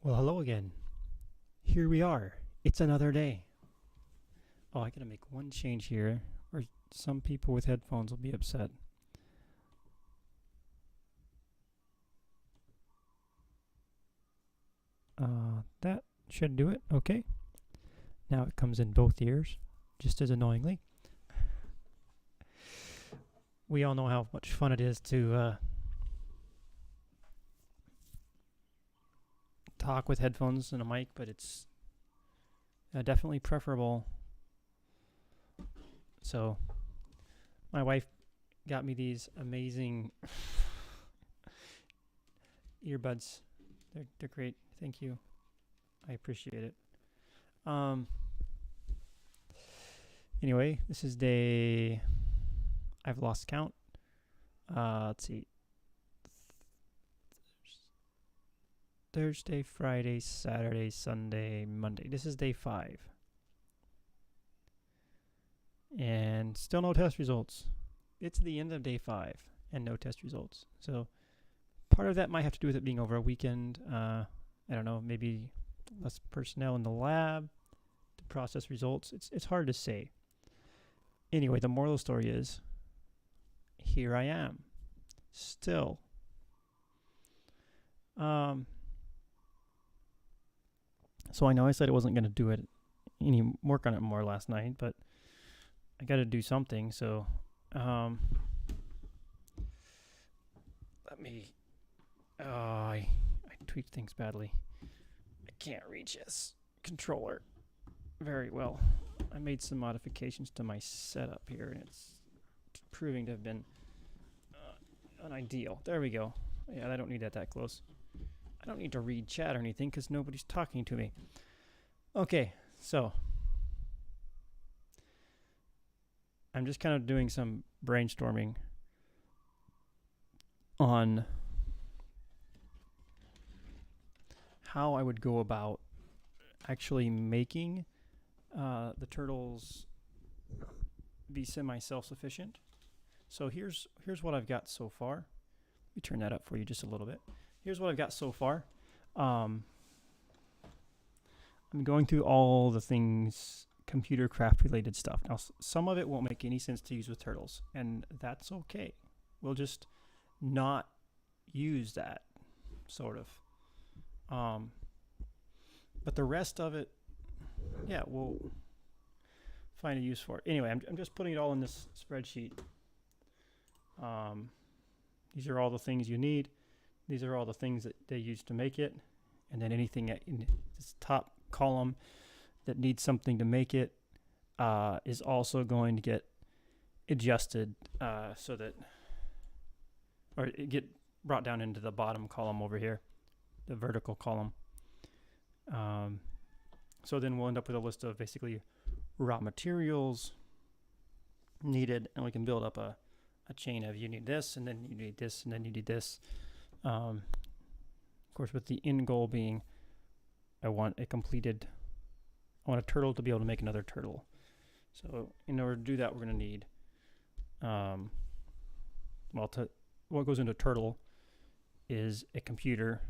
Well, hello again. Here we are. It's another day. Oh, I gotta make one change here, or some people with headphones will be upset. That should do it. Okay. Now it comes in both ears, just as annoyingly. We all know how much fun it is to talk with headphones and a mic, but it's definitely preferable. So, my wife got me these amazing earbuds. They're great. Thank you. I appreciate it. Um. Anyway, this is day. I've lost count. Let's see. Thursday, Friday, Saturday, Sunday, Monday. This is day 5. And still no test results. It's the end of day 5 and no test results. So part of that might have to do with it being over a weekend. I don't know, maybe less personnel in the lab to process results. It's hard to say. Anyway, the moral of the story is here I am. Still. So I know I said I wasn't going to do any work on it more last night, but I got to do something. So let me. I tweaked things badly. I can't reach this controller very well. I made some modifications to my setup here, and it's proving to have been unideal. There we go. Yeah, I don't need that close. I don't need to read chat or anything because nobody's talking to me. Okay, so I'm just kind of doing some brainstorming on how I would go about actually making the turtles be semi-self-sufficient. So here's what I've got so far. Let me turn that up for you just a little bit. Here's what I've got so far. I'm going through all the things, computer craft related stuff. Now, some of it won't make any sense to use with turtles, and that's okay. We'll just not use that, sort of. But the rest of it, yeah, we'll find a use for it. Anyway, I'm just putting it all in this spreadsheet. These are all the things you need. These are all the things that they use to make it. And then anything in this top column that needs something to make it is also going to get adjusted so that, or it get brought down into the bottom column over here, the vertical column. So then we'll end up with a list of basically raw materials needed, and we can build up a chain of you need this, and then you need this, and then you need this. Of course, with the end goal being I want a turtle to be able to make another turtle. So in order to do that, we're going to need, what goes into a turtle is a computer.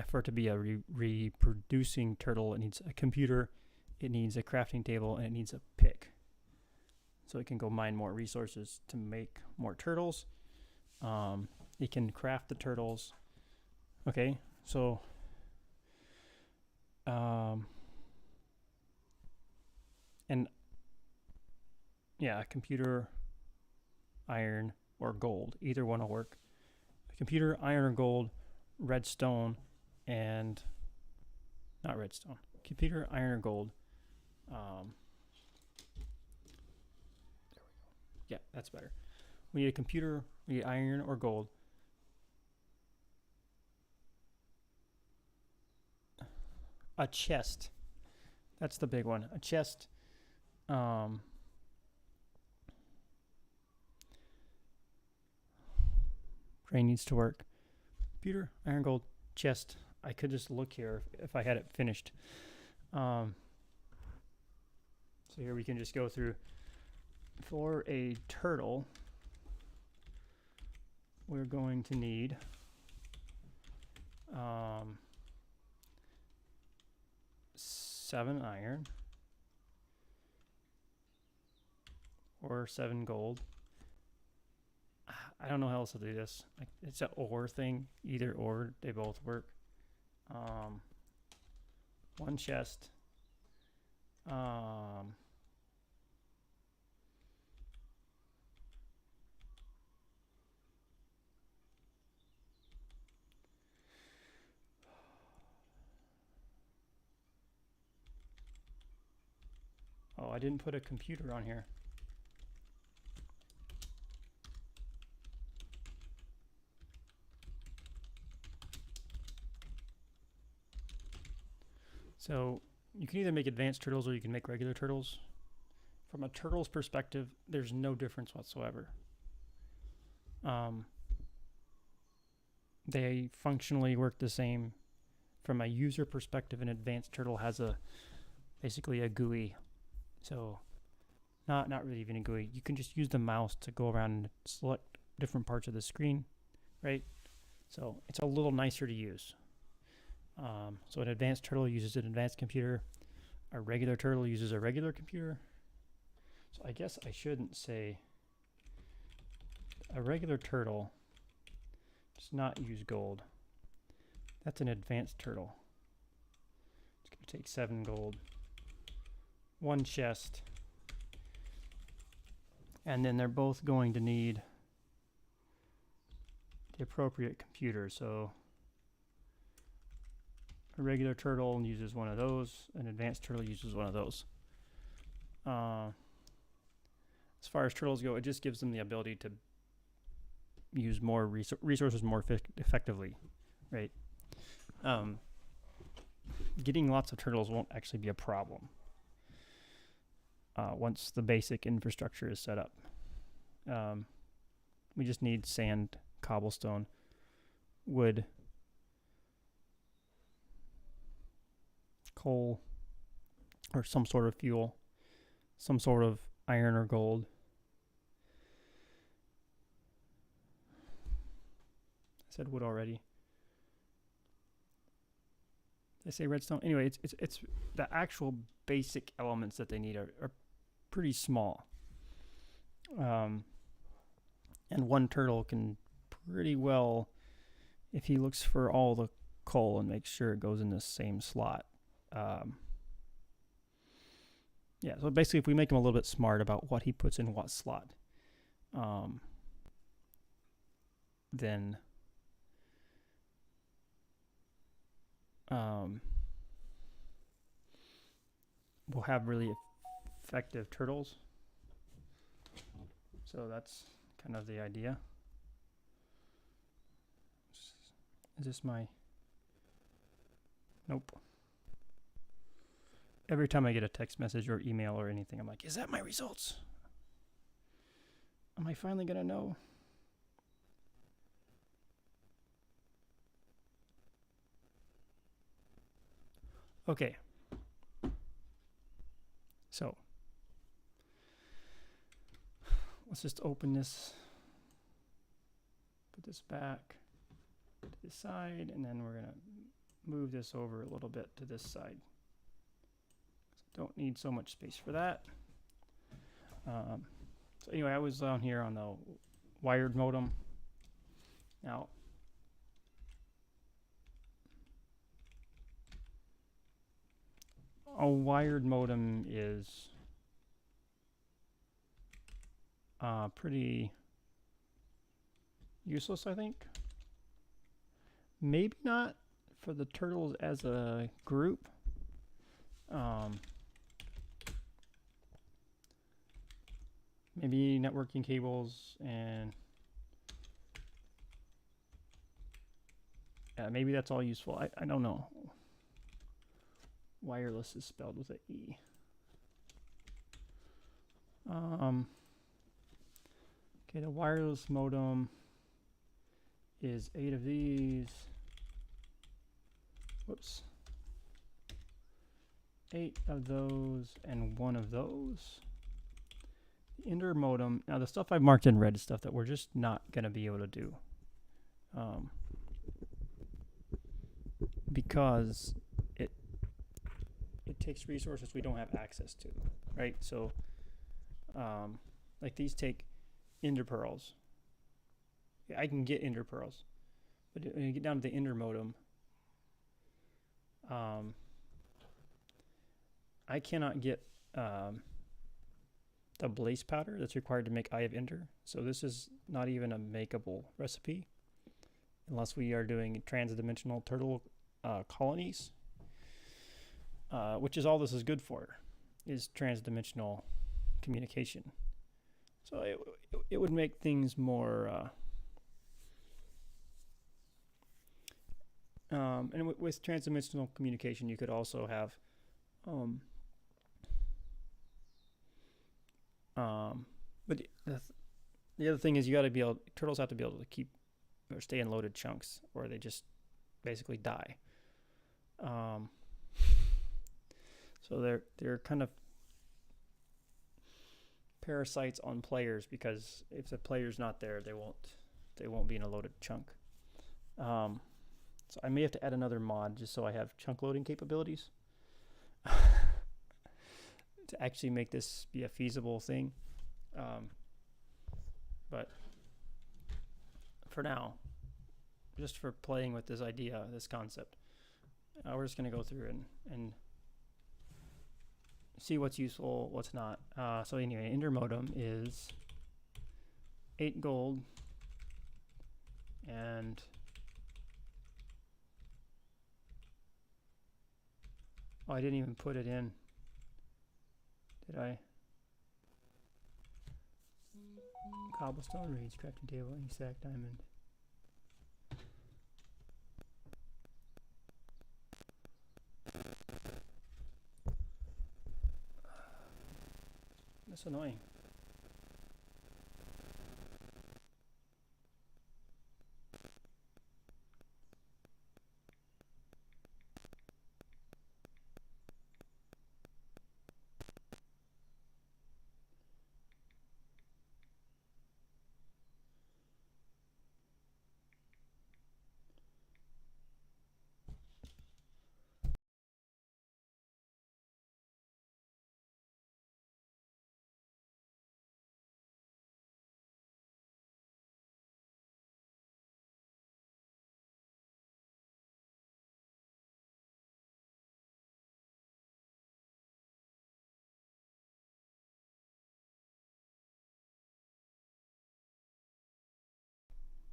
For it to be a reproducing turtle, it needs a computer, it needs a crafting table, and it needs a pick. So it can go mine more resources to make more turtles. It can craft the turtles. Okay, so and yeah, a computer, iron, or gold. Either one will work. A computer, iron, or gold, redstone, and not redstone. Computer, iron, or gold. There we go. Yeah, that's better. We need a computer, we need iron or gold. A chest. That's the big one. A chest. Brain needs to work. Computer, iron, gold, chest. I could just look here if I had it finished. So here we can just go through. For a turtle, we're going to need 7 iron or 7 gold. I don't know how else to do this. Like, it's an or thing. Either or, they both work. 1 chest. Oh, I didn't put a computer on here. So you can either make advanced turtles or you can make regular turtles. From a turtle's perspective, there's no difference whatsoever. They functionally work the same. From a user perspective, an advanced turtle has basically a GUI. So not really even a GUI. You can just use the mouse to go around and select different parts of the screen, right? So it's a little nicer to use. So an advanced turtle uses an advanced computer. A regular turtle uses a regular computer. So I guess I shouldn't say a regular turtle does not use gold. That's an advanced turtle. It's going to take 7 gold, 1 chest, and then they're both going to need the appropriate computer. So a regular turtle uses one of those, an advanced turtle uses one of those. As far as turtles go, it just gives them the ability to use more resources more effectively, right? Getting lots of turtles won't actually be a problem once the basic infrastructure is set up. We just need sand, cobblestone, wood, coal, or some sort of fuel, some sort of iron or gold. I said wood already. Did I say redstone? Anyway, it's the actual basic elements that they need are pretty small. And one turtle can pretty well, if he looks for all the coal and makes sure it goes in the same slot. Yeah, so basically if we make him a little bit smart about what he puts in what slot, then we'll have really effective turtles. So that's kind of the idea. Is this my... Nope. Every time I get a text message or email or anything, I'm like, is that my results? Am I finally going to know? Okay. So, let's just open this, put this back to the side, and then we're going to move this over a little bit to this side. Don't need so much space for that. So anyway, I was down here on the wired modem. Now, a wired modem is pretty useless, I think. Maybe not for the turtles as a group. Maybe networking cables and maybe that's all useful. I don't know. Wireless is spelled with an E. Okay, the wireless modem is 8 of these. Whoops. 8 of those and 1 of those. The intermodem, now the stuff I've marked in red is stuff that we're just not going to be able to do. Because it takes resources we don't have access to, right? So, like these take ender pearls. I can get ender pearls, but when you get down to the ender modem, I cannot get the blaze powder that's required to make Eye of Ender. So this is not even a makeable recipe unless we are doing transdimensional turtle colonies, which is all this is good for, is transdimensional communication. So it would make things more and with transdimensional communication you could also have but the other thing is you got to be able, turtles have to be able to keep or stay in loaded chunks or they just basically die. So they're kind of parasites on players because if the player's not there, they won't be in a loaded chunk. So I may have to add another mod just so I have chunk loading capabilities to actually make this be a feasible thing. But for now, just for playing with this idea, this concept, we're just going to go through and see what's useful, what's not. So anyway, Ender modem is 8 gold and I didn't even put it in. Did I? Cobblestone, reeds, crafting table, ink sack, diamond. That's annoying.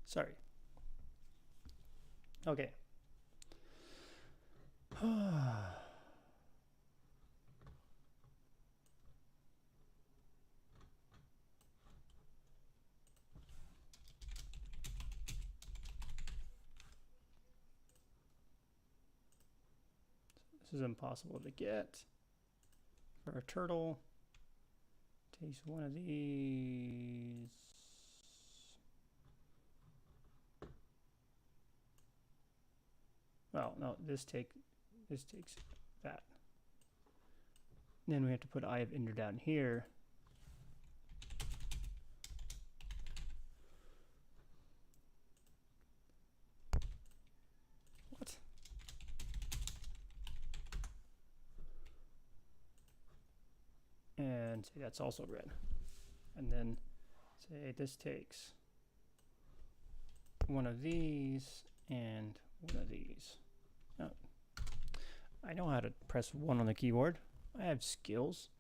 Sorry. Okay. This is impossible to get for a turtle. Taste one of these. Well, no, this takes that. Then we have to put Eye of Ender down here. What? And say that's also red. And then say this takes one of these and one of these. Oh, I know how to press 1 on the keyboard. I have skills.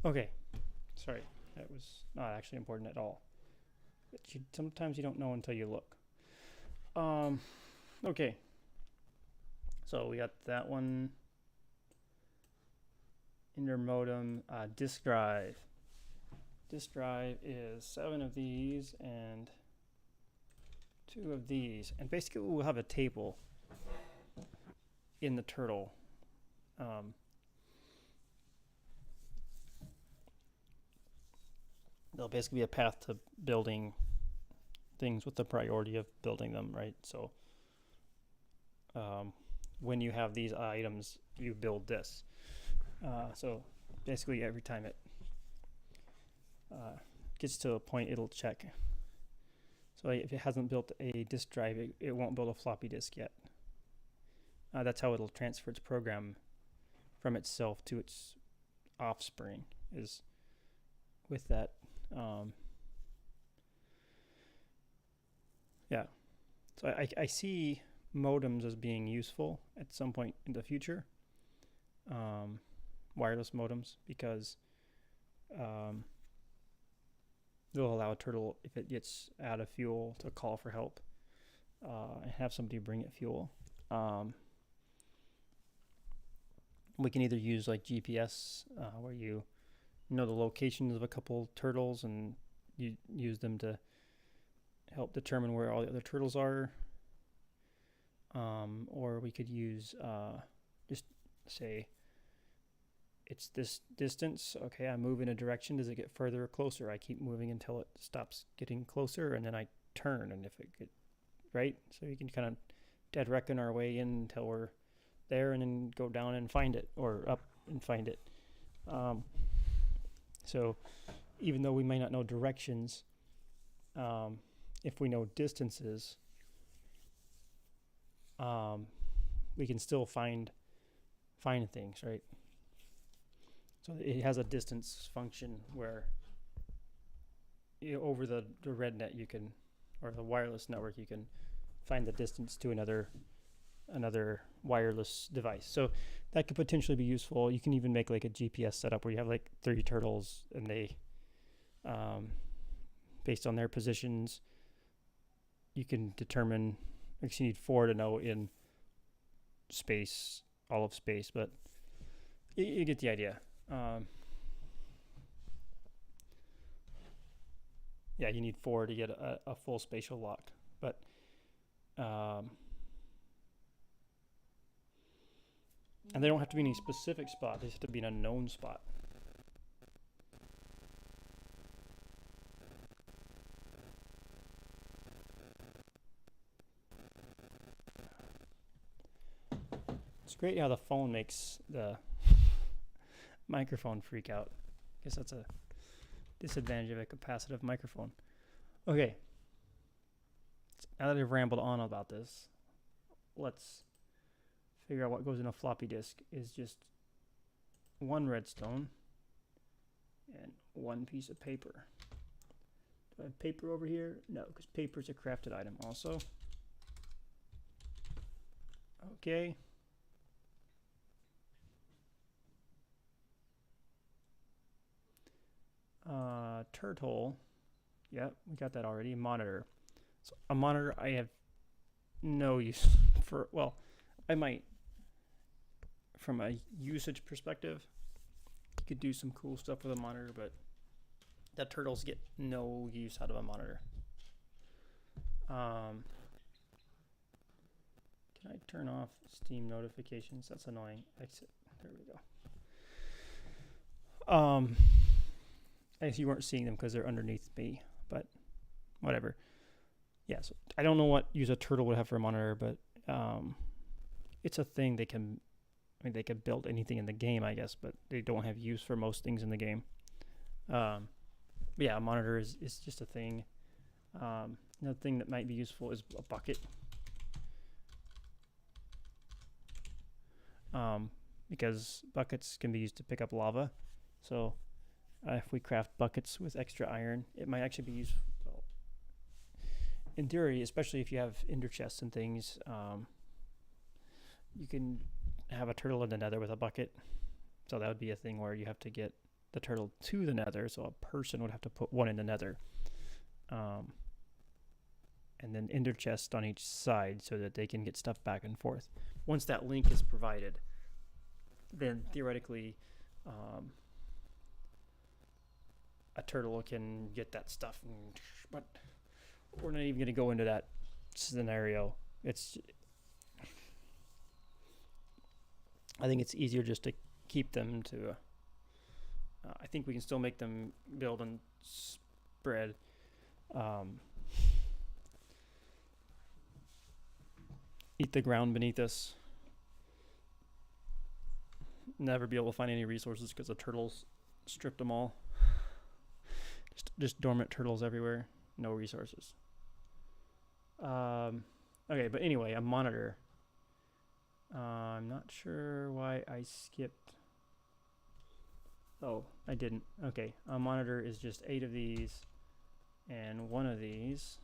Okay, sorry, that was not actually important at all. But sometimes you don't know until you look. Okay, so we got that one. Ender modem, disk drive. Disk drive is 7 of these and 2 of these, and basically we'll have a table in the turtle. There'll basically be a path to building things with the priority of building them, right? So when you have these items, you build this. So basically every time it gets to a point, it'll check. So if it hasn't built a disk drive, it won't build a floppy disk yet. That's how it'll transfer its program from itself to its offspring, is with that. Yeah. So I see modems as being useful at some point in the future. Wireless modems, because they'll allow a turtle, if it gets out of fuel, to call for help and have somebody bring it fuel. We can either use like GPS, where you know the locations of a couple turtles and you use them to help determine where all the other turtles are. Or we could use just say it's this distance. Okay, I move in a direction. Does it get further or closer? I keep moving until it stops getting closer, and then I turn. And if it get right, so you can kind of dead reckon our way in until we're there, and then go down and find it, or up and find it. So even though we may not know directions, if we know distances, we can still find things, right? So it has a distance function where over the red net you can, or the wireless network, you can find the distance to another wireless device. So that could potentially be useful. You can even make like a GPS setup where you have like 30 turtles, and they, based on their positions, you can determine, you need 4 to know in space, all of space, but you get the idea. Yeah, you need 4 to get a full spatial lock, but and they don't have to be in any specific spot. They just have to be in a known spot. It's great how the phone makes the microphone freak out. I guess that's a disadvantage of a capacitive microphone. Okay. Now that I've rambled on about this, let's figure out what goes in a floppy disk. Is just 1 redstone and 1 piece of paper. Do I have paper over here? No, because paper is a crafted item also. Okay. Turtle. Yeah, we got that already. Monitor. So a monitor I have no use for. Well, I might, from a usage perspective, you could do some cool stuff with a monitor, but the turtles get no use out of a monitor. Can I turn off Steam notifications? That's annoying. Exit. There we go. I guess you weren't seeing them because they're underneath me, but whatever. Yeah, so I don't know what use a turtle would have for a monitor, but it's a thing they can. I mean, they could build anything in the game, I guess, but they don't have use for most things in the game. But yeah, a monitor is just a thing. Another thing that might be useful is a bucket. Because buckets can be used to pick up lava. So if we craft buckets with extra iron, it might actually be useful. In theory, especially if you have ender chests and things, you can have a turtle in the nether with a bucket. So that would be a thing where you have to get the turtle to the nether. So a person would have to put one in the nether. And then ender chest on each side so that they can get stuff back and forth. Once that link is provided, then theoretically a turtle can get that stuff. But we're not even going to go into that scenario. It's I think it's easier just to keep them to. I think we can still make them build and spread. Eat the ground beneath us. Never be able to find any resources because the turtles stripped them all. Just dormant turtles everywhere. No resources. Okay, but anyway, a monitor. I'm not sure why I skipped. Oh, I didn't. Okay, a monitor is just 8 of these and 1 of these.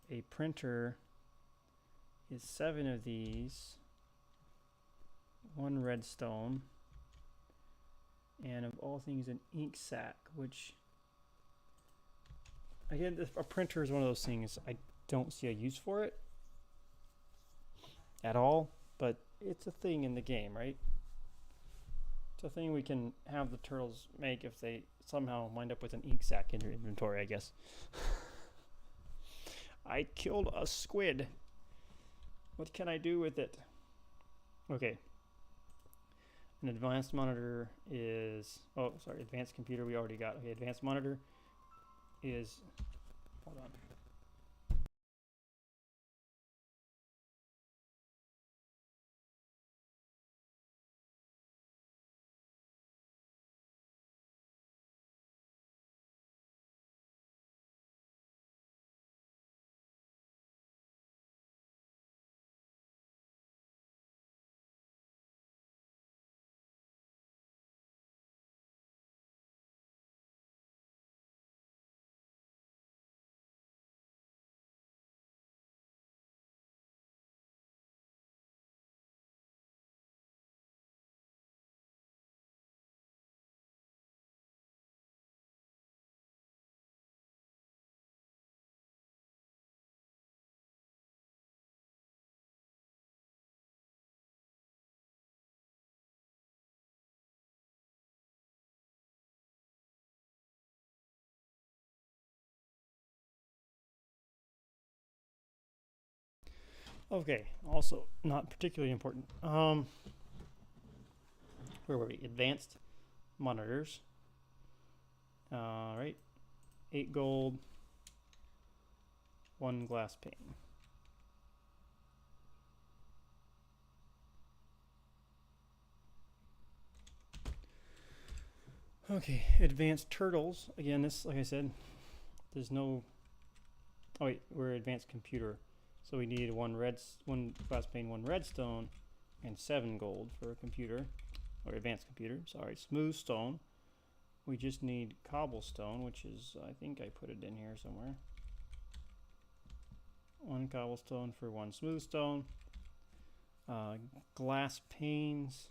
A printer is 7 of these, 1 redstone, and of all things, an ink sac, which, again, a printer is one of those things I don't see a use for it at all, but it's a thing in the game, right? It's a thing we can have the turtles make if they somehow wind up with an ink sac in their inventory, I guess. I killed a squid. What can I do with it? Okay. An advanced monitor is... Oh, sorry. Advanced computer we already got. Okay, advanced monitor is... Hold on. Okay, also not particularly important. Where were we? Advanced monitors. Right. 8 gold, 1 glass pane. Okay, advanced turtles. Again, this, like I said, there's no... Oh wait, we're advanced computer. So we need 1 glass pane, 1 redstone, and 7 gold for a computer, or advanced computer, sorry. Smooth stone. We just need cobblestone, which is, I think I put it in here somewhere. 1 cobblestone for 1 smooth stone. Glass panes.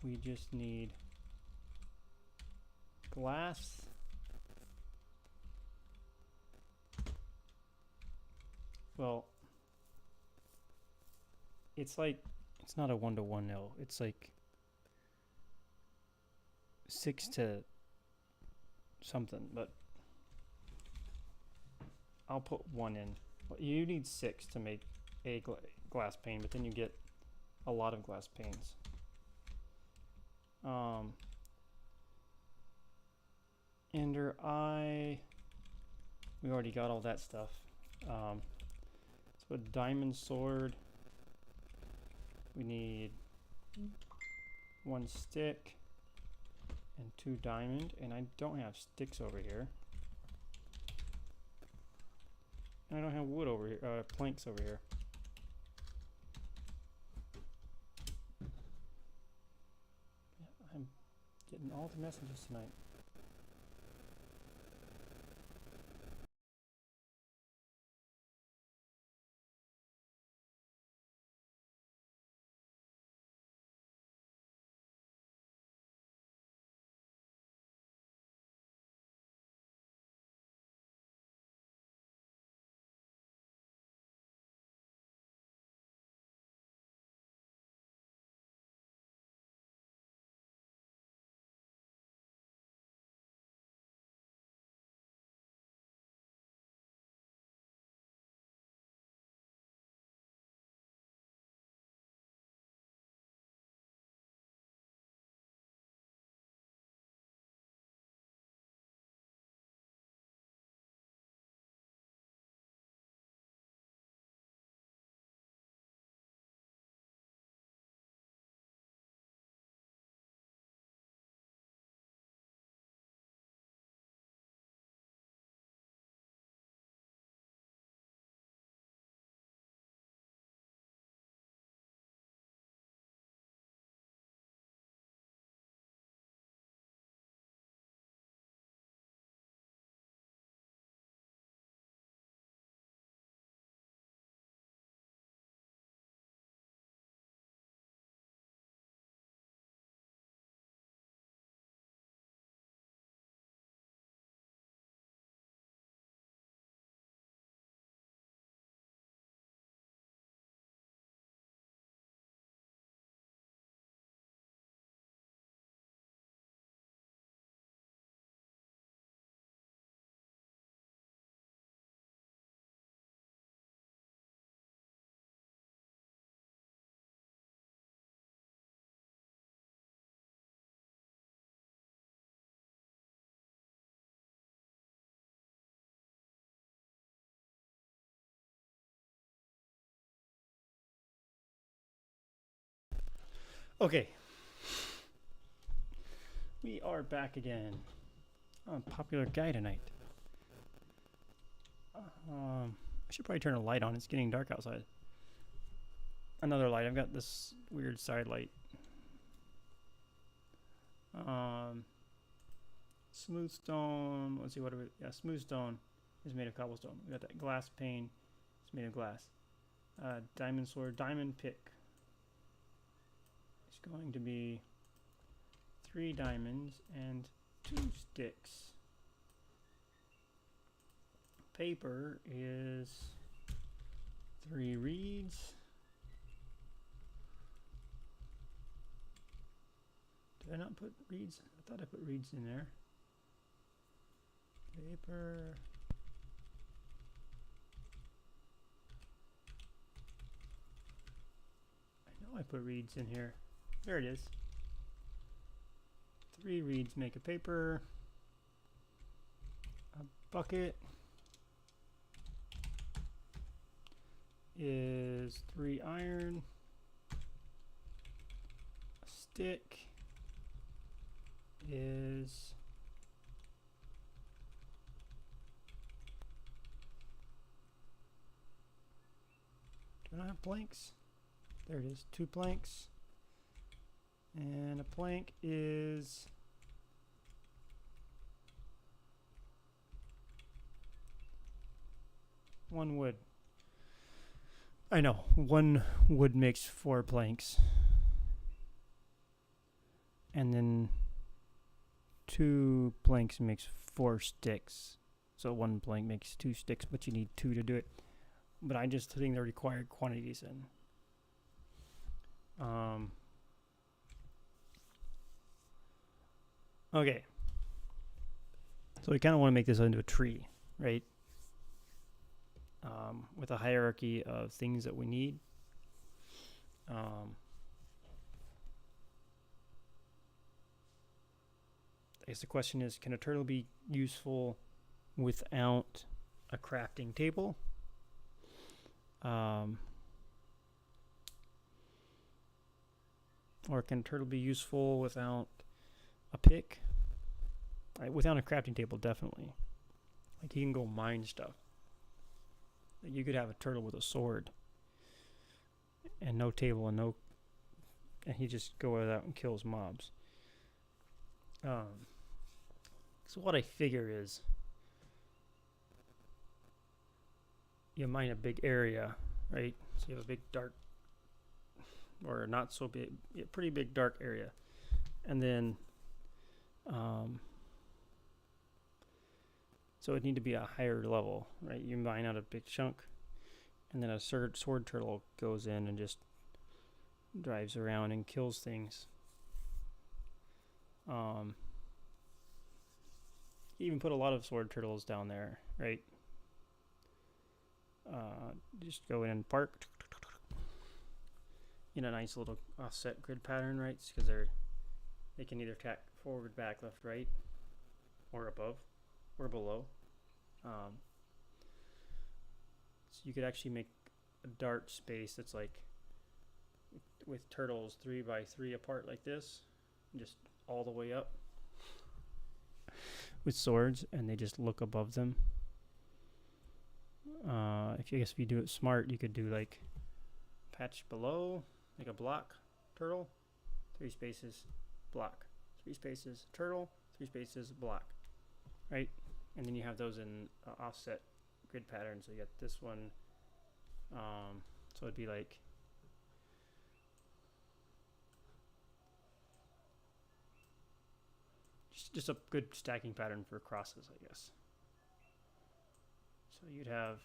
We just need glass. Well, it's like, it's not a 1-to-1 no. It's like 6 to something, but I'll put 1 in. You need 6 to make a glass pane, but then you get a lot of glass panes. Ender eye. We already got all that stuff. Let's put diamond sword. We need 1 stick and 2 diamond, and I don't have sticks over here. And I don't have wood over here, planks over here. I'm getting all the messages tonight. Okay. We are back again on Popular Guy tonight. I should probably turn a light on. It's getting dark outside. Another light. I've got this weird side light. Smooth stone. Let's see what it. Yeah, smooth stone is made of cobblestone. We got that glass pane. It's made of glass. Diamond sword. Diamond pick. It's going to be 3 diamonds and 2 sticks. Paper is 3 reeds. Did I not put reeds? I thought I put reeds in there. Paper. I know I put reeds in here. There it is. 3 reeds make a paper. A bucket is 3 iron. A stick is do I have planks? There it is. 2 planks. And a plank is 1 wood. I know, 1 wood makes 4 planks. And then 2 planks makes 4 sticks. So 1 plank makes 2 sticks, but you need 2 to do it. But I just think the required quantities in. Okay. So we kind of want to make this into a tree, right? With a hierarchy of things that we need. I guess the question is, can a turtle be useful without a crafting table? Or can a turtle be useful without a pick? Without a crafting table, definitely. Like, he can go mine stuff. Like, you could have a turtle with a sword and no table and he just goes out and kills mobs. So what I figure is, you mine a big area, right? So you have a big dark, or not so big, pretty big dark area, and then so it need to be a higher level, right? You mine out a big chunk, and then a sword turtle goes in and just drives around and kills things. You even put a lot of sword turtles down there, right? Just go in and park in a nice little offset grid pattern, right? Because they can either attack forward, back, left, right, or above, or below. So you could actually make a dart space that's like with turtles 3 by 3 apart like this, and just all the way up with swords, and they just look above them. If you do it smart, you could do like patch below, like a block turtle, 3 spaces, block, 3 spaces, turtle, 3 spaces, block, right? And then you have those in offset grid pattern. So you got this one. So it'd be like just a good stacking pattern for crosses, I guess. So you'd have,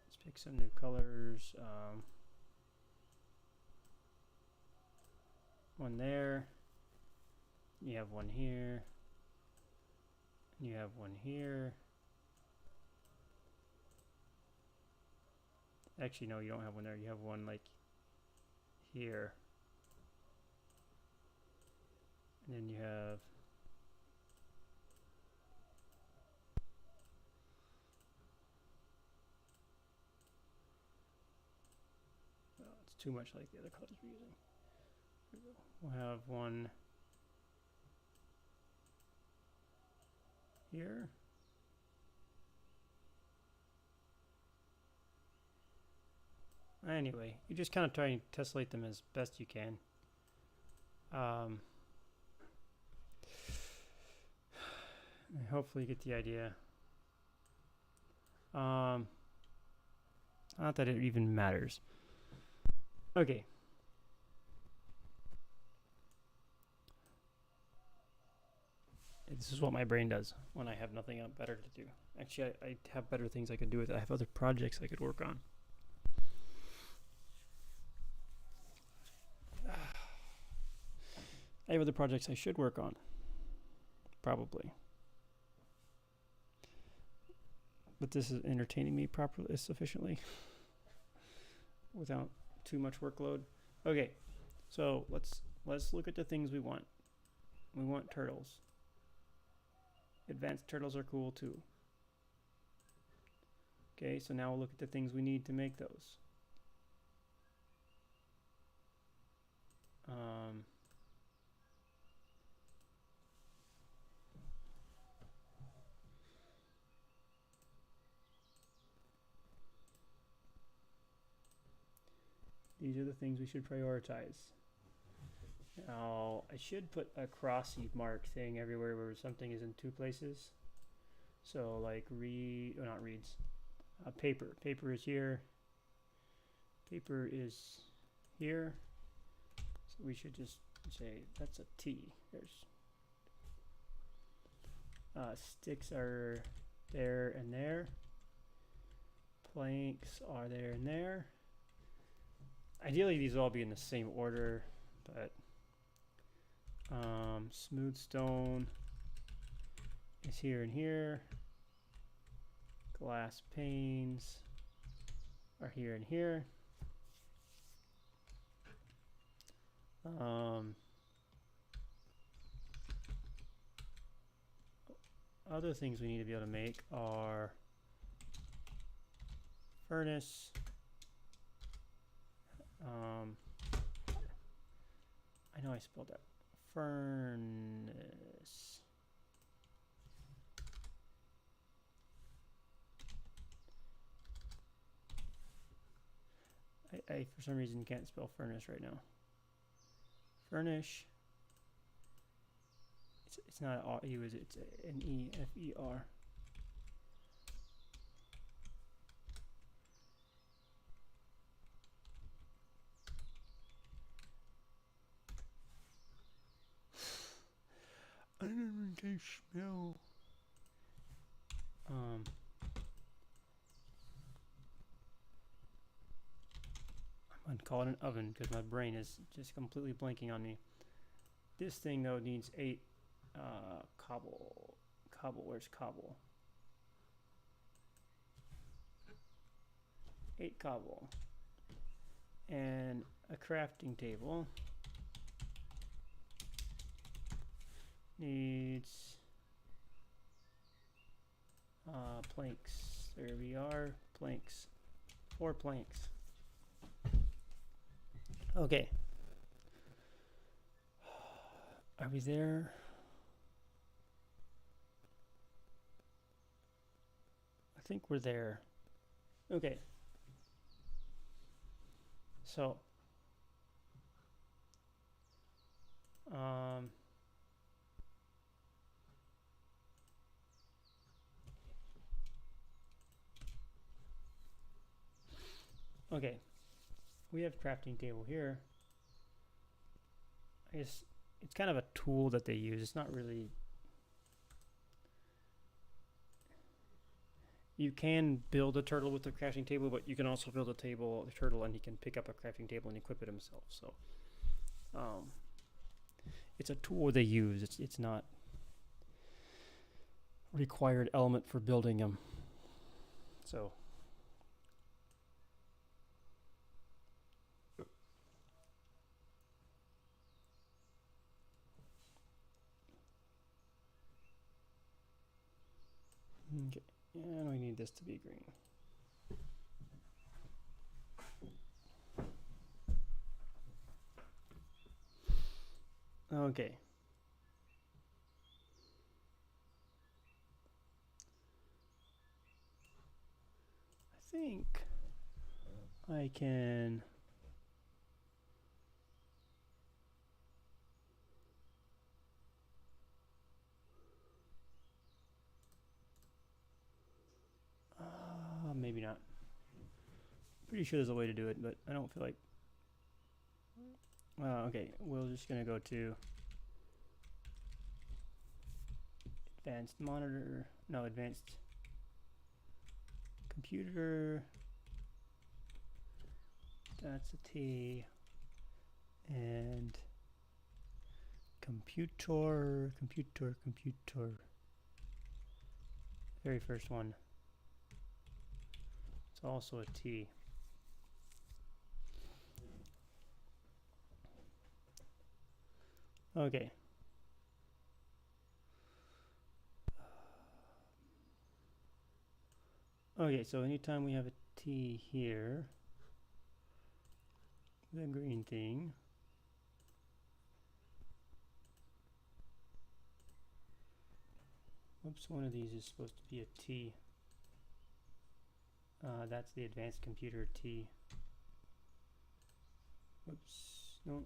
let's pick some new colors. One there. You have one here. You have one here. Actually, no, you don't have one there. You have one like here. And then you have too much like the other colors we're using. We'll have one here. Anyway, you just kind of try and tessellate them as best you can. Hopefully you get the idea. Not that it even matters. Okay. This is what my brain does when I have nothing better to do. Actually, I have better things I could do with it. I have other projects I could work on. I have other projects I should work on. Probably. But this is entertaining me properly, sufficiently, without too much workload. Okay, so let's look at the things we want. We want turtles. Advanced turtles are cool too. Okay, so now we'll look at the things we need to make those. These are the things we should prioritize. Now, I should put a crossy mark thing everywhere where something is in two places. So like not reeds. Paper. Paper is here. Paper is here. So we should just say that's a T. There's sticks are there and there. Planks are there and there. Ideally, these will all be in the same order, but smooth stone is here and here. Glass panes are here and here. Other things we need to be able to make are furnace. I know I spelled that. Furnace. I for some reason can't spell furnace right now. Furnish. It's not an U, is it? It's an E, F-E-R. I don't even smell. I'm gonna call it an oven because my brain is just completely blanking on me. This thing though needs 8 cobble. Where's cobble? 8 cobble. And a crafting table needs planks. There we are. Planks. 4 planks. Okay. Are we there? I think we're there. Okay. So okay, we have crafting table here. I guess it's kind of a tool that they use. It's not really. You can build a turtle with a crafting table, but you can also build a turtle, and he can pick up a crafting table and equip it himself. So, it's a tool they use. It's not required element for building them. So. Okay, and we need this to be green. Okay. I think I can. Maybe not. Pretty sure there's a way to do it, but I don't feel like. Okay, we're just gonna go to advanced monitor. No, advanced computer. That's a T. And computer. Very first one. It's also a T. Okay. Okay, so anytime we have a T here, the green thing, oops, one of these is supposed to be a T. That's the advanced computer T. Whoops, no.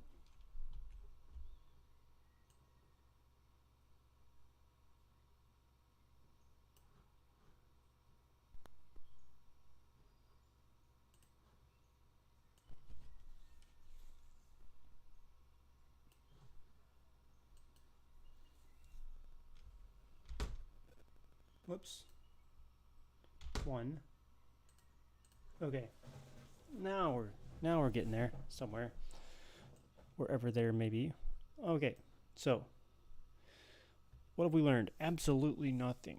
Whoops. One. Okay. Now we're getting there somewhere. Wherever there may be. Okay. So what have we learned? Absolutely nothing.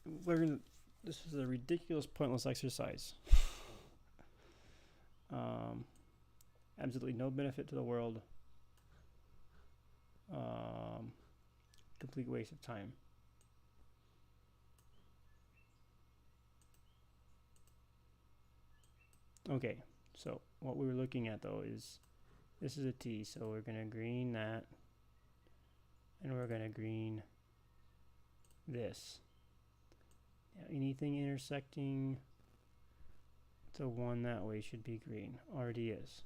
This is a ridiculous, pointless exercise. Absolutely no benefit to the world. Complete waste of time. Okay, so what we were looking at though is this is a T, so we're going to green that, and we're going to green this. Now, anything intersecting the one that way should be green. Already is.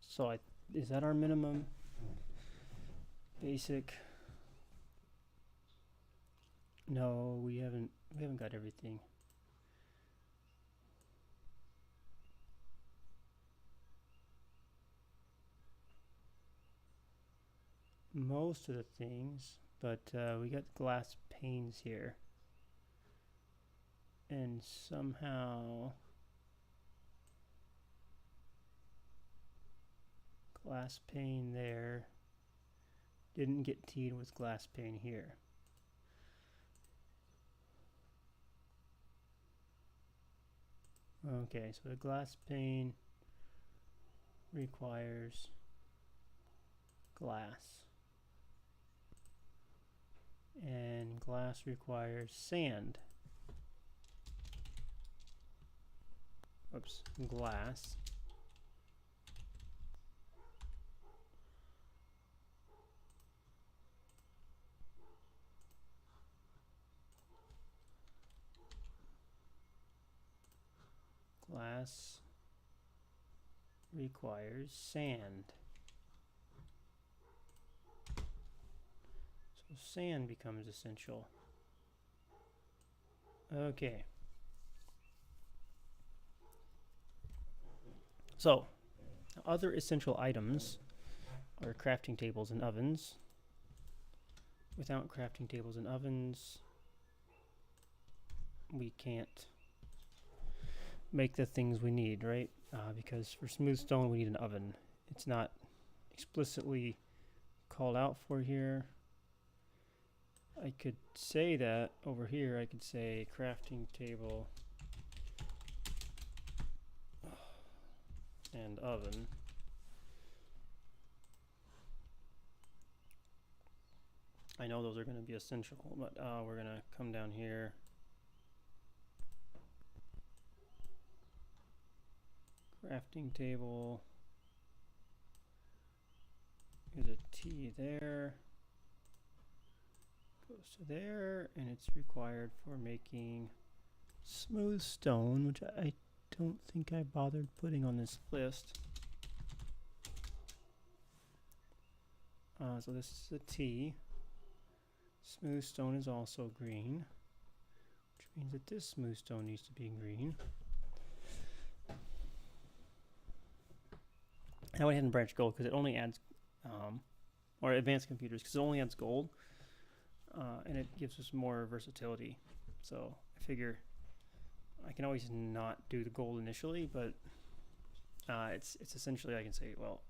So is that our minimum? Basic. No, we haven't got everything. Most of the things, but we got glass panes here. And somehow glass pane there didn't get teed with glass pane here. Okay, so the glass pane requires glass. And glass requires sand. Oops, glass. Glass requires sand. So sand becomes essential. Okay. So, other essential items are crafting tables and ovens. Without crafting tables and ovens, we can't make the things we need, right? Because for smooth stone, we need an oven. It's not explicitly called out for here. I could say that over here. I could say crafting table and oven. I know those are going to be essential, but we're going to come down here. Crafting table. There's a T there. Goes to there, and it's required for making smooth stone, which I don't think I bothered putting on this list. So this is a T. Smooth stone is also green, which means that this smooth stone needs to be green. I went ahead and branched gold because it only adds, or advanced computers, because it only adds gold, and it gives us more versatility. So I figure I can always not do the gold initially, but it's essentially I can say, well,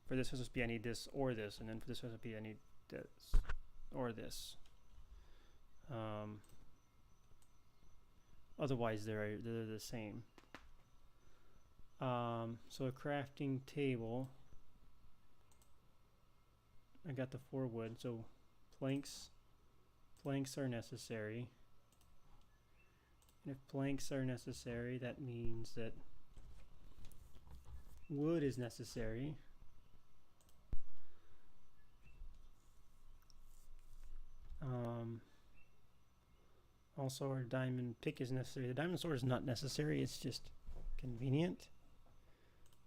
for this recipe I need this or this, and then for this recipe I need this or this. Otherwise they're the same. So a crafting table, I got the 4 wood, so planks are necessary. And if planks are necessary, that means that wood is necessary. Also our diamond pick is necessary. The diamond sword is not necessary, it's just convenient.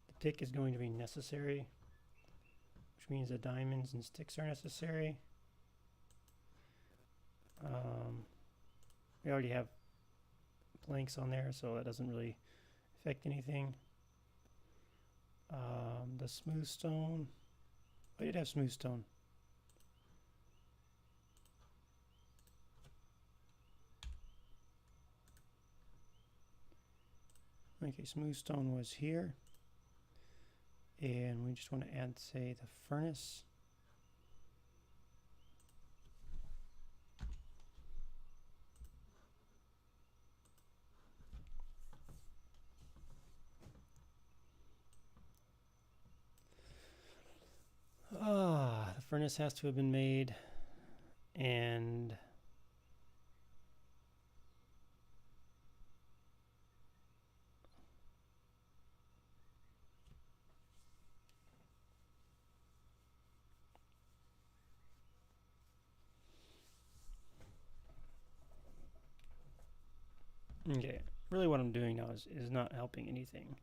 The pick is going to be necessary, which means the diamonds and sticks are necessary. We already have planks on there, so that doesn't really affect anything. The smooth stone, I did have smooth stone. Okay, smooth stone was here, and we just want to add, say, the furnace. The furnace has to have been made, and okay, really what I'm doing now is not helping anything.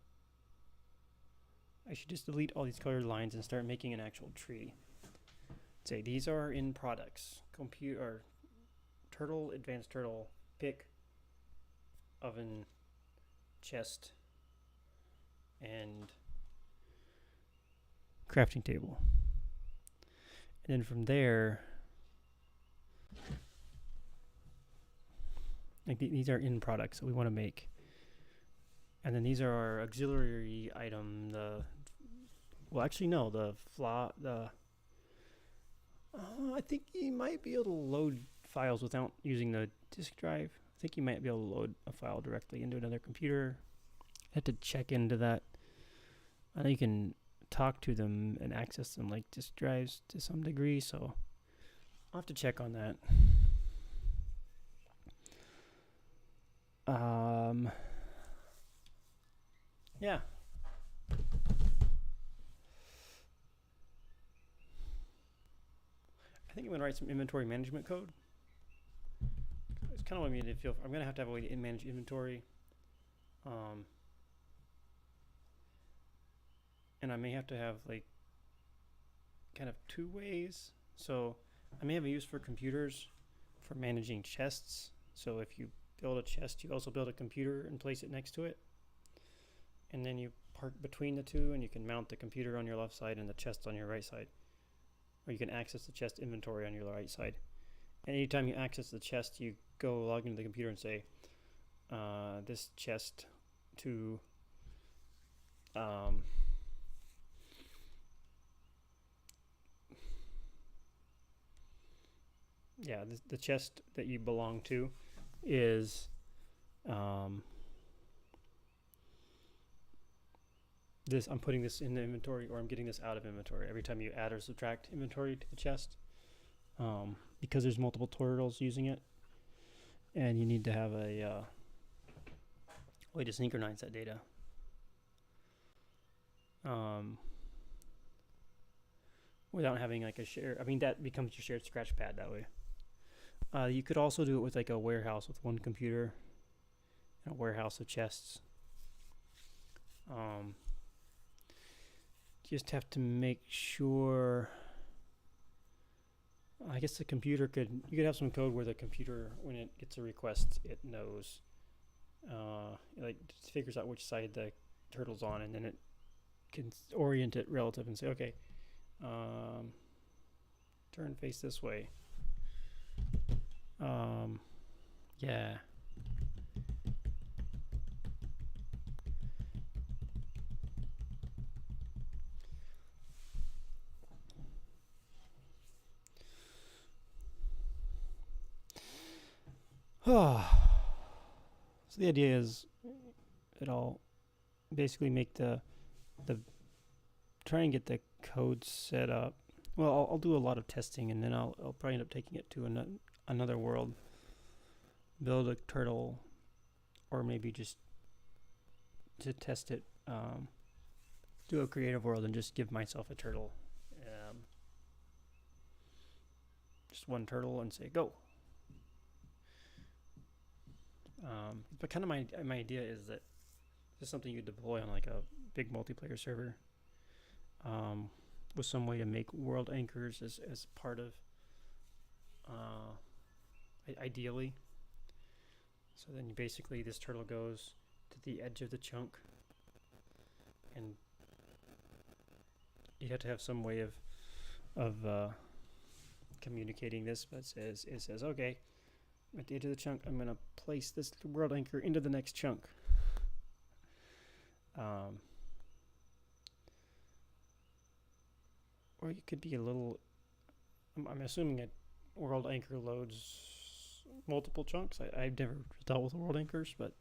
I should just delete all these colored lines and start making an actual tree. Say these are in products. Or turtle, advanced turtle, pick, oven, chest, and crafting table. And then from there, like these are in products that we want to make. And then these are our auxiliary item. I think you might be able to load files without using the disk drive. I think you might be able to load a file directly into another computer. I had to check into that. I know you can talk to them and access them like disk drives to some degree, so I'll have to check on that. Yeah. I think I'm going to write some inventory management code. It's kind of what I mean to feel. I'm going to have a way to manage inventory. And I may have to have like kind of 2 ways. So I may have a use for computers for managing chests. So if you build a chest, you also build a computer and place it next to it. And then you park between the two, and you can mount the computer on your left side and the chest on your right side. Or you can access the chest inventory on your right side. And anytime you access the chest, you go log into the computer and say, this chest to the chest that you belong to is this. I'm putting this in the inventory, or I'm getting this out of inventory. Every time you add or subtract inventory to the chest, because there's multiple turtles using it, and you need to have a way to synchronize that data. Without having like a share, I mean that becomes your shared scratch pad that way. You could also do it with like a warehouse with one computer, and a warehouse of chests. Just have to make sure. I guess the computer you could have some code where the computer, when it gets a request, it knows, like figures out which side the turtle's on, and then it can orient it relative and say, okay, turn face this way. Yeah. So the idea is it'll basically make the try and get the code set up. Well, I'll do a lot of testing, and then I'll probably end up taking it to another world, build a turtle, or maybe just to test it, do a creative world and just give myself a turtle, just one turtle, and say go. But kind of my idea is that this is something you deploy on like a big multiplayer server, with some way to make world anchors as part of, ideally. So then you basically, this turtle goes to the edge of the chunk, and you have to have some way of communicating this, but it says okay, at the edge of the chunk, I'm gonna place this world anchor into the next chunk. Or it could be a little. I'm assuming a world anchor loads multiple chunks. I've never dealt with world anchors, but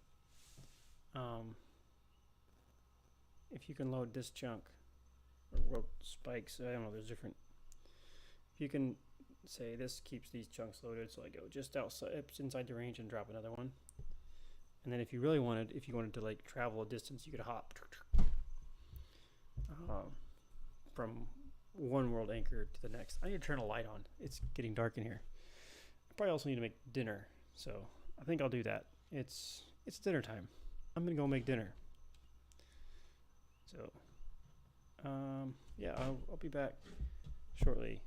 if you can load this chunk or world spikes, I don't know. There's different. If you can say this keeps these chunks loaded, so I go just outside, inside the range, and drop another one. And then if you wanted to like travel a distance, you could hop from one world anchor to the next. I need to turn a light on. It's getting dark in here. I probably also need to make dinner, so I think I'll do that. It's dinner time. I'm gonna go make dinner. So yeah, I'll be back shortly.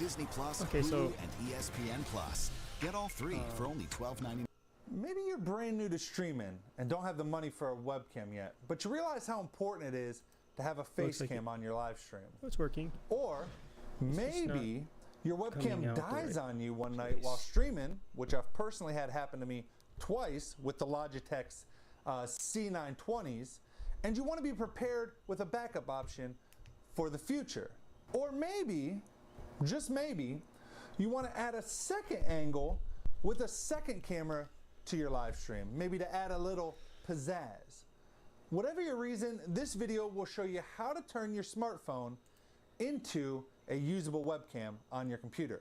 Disney Plus, Okay, Hulu, so- and ESPN Plus. Get all three for only $12.99. Maybe you're brand new to streaming and don't have the money for a webcam yet, but you realize how important it is to have a face like cam on your live stream. Oh, it's working. Or maybe your coming webcam out the dies right on you one night while streaming, which I've personally had happen to me twice with the Logitech C920s, and you want to be prepared with a backup option for the future. Or maybe, just maybe, you want to add a second angle with a second camera to your live stream, maybe to add a little pizzazz. Whatever your reason, this video will show you how to turn your smartphone into a usable webcam on your computer.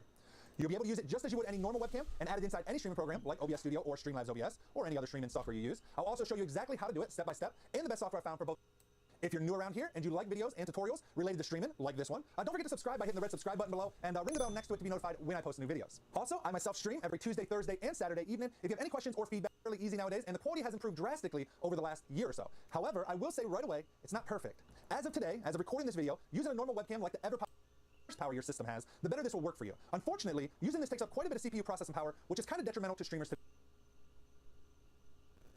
You'll be able to use it just as you would any normal webcam and add it inside any streaming program like OBS Studio or Streamlabs OBS or any other streaming software you use. I'll also show you exactly how to do it step by step and the best software I found for both. If you're new around here and you like videos and tutorials related to streaming, like this one, don't forget to subscribe by hitting the red subscribe button below and ring the bell next to it to be notified when I post new videos. Also, I myself stream every Tuesday, Thursday, and Saturday evening. If you have any questions or feedback, it's really easy nowadays, and the quality has improved drastically over the last year or so. However, I will say right away, it's not perfect. As of today, as of recording this video, using a normal webcam like the power your system has, the better this will work for you. Unfortunately, using this takes up quite a bit of CPU processing power, which is kind of detrimental to streamers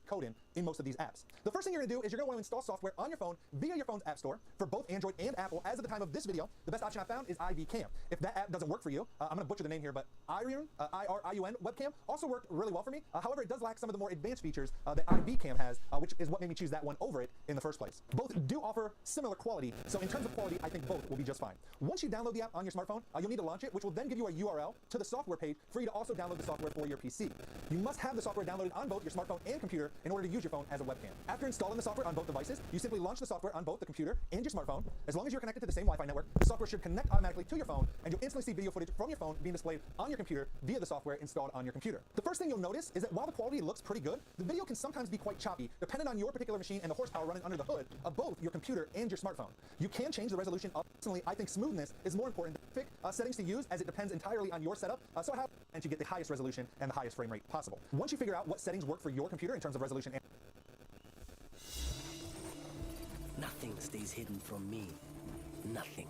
code in most of these apps. The first thing you're gonna do is you're gonna want to install software on your phone via your phone's app store for both Android and Apple. As of the time of this video, the best option I found is iVCam. If that app doesn't work for you, I'm gonna butcher the name here, but IRIUN webcam also worked really well for me. However, it does lack some of the more advanced features that iVCam has, which is what made me choose that one over it in the first place. Both do offer similar quality, so in terms of quality, I think both will be just fine. Once you download the app on your smartphone, you'll need to launch it, which will then give you a URL to the software page for you to also download the software for your PC. You must have the software downloaded on both your smartphone and computer in order to use your phone as a webcam. After installing the software on both devices, you simply launch the software on both the computer and your smartphone. As long as you're connected to the same Wi-Fi network, the software should connect automatically to your phone, and you'll instantly see video footage from your phone being displayed on your computer via the software installed on your computer. The first thing you'll notice is that while the quality looks pretty good, the video can sometimes be quite choppy, depending on your particular machine and the horsepower running under the hood of both your computer and your smartphone. You can change the resolution up. Personally, I think smoothness is more important than settings to use, as it depends entirely on your setup, so how and you get the highest resolution and the highest frame rate possible. Once you figure out what settings work for your computer in terms of resolution and Nothing stays hidden from me. Nothing.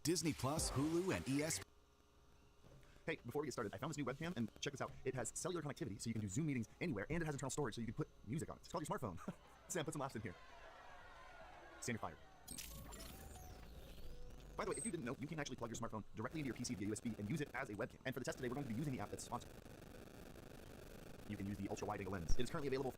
Disney Plus, Hulu, and ESPN. Hey, before we get started, I found this new webcam, and check this out. It has cellular connectivity, so you can do Zoom meetings anywhere, and it has internal storage, so you can put music on it. It's called your smartphone. Sam, put some laughs in here. Stand your fire. By the way, if you didn't know, you can actually plug your smartphone directly into your PC via USB and use it as a webcam. And for the test today, we're going to be using the app that's sponsored. You can use the ultra-wide-angle lens. It is currently available.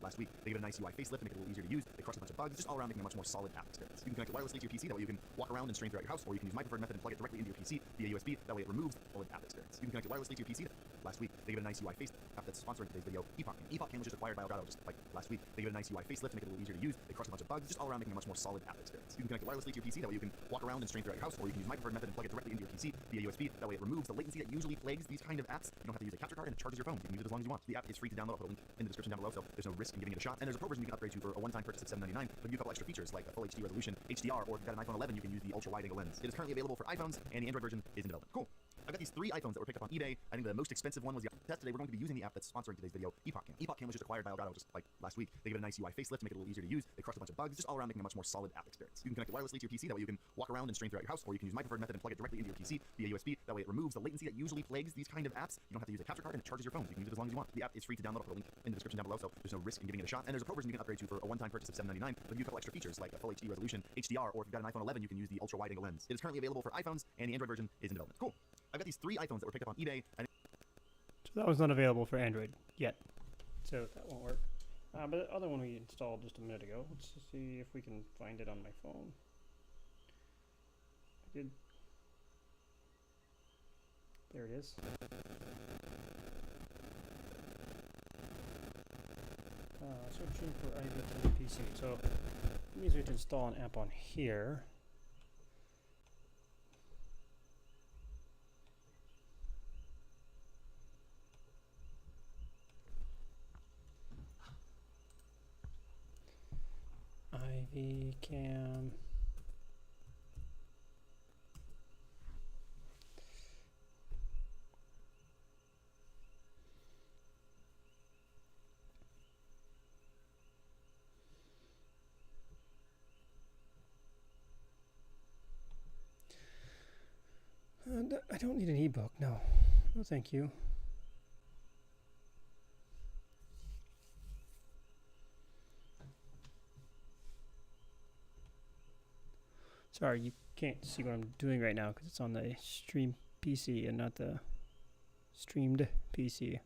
Last week, they gave it a nice UI facelift to make it a little easier to use. They crushed a bunch of bugs, just all around making a much more solid app experience. You can connect it wirelessly to your PC, that way you can walk around and stream throughout your house, or you can use my preferred method and plug it directly into your PC via USB, that way it removes solid app experience. You can connect it wirelessly to your PC. Last week, they gave it a nice UI facelift app that's sponsoring today's video, Epoch Cam. Epoch Cam was just acquired by Elgato just like last week. They gave it a nice UI facelift to make it a little easier to use. They crushed a bunch of bugs, just all around making a much more solid app experience. You can connect it wirelessly to your PC, that way you can walk around and stream throughout your house, or you can use my preferred method and plug it directly into your PC via USB, that way it removes the latency that usually plagues these kind of apps. You don't have to use a capture card, and it charges your phone. You can use it as long as you want. The app is free to download. I'll put a link in the description down below, so there's no risk in giving it a shot. And there's a pro version you can upgrade to for a one-time purchase of $7.99, but you have a couple extra features like a full HD resolution, HDR, or if you've got an iPhone 11, you can use the ultra-wide-angle lens. It is currently available for iPhones, and the Android version is in development. Cool. I've got these 3 iPhones that were picked up on eBay. I think the most expensive one was the test. Today we're going to be using the app that's sponsoring today's video, Epoch Cam. Epoch Cam was just acquired by Elgato just like last week. They gave it a nice UI facelift to make it a little easier to use. They crushed a bunch of bugs, just all around making a much more solid app experience. You can connect it wirelessly to your PC, that way you can walk around and stream throughout your house, or you can use my preferred method and plug it directly into your PC via USB, that way it removes the latency that usually plagues these kind of apps. You don't have to use a capture card, and it charges your phone. You can use it as long as you want. The app is free to download. I'll put a link in the description down below, so there's no risk in giving it a shot. And there's a pro version you can upgrade to for a one-time purchase of $7.99, but you have a couple extra features like a full HD resolution, HDR, or if you've got an iPhone 11, you can use the ultra-wide-angle lens. It is currently available for iPhones, and the Android version is in development. Cool. I've got these 3 iPhones that were picked up on eBay. So that was not available for Android yet, so that won't work. But the other one we installed just a minute ago, let's see if we can find it on my phone. I did. There it is. Searching for iVCam PC. So it means we have to install an app on here. iVCam. I don't need an ebook. No, no, thank you. Sorry, you can't see what I'm doing right now because it's on the stream PC and not the streamed PC.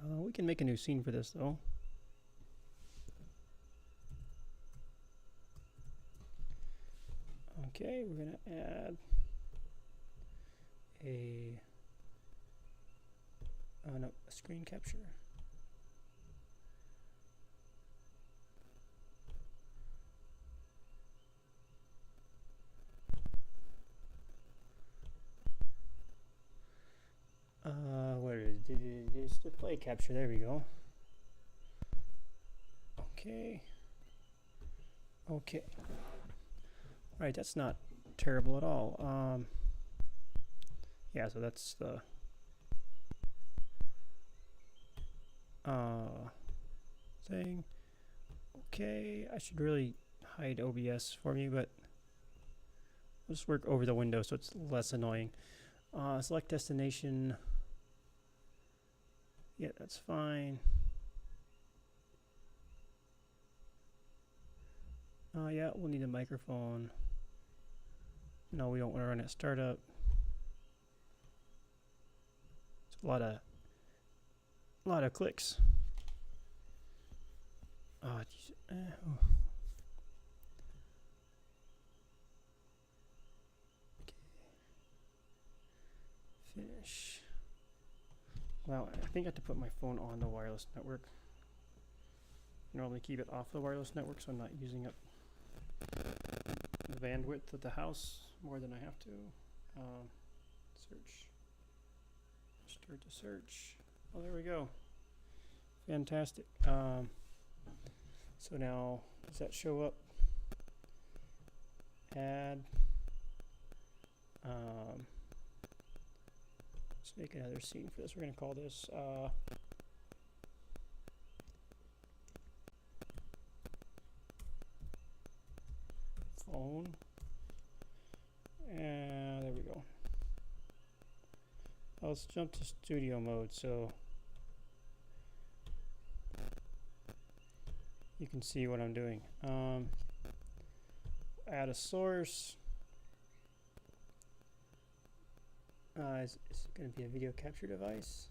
We can make a new scene for this though. Okay, we're gonna add a no, a screen capture. Where is it? It's display capture. There we go. Okay. Okay. All right, that's not terrible at all. Yeah, so that's the thing. Okay, I should really hide OBS for me, but I'll just work over the window so it's less annoying. Select destination. Yeah, that's fine. Yeah, we'll need a microphone. No, we don't want to run at startup. It's a lot of clicks. Oh, geez. Oh. Okay. Finish. Well, I think I have to put my phone on the wireless network. I normally keep it off the wireless network so I'm not using up the bandwidth of the house more than I have to. Search. Start to search. Oh, there we go. Fantastic. So now, does that show up? Add. Let's make another scene for this. We're going to call this phone. And there we go. Let's jump to studio mode so you can see what I'm doing. Add a source. Is it going to be a video capture device?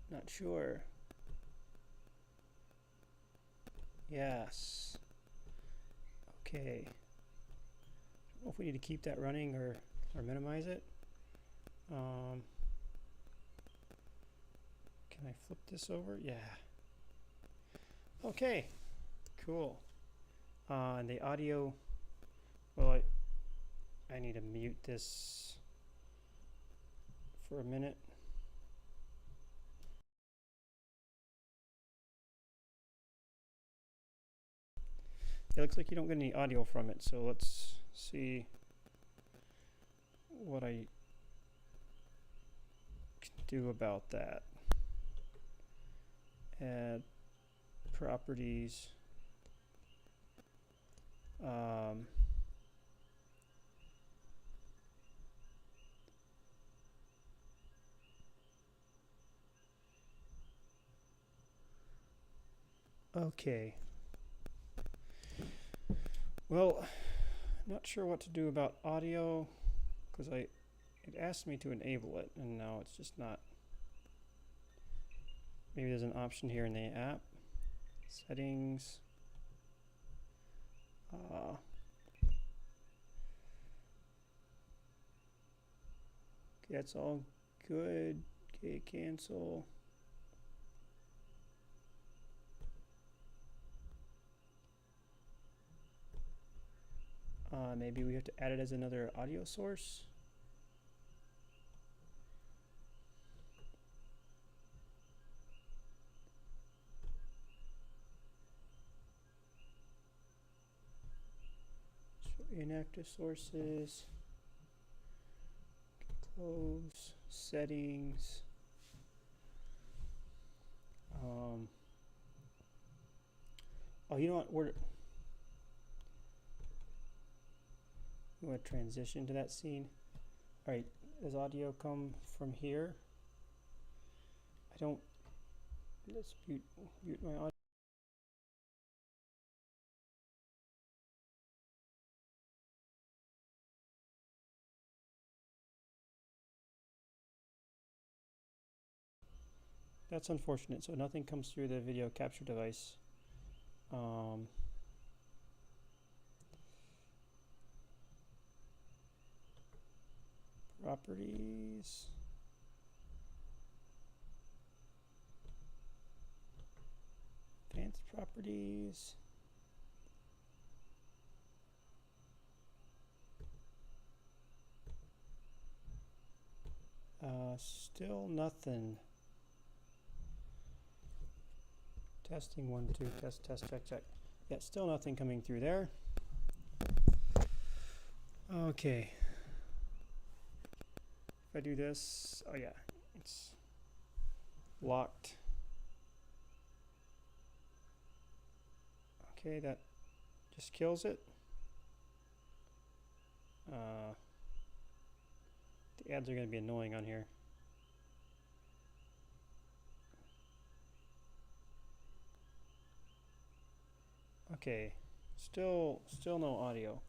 Not sure. Yes. Okay. I don't know if we need to keep that running or minimize it. Can I flip this over? Yeah. Okay. Cool. And the audio. Well, I need to mute this for a minute. It looks like you don't get any audio from it, so let's see what I can do about that. Add properties. Okay. Well, not sure what to do about audio because it asked me to enable it and now it's just not. Maybe there's an option here in the app. Settings. Okay, that's all good. Okay, cancel. Maybe we have to add it as another audio source. So inactive sources. Close settings. Oh, you know what? I'm going to transition to that scene. All right, does audio come from here? I don't. Let's mute my audio. That's unfortunate. So nothing comes through the video capture device. Properties. Advanced properties. Still nothing. Testing 1 2 test check. Yeah, still nothing coming through there. Okay. If I do this, oh yeah, it's locked. Okay, that just kills it. The ads are going to be annoying on here. Okay, still no audio.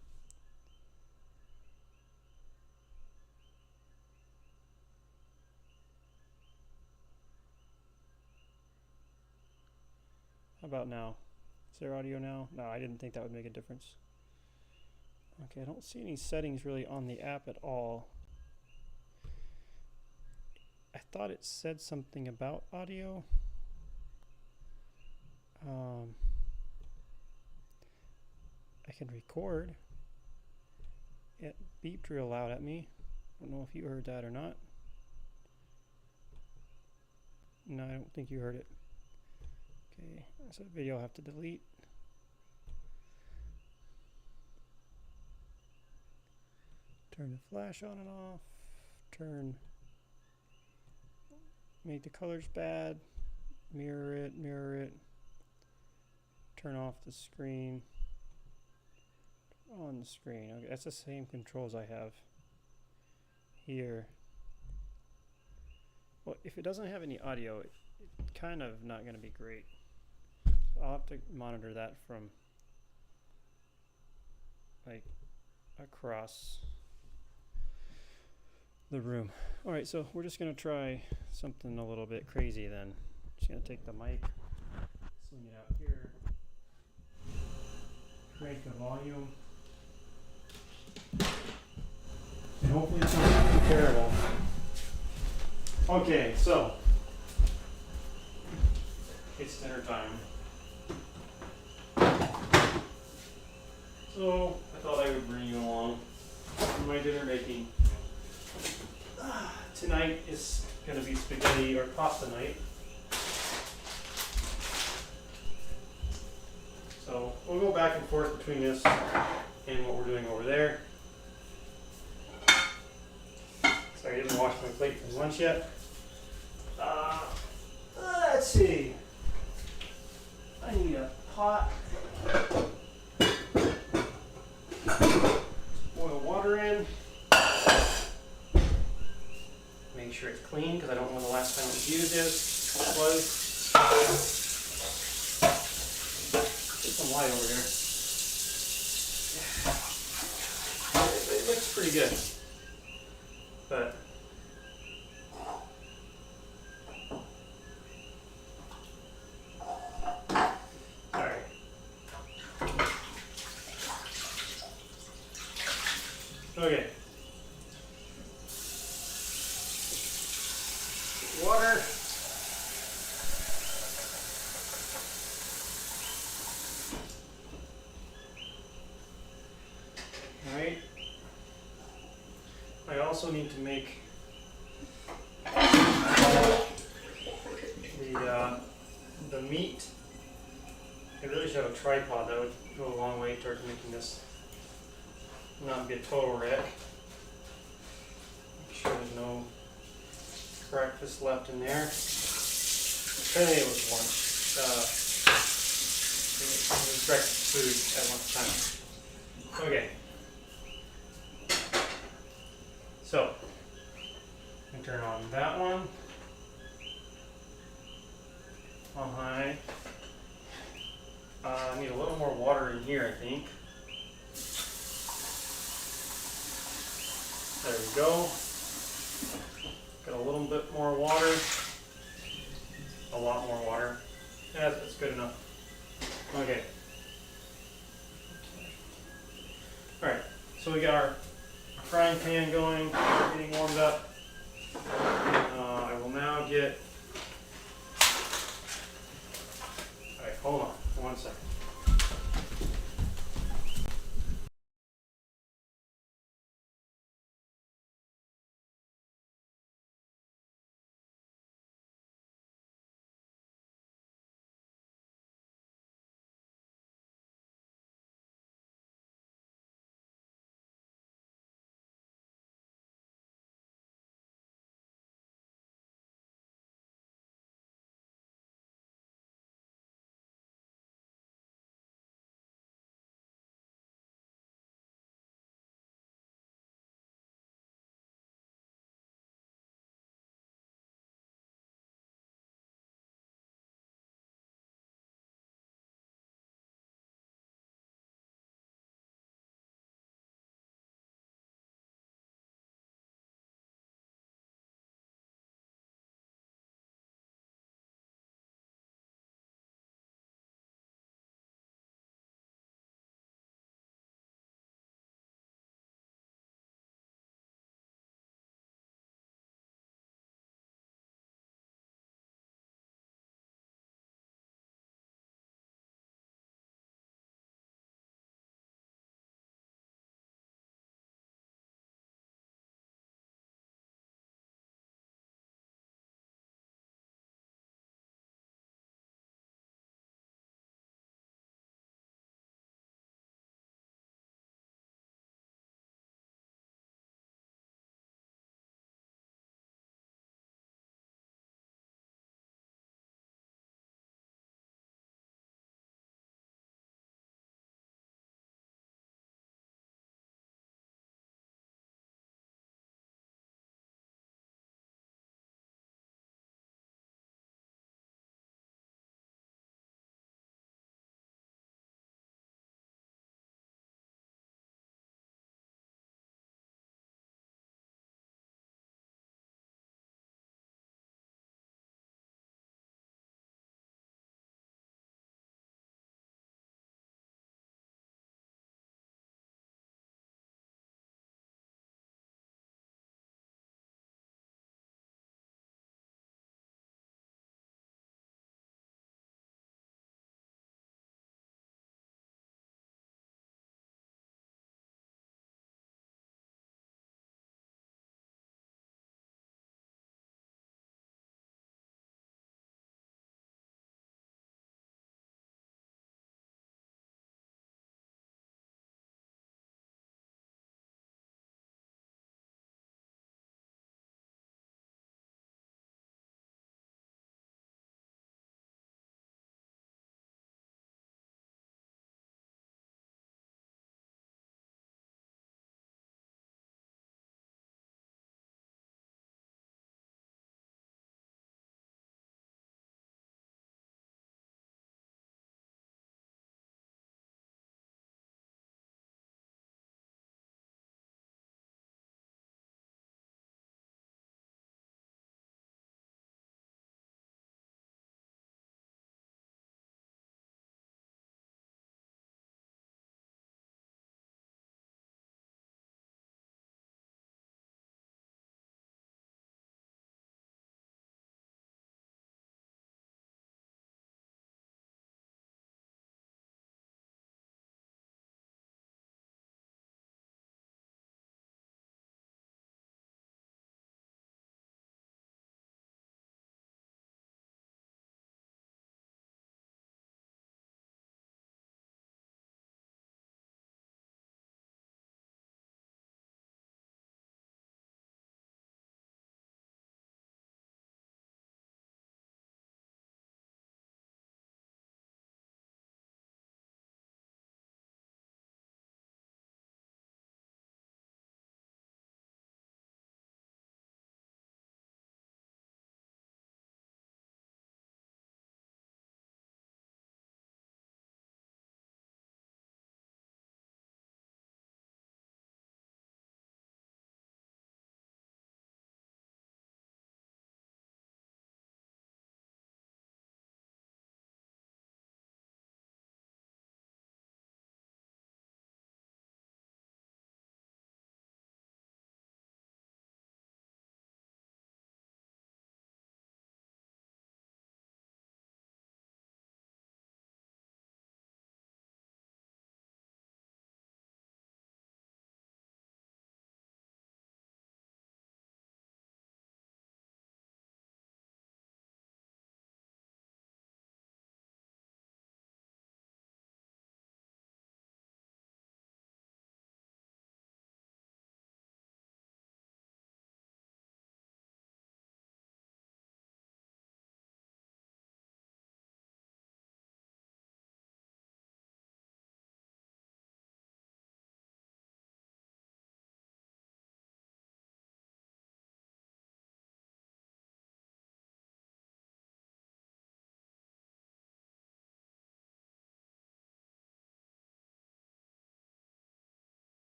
How about now? Is there audio now? No, I didn't think that would make a difference. Okay, I don't see any settings really on the app at all. I thought it said something about audio. I can record. It beeped real loud at me. I don't know if you heard that or not. No, I don't think you heard it. Okay, so the video I'll have to delete. Turn the flash on and off. Make the colors bad. Mirror it. Turn off the screen. On the screen. Okay, that's the same controls I have here. Well, if it doesn't have any audio, it's kind of not going to be great. So I'll have to monitor that from like across the room. All right, so we're just going to try something a little bit crazy then. Just going to take the mic, swing it out here, crank the volume. And hopefully it's not too terrible. Okay, so it's dinner time. So I thought I would bring you along for my dinner making. Tonight is going to be spaghetti or pasta night. So we'll go back and forth between this and what we're doing over there. Sorry, I didn't wash my plate from lunch yet. Let's see. I need a pot. Boil water in. Make sure it's clean because I don't know when the last time it was used was. Get some light over here. It looks pretty good. But alright. Okay. Water. Alright. I also need to make the meat. I really should have a tripod. That would go a long way towards making this not be a total wreck. Make sure there's no breakfast left in there. Apparently it was lunch. It was breakfast food at lunchtime. Okay. I'll need a little more water in here, I think. There we go. Got a little bit more water. A lot more water. Yeah, that's good enough. Okay. Alright, so we got our frying pan going, getting warmed up. I will now get... Alright, hold on 1 second.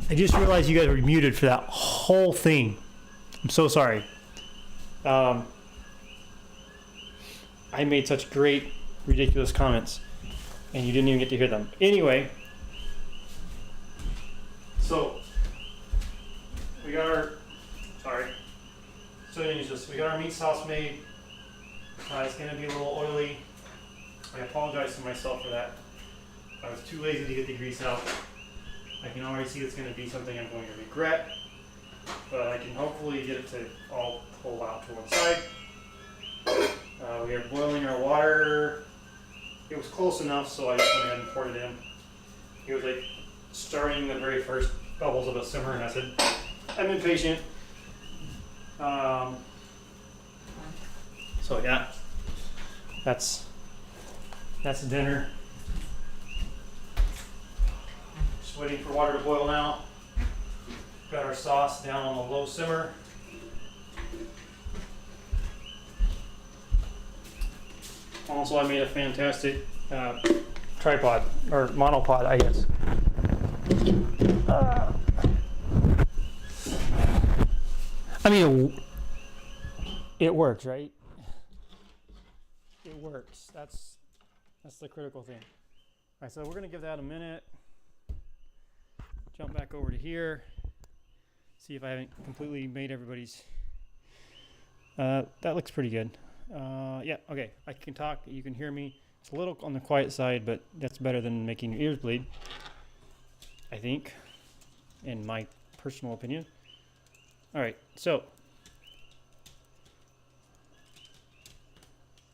I just realized you guys were muted for that whole thing. I'm so sorry. I made such great, ridiculous comments, and you didn't even get to hear them. Anyway, so we got our, we got our meat sauce made. It's gonna be a little oily. I apologize to myself for that. I was too lazy to get the grease out. I can already see it's gonna be something I'm going to regret, but I can hopefully get it to all pull out to one side. We are boiling our water. It was close enough, so I just went ahead and poured it in. It was like starting the very first bubbles of a simmer, and I said, I'm impatient. So yeah, that's dinner. Just waiting for water to boil now. Got our sauce down on the low simmer. Also, I made a fantastic tripod, or monopod, I guess. I mean, it works, right? It works. That's the critical thing. All right, so we're gonna give that a minute. Jump back over to here. See if I haven't completely made everybody's. That looks pretty good. Yeah, okay. I can talk. You can hear me. It's a little on the quiet side, but that's better than making your ears bleed, I think, in my personal opinion. All right, so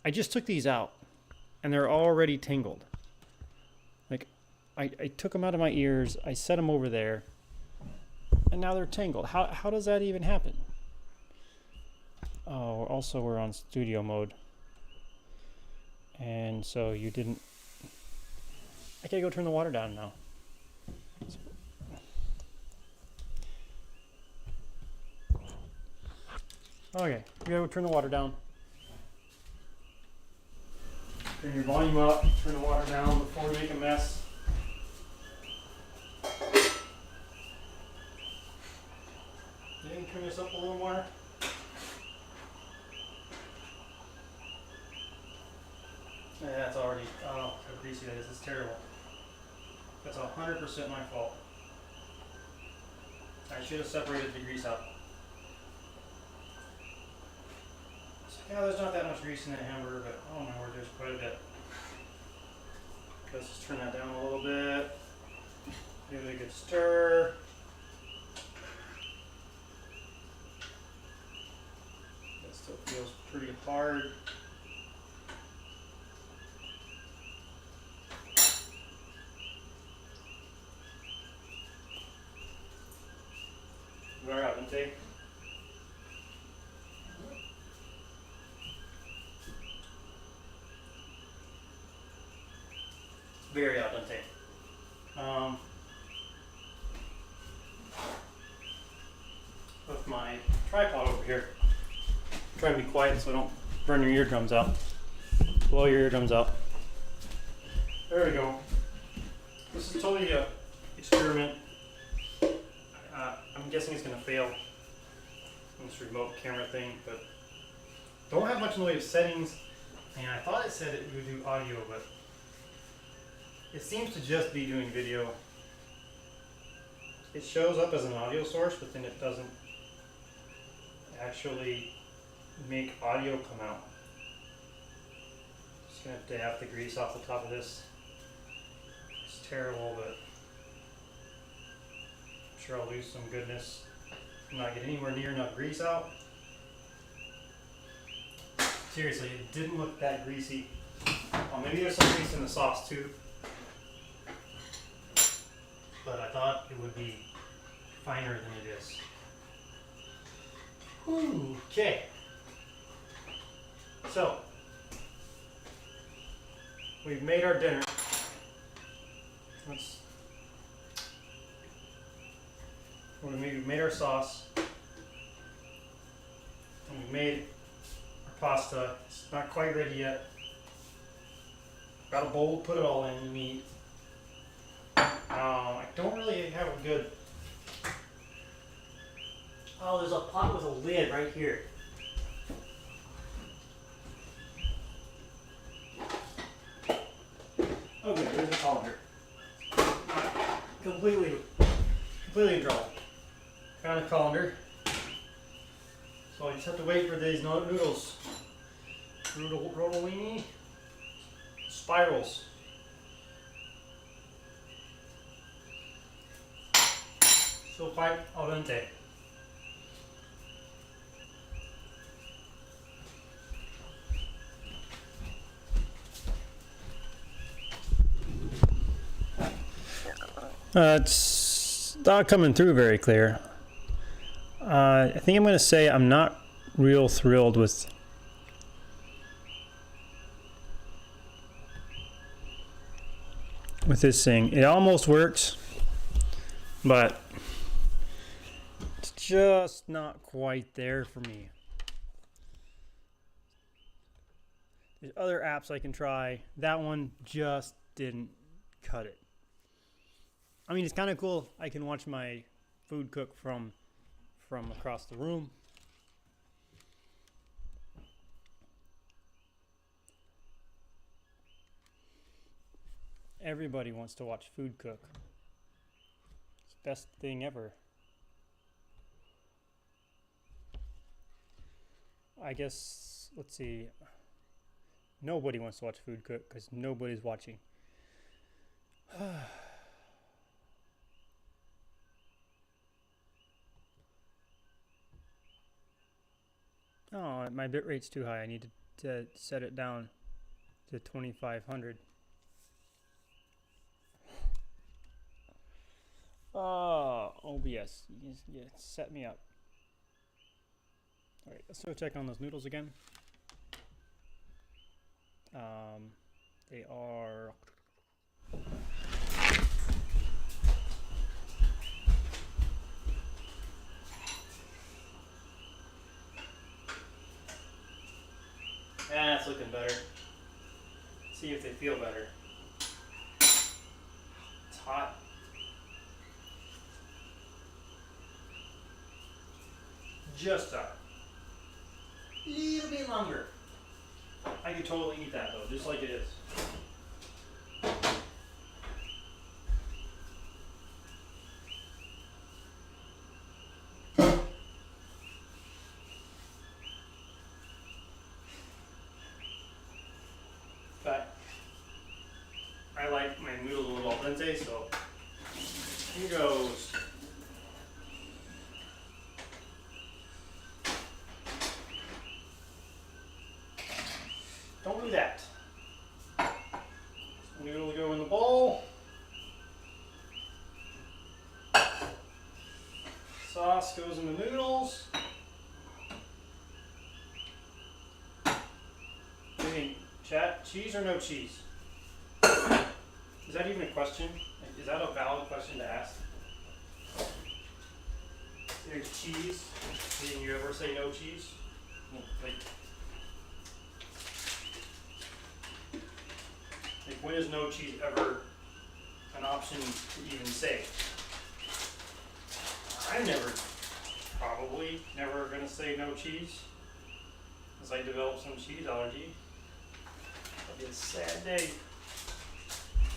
I just took these out, and they're already tangled. Like, I took them out of my ears. I set them over there, and now they're tangled. How does that even happen? Oh, also we're on studio mode. And so you didn't... I gotta go turn the water down now. Okay, you gotta go turn the water down. Turn your volume up, turn the water down before we make a mess. You can turn this up a little more. Yeah, that's already, oh, how greasy that is. It's terrible. That's 100% my fault. I should have separated the grease out. So, yeah, there's not that much grease in that hamburger, but oh my word, there's quite a bit. Let's just turn that down a little bit. Give it a good stir. That still feels pretty hard. Very al dente. Very al dente. With my tripod over here, I'm trying to be quiet so I don't burn your eardrums out. Blow your eardrums out. There we go. This is totally an experiment. I'm guessing it's going to fail on this remote camera thing, but don't have much in the way of settings. And I thought it said it would do audio, but it seems to just be doing video. It shows up as an audio source, but then it doesn't actually make audio come out. Just going to dab the grease off the top of this. It's terrible, but sure I'll lose some goodness and not get anywhere near enough grease out. Seriously, it didn't look that greasy. Oh, maybe there's some grease in the sauce too, but I thought it would be finer than it is. Okay, so we've made our dinner. We made our sauce, and we made our pasta. It's not quite ready yet. Got a bowl, put it all in, meat. I don't really have a good Oh, there's a pot with a lid right here. Okay, there's the colander. Completely in trouble. Found a colander. So I just have to wait for these noodles. Rollini spirals. So quite al dente. It's not coming through very clear. I think I'm going to say I'm not real thrilled with this thing. It almost works, but it's just not quite there for me. There's other apps I can try. That one just didn't cut it. I mean, it's kind of cool. I can watch my food cook from across the room. Everybody wants to watch food cook. It's the best thing ever. I guess, let's see. Nobody wants to watch food cook because nobody's watching. Oh, my bit rate's too high. I need to set it down to 2500. Oh, OBS, yeah, set me up. All right, let's go check on those noodles again. They are. That's looking better. See if they feel better. It's hot. Just a little bit longer. I could totally eat that though, just like it is. But I like my noodles a little al dente, so here goes. Don't do that. Noodle go in the bowl. Sauce goes in the noodles. What do you think, chat? Cheese or no cheese? Is that even a question? Is that a valid question to ask? There's cheese. Didn't you ever say no cheese? Like when is no cheese ever an option to even say? I'm probably never gonna say no cheese, because I developed some cheese allergy. It'll be a sad day.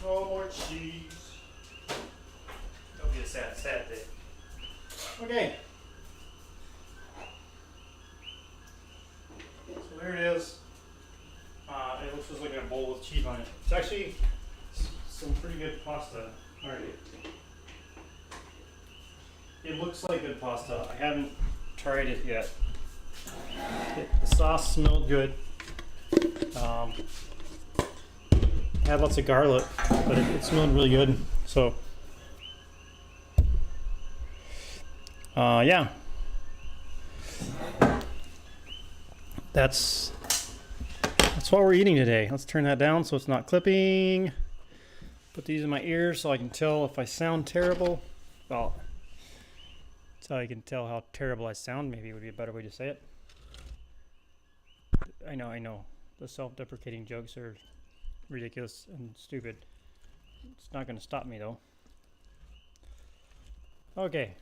No more cheese. It'll be a sad, sad day. Okay. So there it is. It looks just like a bowl with cheese on it. It's actually some pretty good pasta. Alright. It looks like good pasta. I haven't tried it yet. The sauce smelled good. Had lots of garlic, but it smelled really good. So, yeah. That's what we're eating today. Let's turn that down so it's not clipping. Put these in my ears so I can tell if I sound terrible. Well, so I can tell how terrible I sound, maybe would be a better way to say it. I know. The self-deprecating jokes are ridiculous and stupid. It's not going to stop me though. Okay.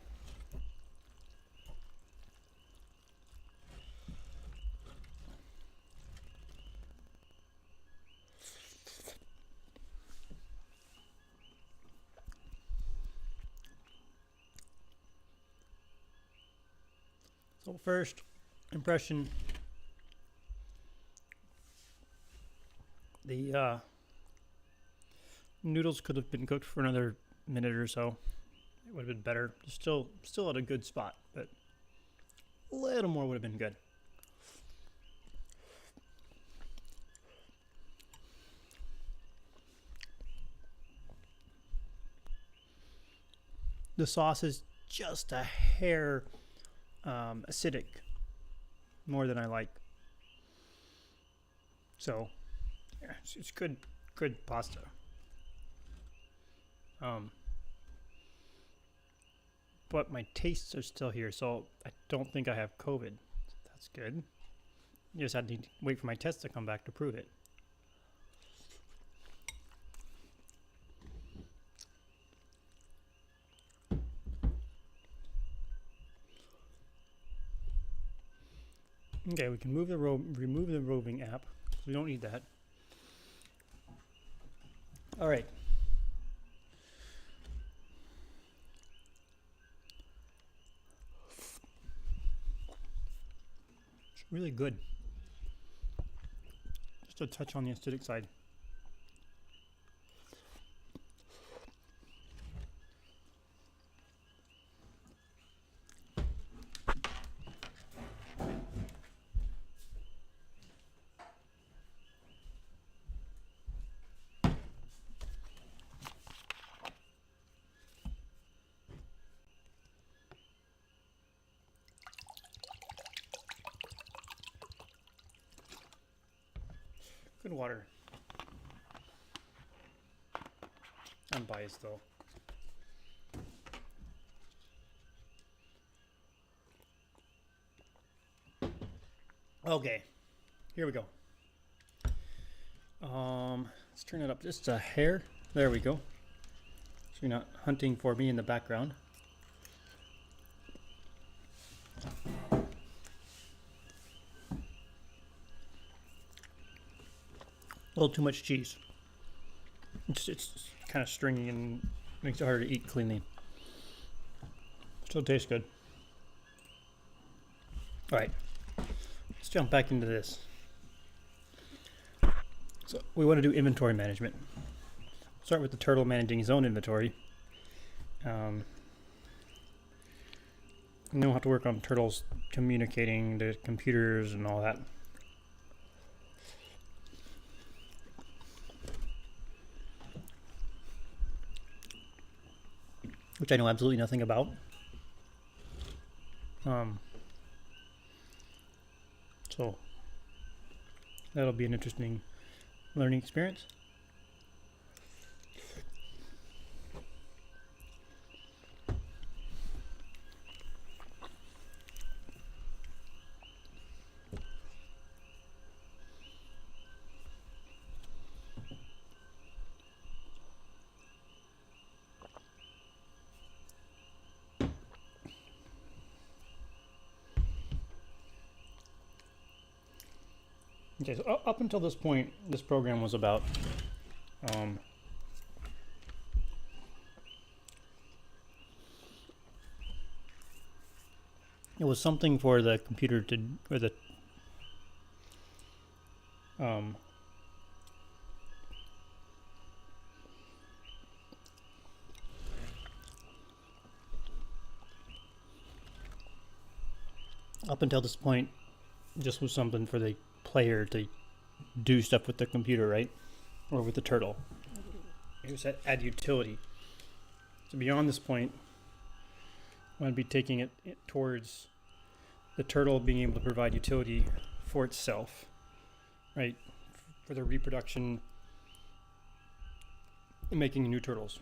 So first impression, the noodles could have been cooked for another minute or so. It would have been better. Still at a good spot, but a little more would have been good. The sauce is just a hair acidic, more than I like. So, yeah, it's good pasta. But my tastes are still here, so I don't think I have COVID. That's good. You just had to wait for my test to come back to prove it. Okay, we can remove the roving app. We don't need that. All right. It's really good. Just a touch on the acidic side. Good water. I'm biased though. Okay, here we go. Let's turn it up just a hair. There we go. So you're not hunting for me in the background. A little too much cheese. It's kind of stringy and makes it harder to eat cleanly. Still tastes good. All right, let's jump back into this. So we want to do inventory management. Start with the turtle managing his own inventory. And then we'll have to work on turtles communicating to computers and all that. Which I know absolutely nothing about. So that'll be an interesting learning experience. Okay, so up until this point, this program was about it was something for the computer to, or the up until this point, just was something for the player to do stuff with the computer, right? Or with the turtle. It was add utility. So beyond this point, I'm going to be taking it towards the turtle being able to provide utility for itself, right? For the reproduction and making new turtles.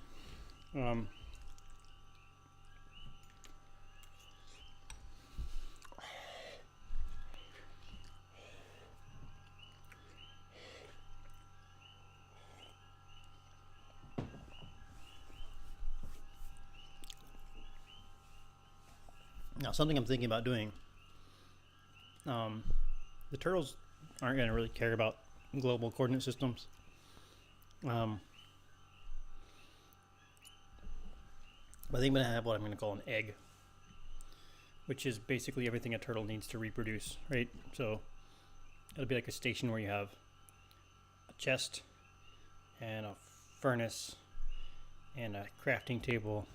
Now, something I'm thinking about doing, the turtles aren't going to really care about global coordinate systems. But I think I'm going to have what I'm going to call an egg. which is basically everything a turtle needs to reproduce, right? So it'll be like a station where you have a chest and a furnace and a crafting table.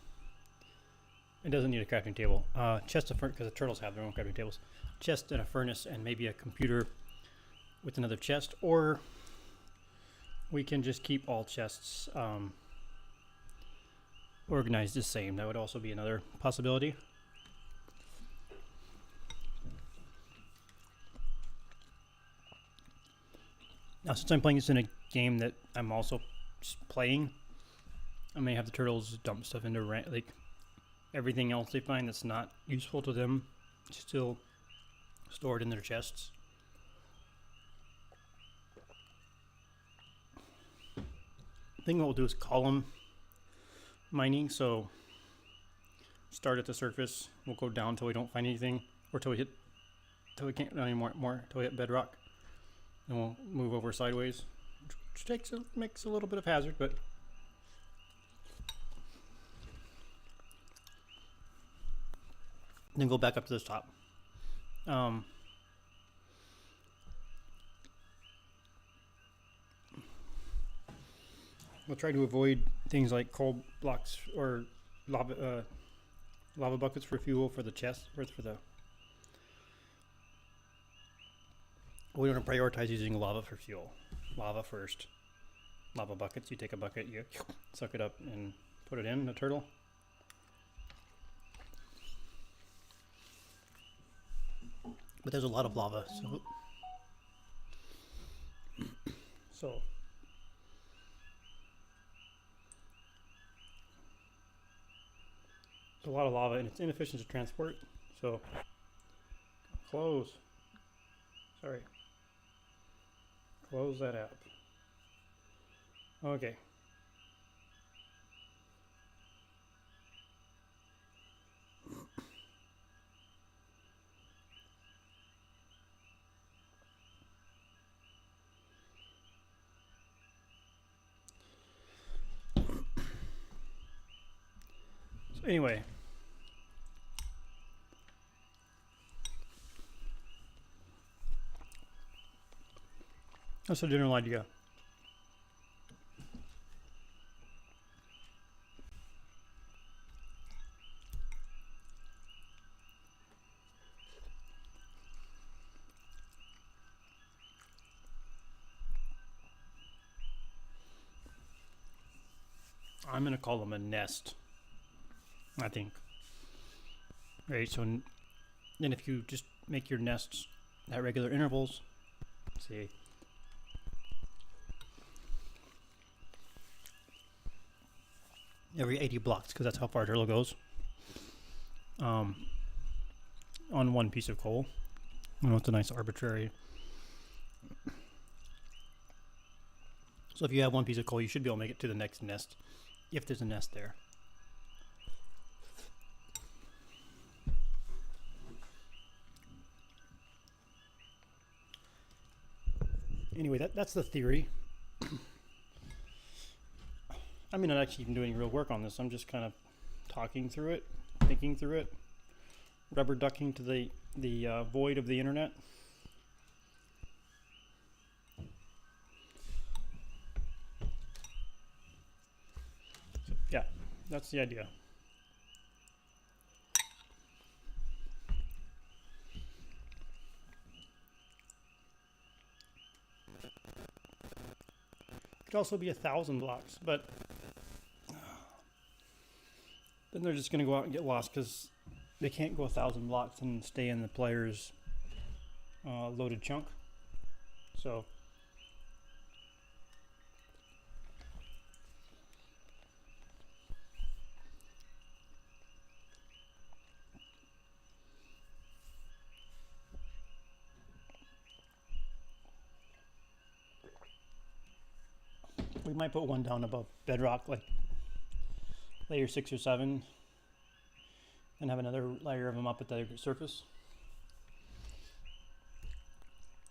It doesn't need a crafting table. Chest of furnace, because the turtles have their own crafting tables. Chest and a furnace and maybe a computer with another chest, or we can just keep all chests organized the same. That would also be another possibility. Now, since I'm playing this in a game that I'm also playing, I may have the turtles dump stuff into like everything else they find that's not useful to them, still stored in their chests. I think what we'll do is column mining. So start at the surface, we'll go down till we don't find anything, or till we can't do any more till we hit bedrock. And we'll move over sideways, which makes a little bit of hazard, but then go back up to the top. We'll try to avoid things like coal blocks or lava buckets for fuel for the chest, or for the. We want to prioritize using lava for fuel. Lava first. Lava buckets. You take a bucket, you suck it up, and put it in the turtle. But there's a lot of lava, so there's a lot of lava, and it's inefficient to transport. So close that app. Okay. So anyway, that's a general idea. I'm going to call them a nest, I think. Right, so then if you just make your nests at regular intervals, say every 80 blocks, because that's how far a turtle goes, on one piece of coal. You know, it's a nice arbitrary. So if you have one piece of coal, you should be able to make it to the next nest, if there's a nest there. Anyway, that's the theory. I'm not actually even doing real work on this. I'm just kind of talking through it, thinking through it, rubber ducking to the void of the internet. So, yeah, that's the idea. Could also be 1,000 blocks, but then they're just going to go out and get lost because they can't go 1,000 blocks and stay in the player's loaded chunk. So we might put one down above bedrock, like layer 6 or 7, and have another layer of them up at the surface.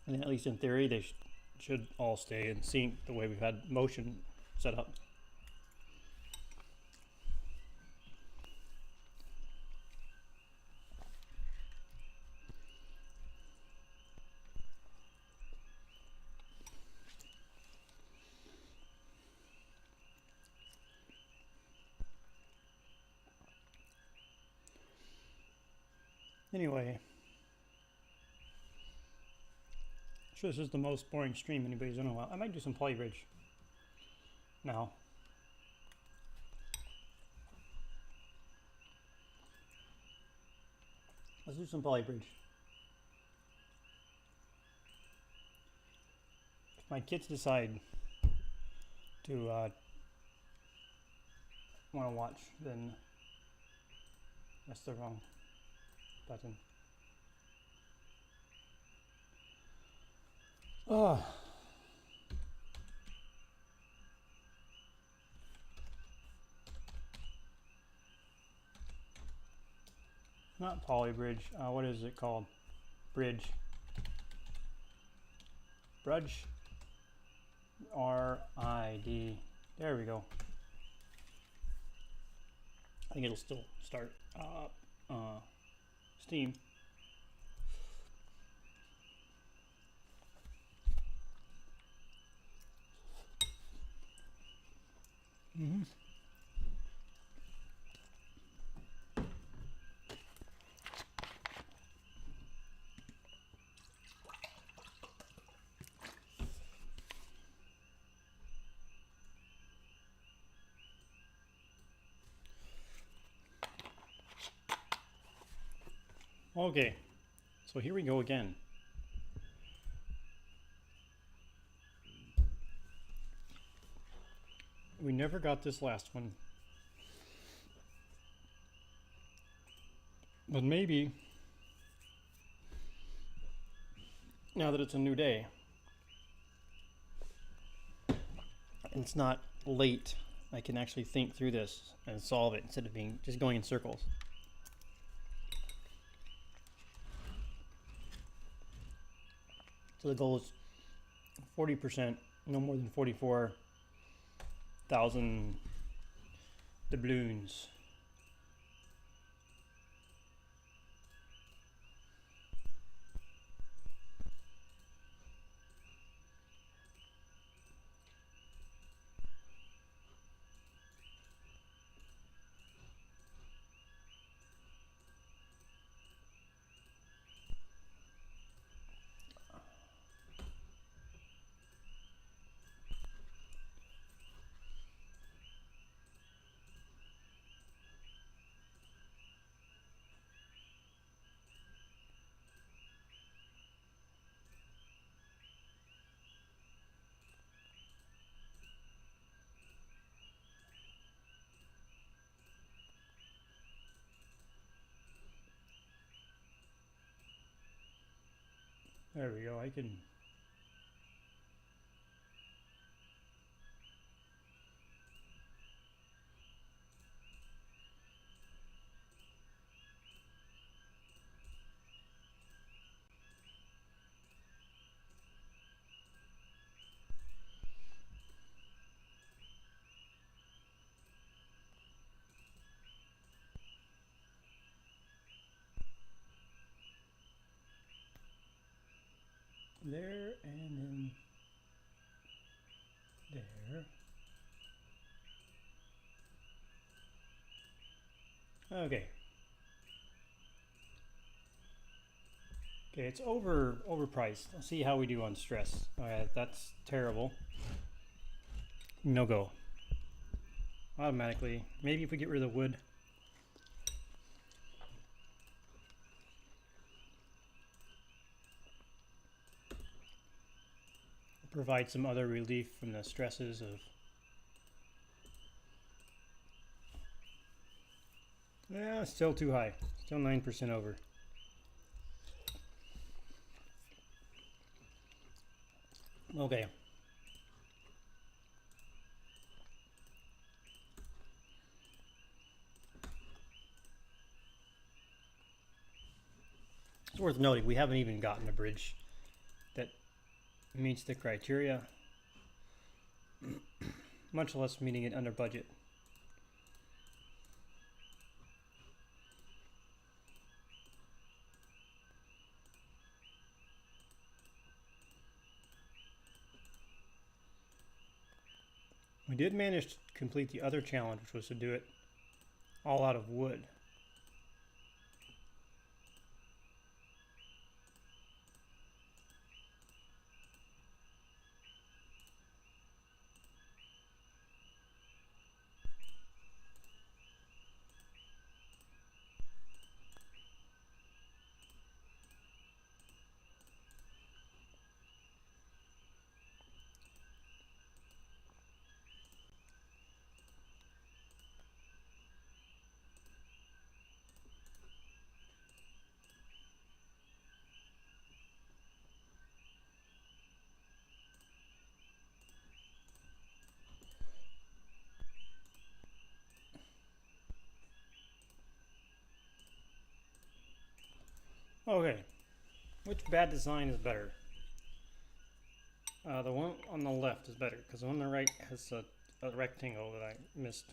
And then, at least in theory, they should all stay in sync the way we've had motion set up. Anyway. Sure, this is the most boring stream anybody's done in a while. I might do some polybridge now. Let's do some polybridge. If my kids decide to want to watch, then that's the wrong button. Oh. Not polybridge. What is it called? Bridge. Brudge. R-I-D. There we go. I think it'll still start Steam. Mm-hmm. Okay, so here we go again. We never got this last one. But maybe, now that it's a new day, and it's not late, I can actually think through this and solve it instead of being just going in circles. So the goal is 40%, no more than 44,000 doubloons. There we go, I can... there and then there. Okay. Okay, it's overpriced. Let's see how we do on stress. Alright, that's terrible. No go. Automatically. Maybe if we get rid of the wood. Provide some other relief from the stresses of... Yeah, still too high. Still 9% over. Okay. It's worth noting we haven't even gotten a bridge that meets the criteria, much less meeting it under budget. We did manage to complete the other challenge, which was to do it all out of wood. Okay, which bad design is better? The one on the left is better because the one on the right has a rectangle that I missed.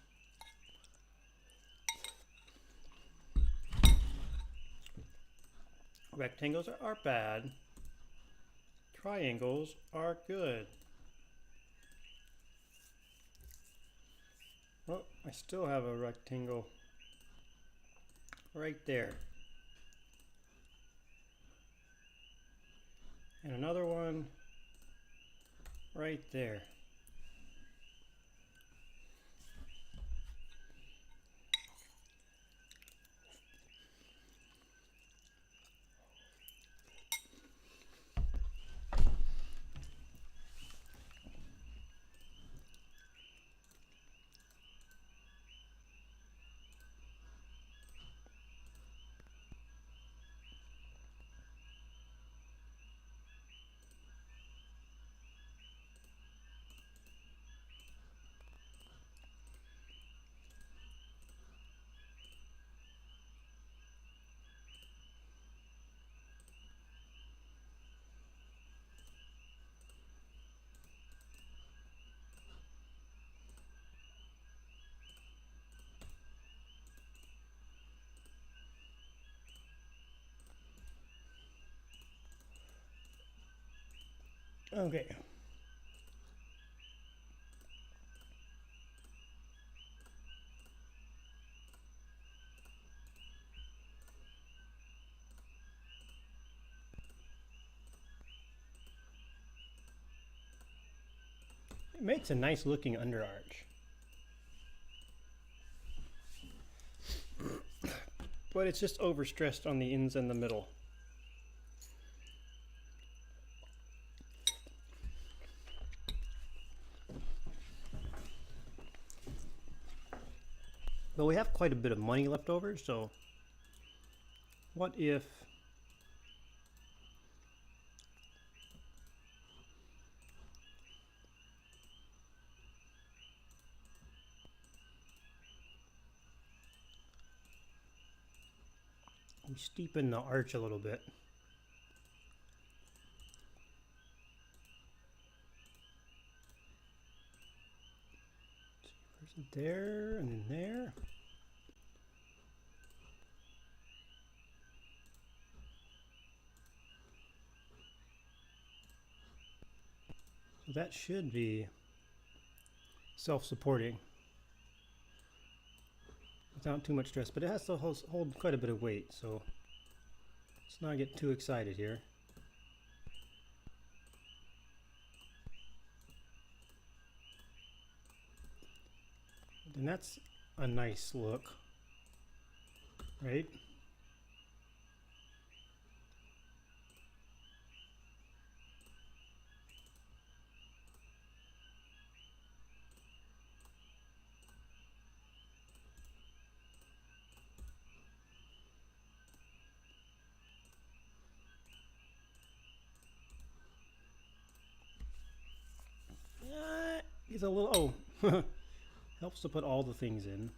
Rectangles are bad. Triangles are good. Oh, I still have a rectangle right there. And another one right there. Okay. It makes a nice looking underarch. But it's just overstressed on the ends and the middle. But we have quite a bit of money left over, so what if we steepen the arch a little bit? First there and then there. So that should be self-supporting without too much stress, but it has to hold quite a bit of weight, so let's not get too excited here. And that's a nice look, right? He's a little, oh, helps to put all the things in.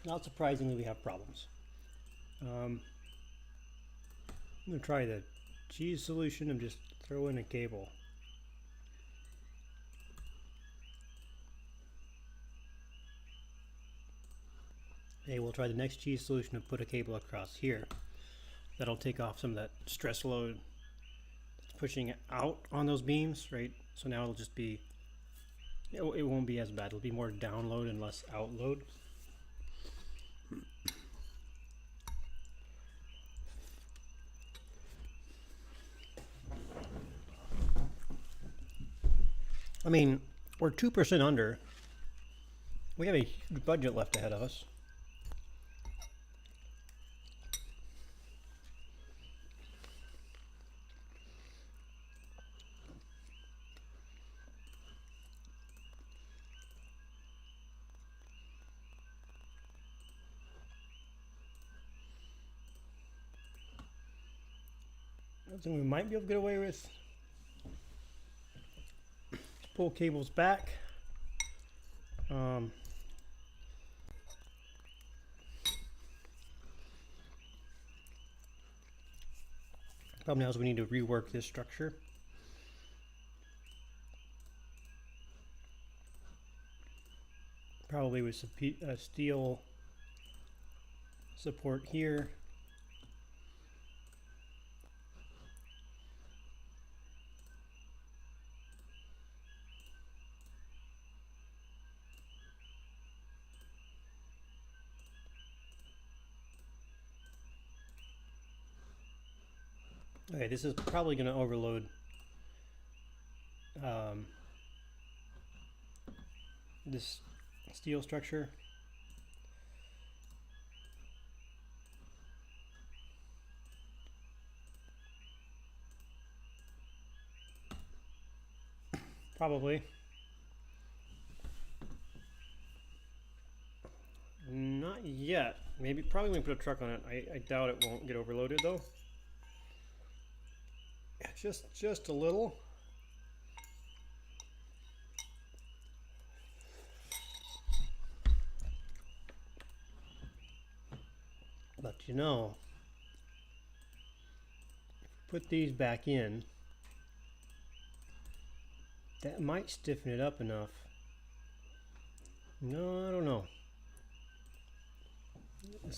Not surprisingly, we have problems. I'm going to try the cheese solution and just throw in a cable. Okay, we'll try the next cheese solution and put a cable across here. That'll take off some of that stress load that's pushing it out on those beams, right? So now it'll just be, it won't be as bad. It'll be more download and less outload. I mean, we're 2% under. We have a huge budget left ahead of us. Something we might be able to get away with. Pull cables back. Problem now is we need to rework this structure. Probably with some steel support here. Okay, this is probably going to overload this steel structure. Probably. Not yet. Maybe, probably when we put a truck on it. I doubt it won't get overloaded though. Just a little. But you know, if we put these back in, that might stiffen it up enough. No, I don't know.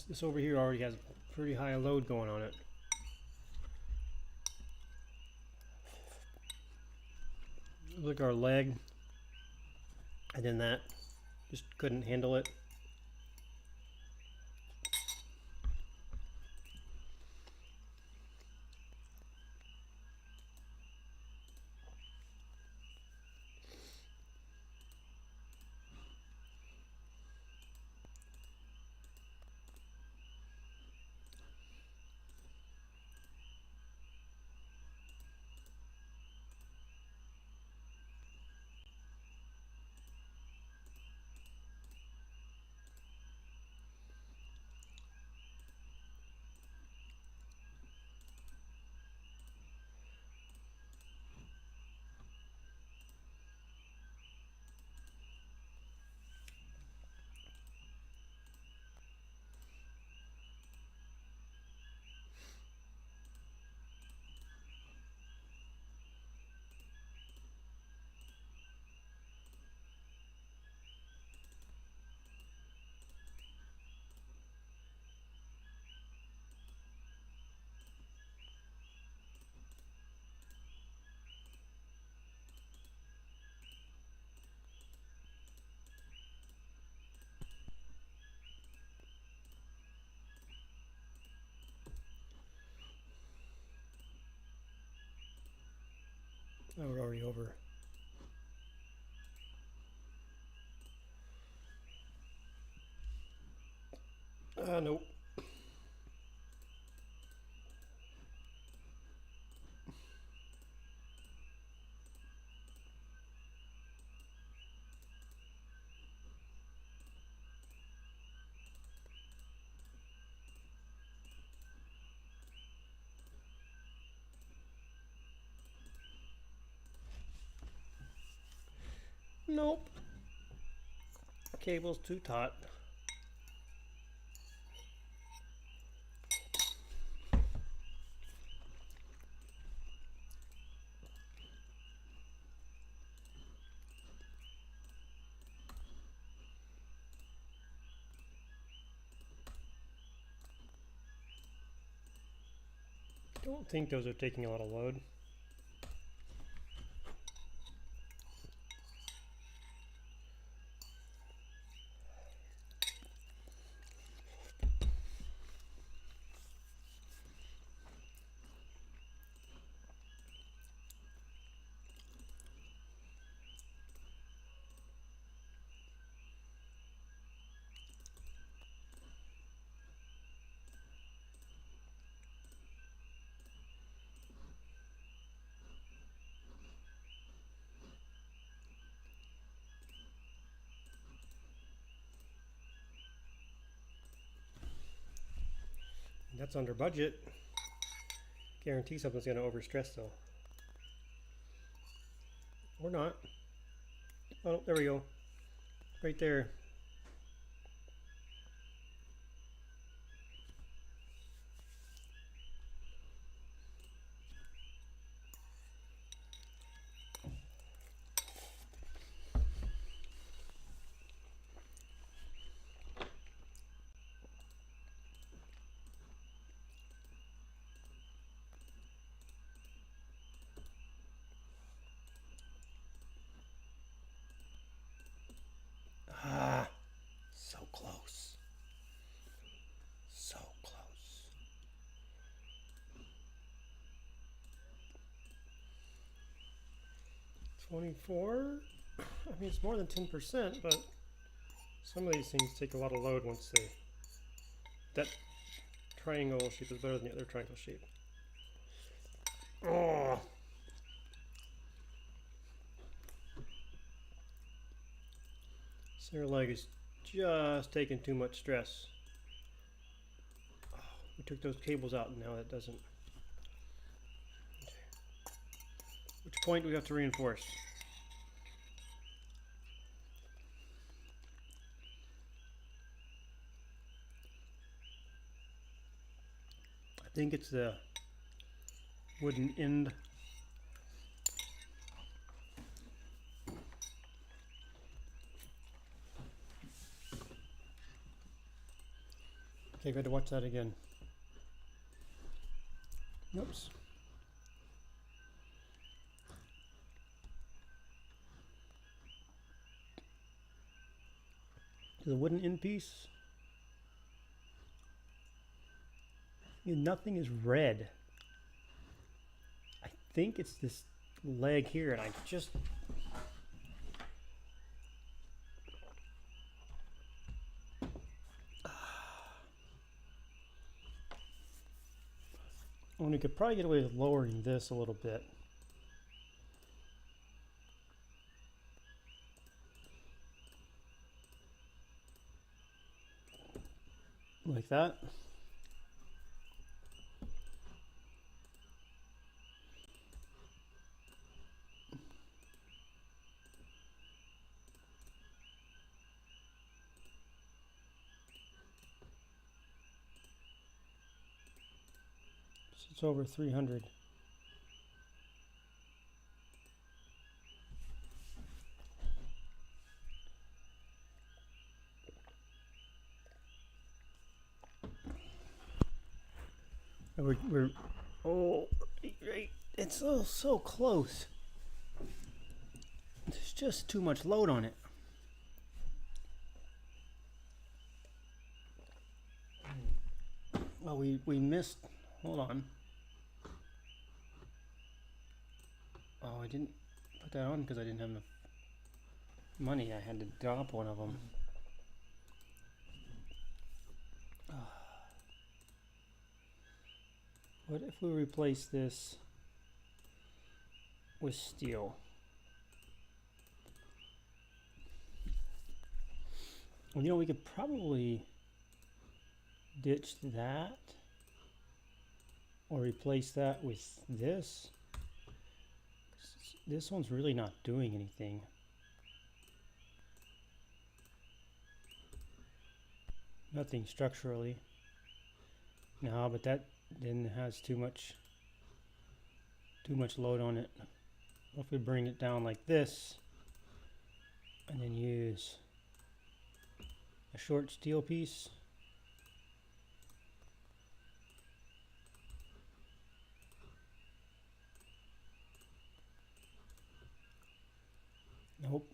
This over here already has a pretty high load going on it. Look, our leg, and then that just couldn't handle it. Oh, we're already over. Nope. Nope. Cable's too taut. Don't think those are taking a lot of load. That's under budget. guarantee something's going to overstress though. Or not. Oh, there we go. Right there. Ah, so close. So close. $24. I mean, it's more than 10%, but some of these things take a lot of load once they. That triangle shape is better than the other triangle shape. Oh. Center leg is just taking too much stress. Oh, we took those cables out and now it doesn't. Okay. Which point do we have to reinforce? I think it's the wooden end. Okay, got to watch that again. Oops. To the wooden end piece. Nothing is red. I think it's this leg here, and I just. And we could probably get away with lowering this a little bit. Like that. So it's over 300. We're oh, right, it's so close. There's just too much load on it. Well, we missed. Hold on. Oh, I didn't put that on because I didn't have enough money. I had to drop one of them. What if we replace this with steel? Well, you know, we could probably ditch that or replace that with this. This one's really not doing anything. Nothing structurally. No, but that then has too much load on it. What if we bring it down like this and then use a short steel piece? Nope.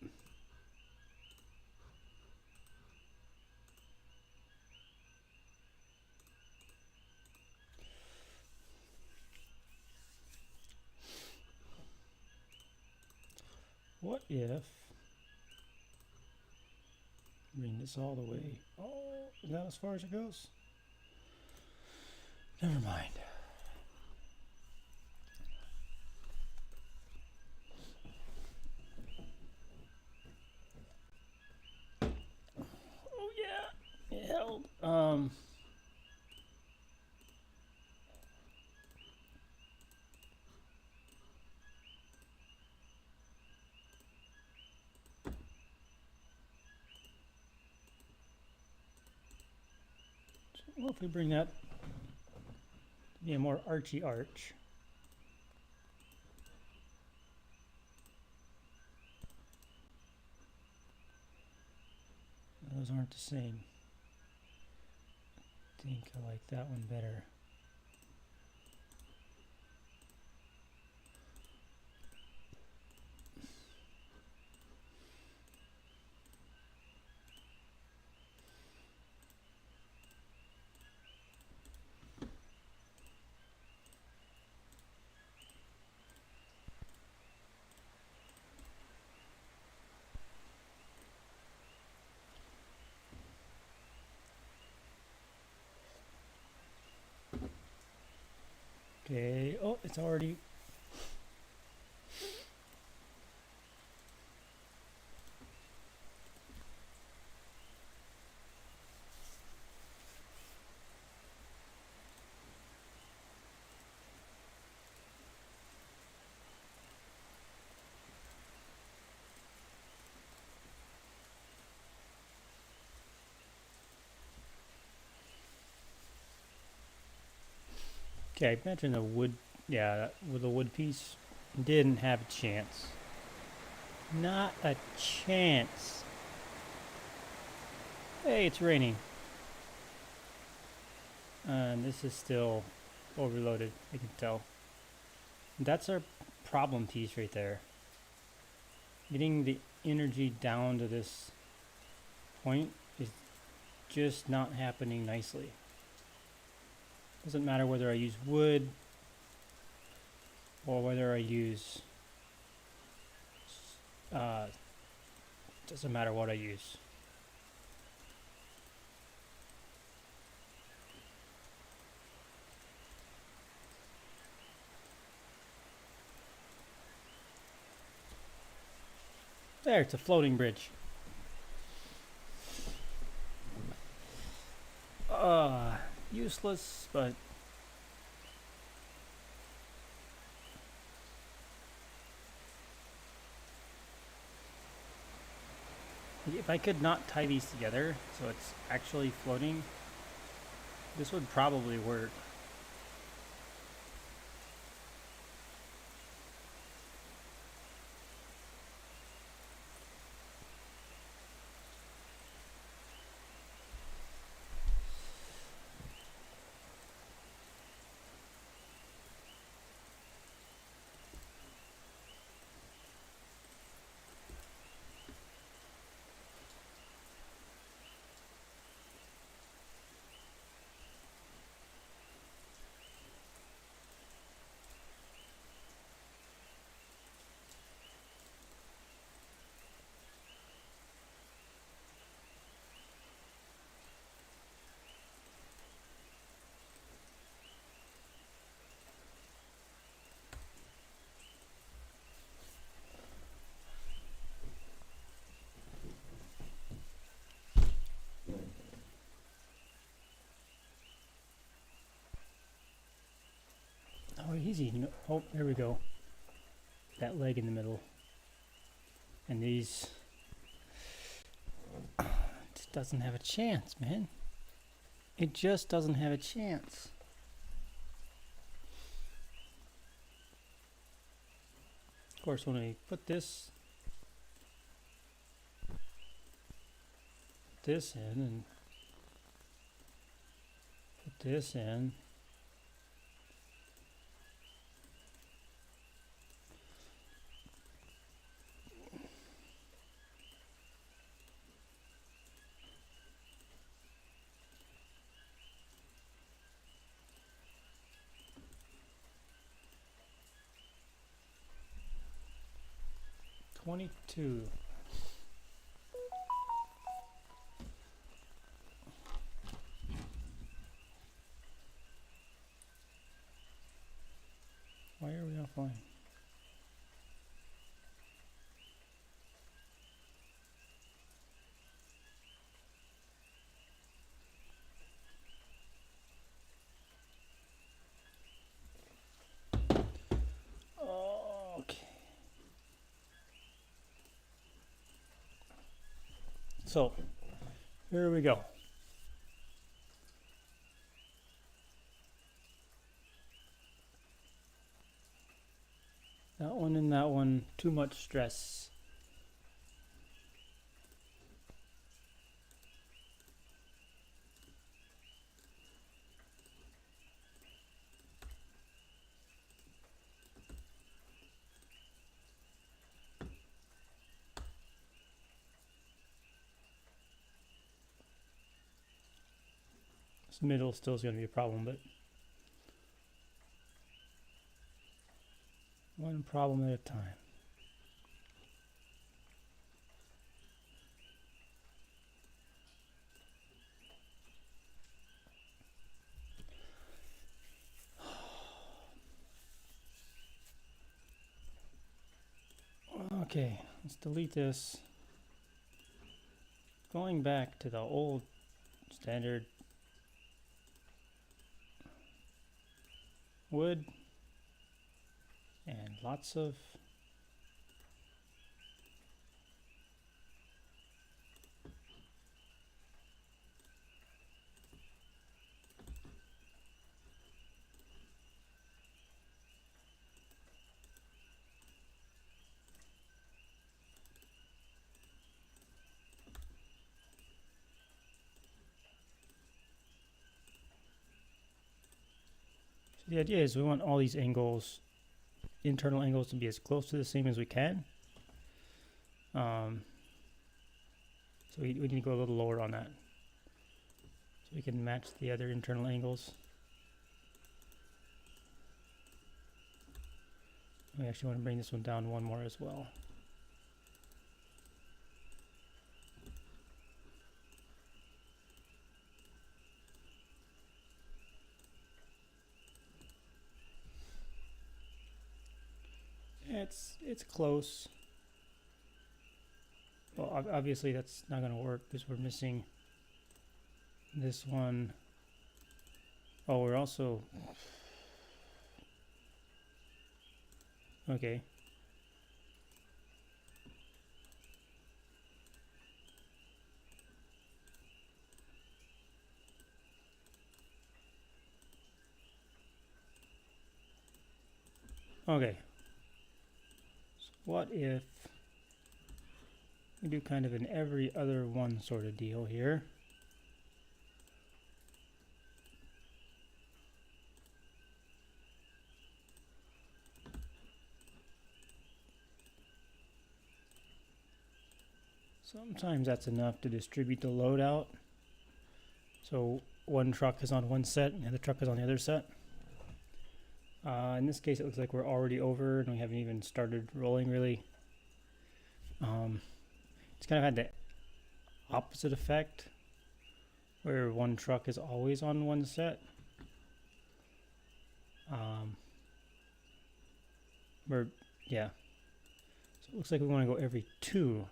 What if bring this all the way? Oh, is that as far as it goes? Never mind. Oh yeah, it held. Well, if we bring that to be a more archy arch. Those aren't the same. I think I like that one better. Okay, oh, it's already. Okay, I mentioned the wood, yeah, with the wood piece, didn't have a chance. Not a chance. Hey, it's raining. And this is still overloaded, I can tell. That's our problem piece right there. Getting the energy down to this point is just not happening nicely. Doesn't matter whether I use wood or whether I use doesn't matter what I use. There, it's a floating bridge. Useless, but if I could not tie these together so it's actually floating, this would probably work. Oh, easy. No, oh, there we go. That leg in the middle. And these... It doesn't have a chance, man. It just doesn't have a chance. Of course, when I put this in and put this in, $22. Why are we offline? Okay. So, here we go. That one and that one, too much stress. This middle still is going to be a problem, but one problem at a time. Okay, let's delete this. Going back to the old standard wood and lots of the idea is we want all these angles, internal angles, to be as close to the same as we can. So we need to go a little lower on that, so we can match the other internal angles. We actually want to bring this one down one more as well. It's close. Well, obviously that's not going to work because we're missing this one. Oh, we're also... Okay. Okay. What if we do kind of an every other one sort of deal here? Sometimes that's enough to distribute the load out. So one truck is on one set and the other truck is on the other set. In this case, it looks like we're already over and we haven't even started rolling really. It's kind of had the opposite effect where one truck is always on one set. Yeah. So it looks like we want to go every two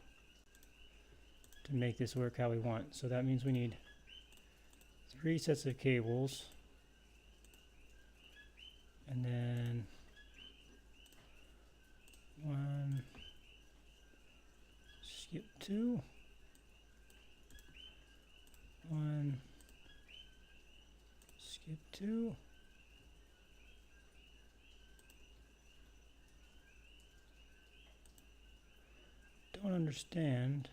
to make this work how we want. So that means we need 3 sets of cables. And then 1, skip 2, 1, skip 2, don't understand.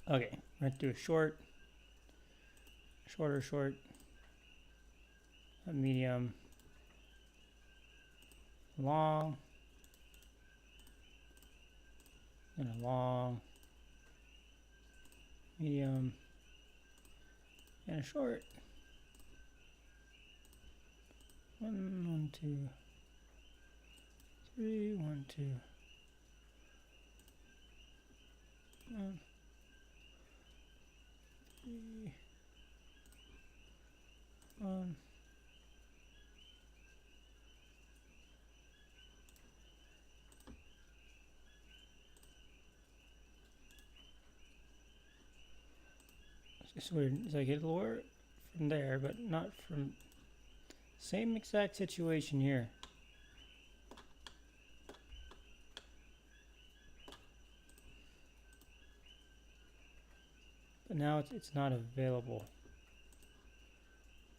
Okay, we're going to do a short, short, a medium, long, and a long, medium, and a short. 1, 2, 3, 1, 2, 1, 3, 1, It's weird. It's like it'll work from there, but not from. Same exact situation here. But now it's not available.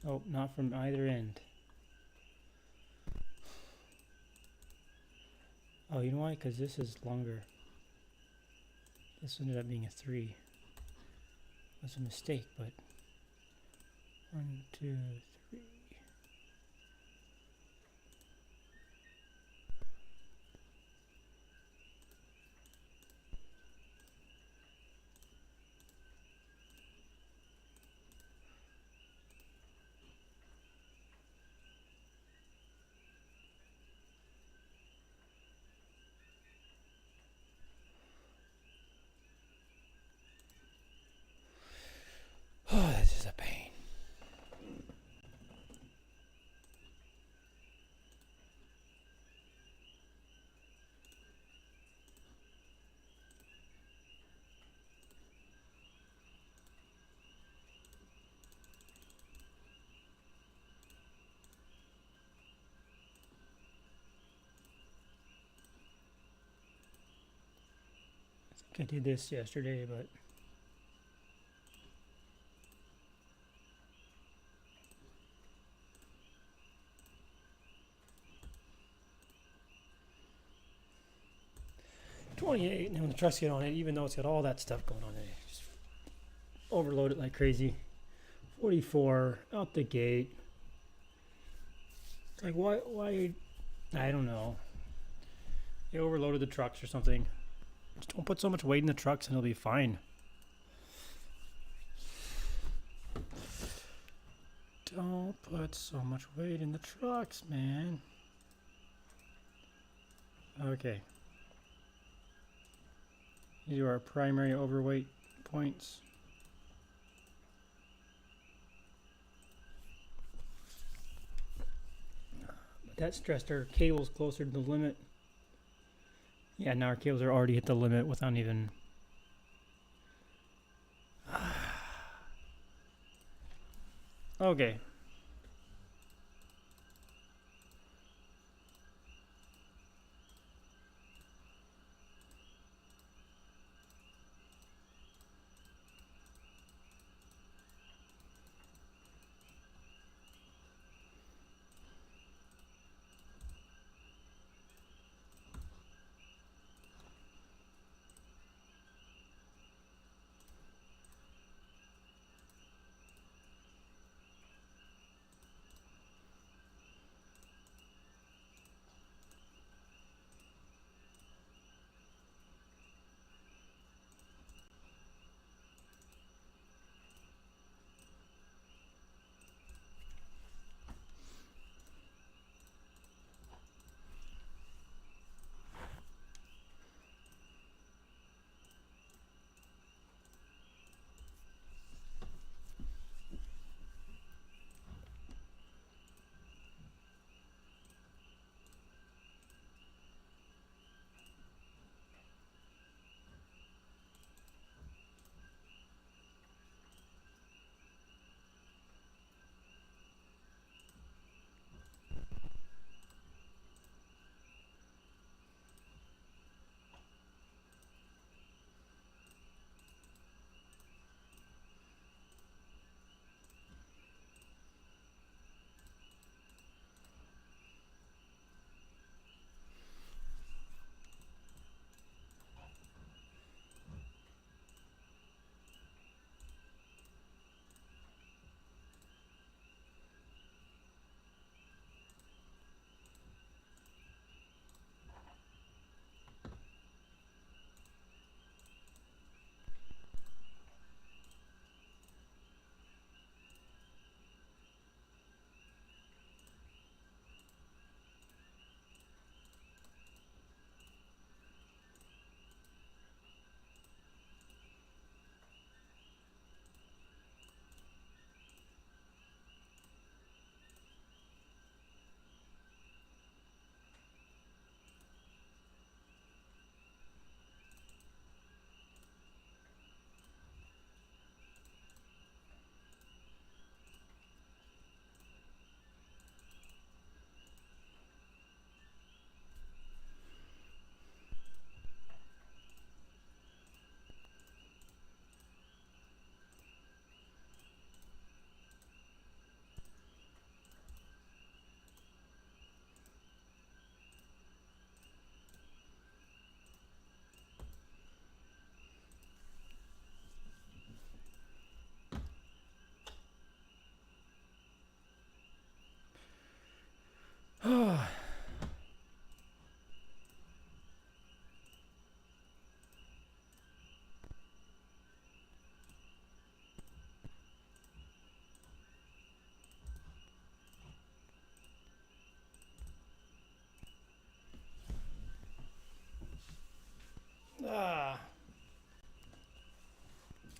Oh, not from either end. Oh, you know why? Because this is longer. This ended up being a 3. That's a mistake, but 1, 2, 3. Oh, this is a pain. I did this yesterday, but 28, and when the trucks get on it, even though it's got all that stuff going on it, just overload it like crazy. 44 out the gate. It's like why? I don't know. They overloaded the trucks or something. Just don't put so much weight in the trucks and it'll be fine. Don't put so much weight in the trucks, man. Okay. These are our primary overweight points. But that stressed our cables closer to the limit. Yeah, now our cables are already at the limit without even... Okay.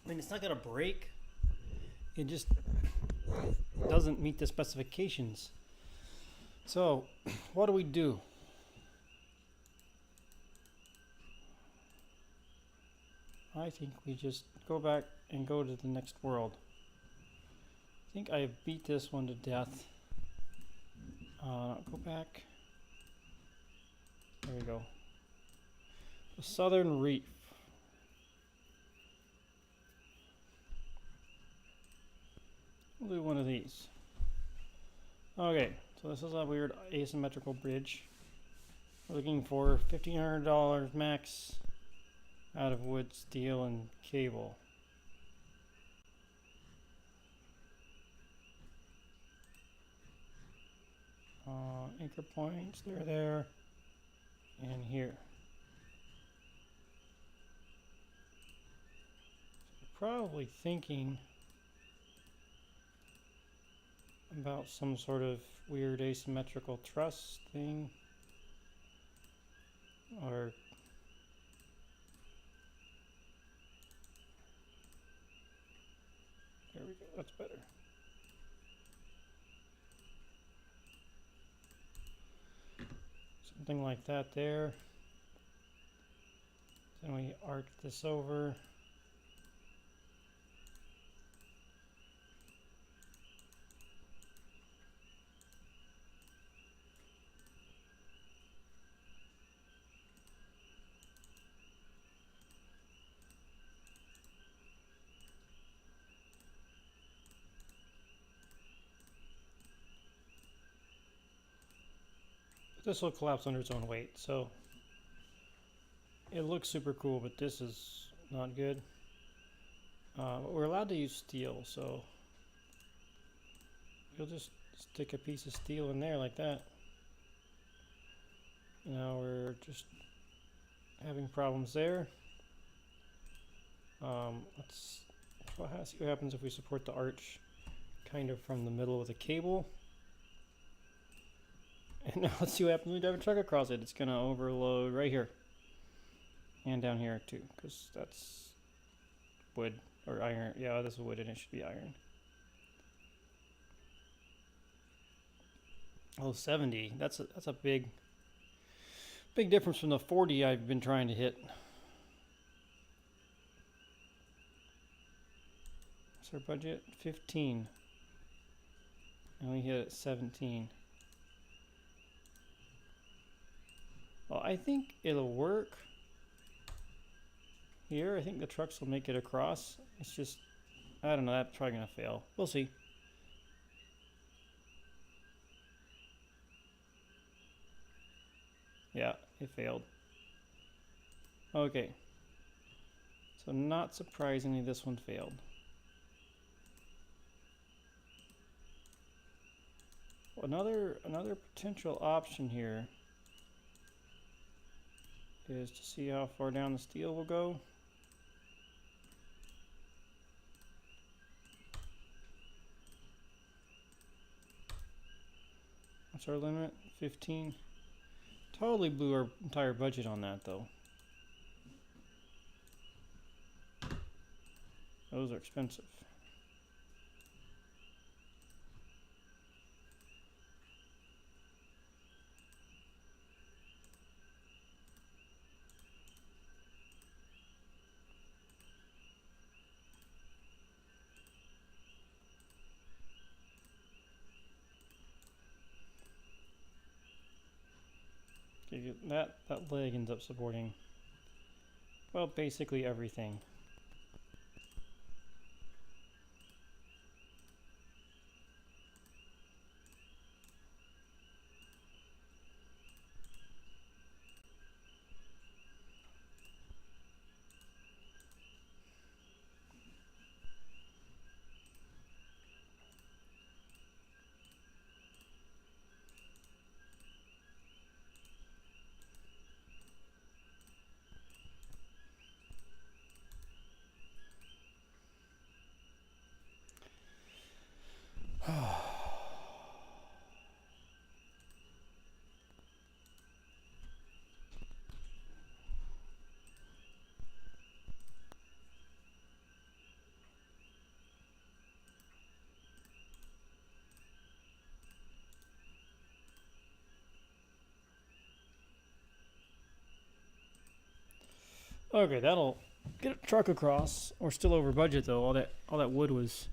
I mean, it's not gonna break. It just doesn't meet the specifications. So, what do? I think we just go back and go to the next world. I think I beat this one to death. Go back. There we go. The Southern Reef. We'll do one of these. Okay, so this is a weird asymmetrical bridge. We're looking for $1,500 max out of wood, steel, and cable. Anchor points, they're there, and here. So probably thinking about some sort of weird asymmetrical truss thing, or there we go, that's better. Something like that there. Then we arc this over. This will collapse under its own weight, so it looks super cool, but this is not good. But we're allowed to use steel, so we'll just stick a piece of steel in there like that. Now we're just having problems there. Let's see what happens if we support the arch kind of from the middle of the cable. And now let's see what happens when we drive a truck across it. It's going to overload right here. And down here too, because that's wood or iron. Yeah, this is wood and it should be iron. Oh, 70. That's a big difference from the 40 I've been trying to hit. What's our budget? 15. And we hit at 17. Well, I think it'll work here. I think the trucks will make it across. It's just, I don't know, that's probably gonna fail. We'll see. Yeah, it failed. Okay. So not surprisingly, this one failed. Another potential option here is to see how far down the steel will go. What's our limit? 15. Totally blew our entire budget on that though. Those are expensive. That leg ends up supporting, well, basically everything. Okay, that'll get a truck across. We're still over budget though. All that wood was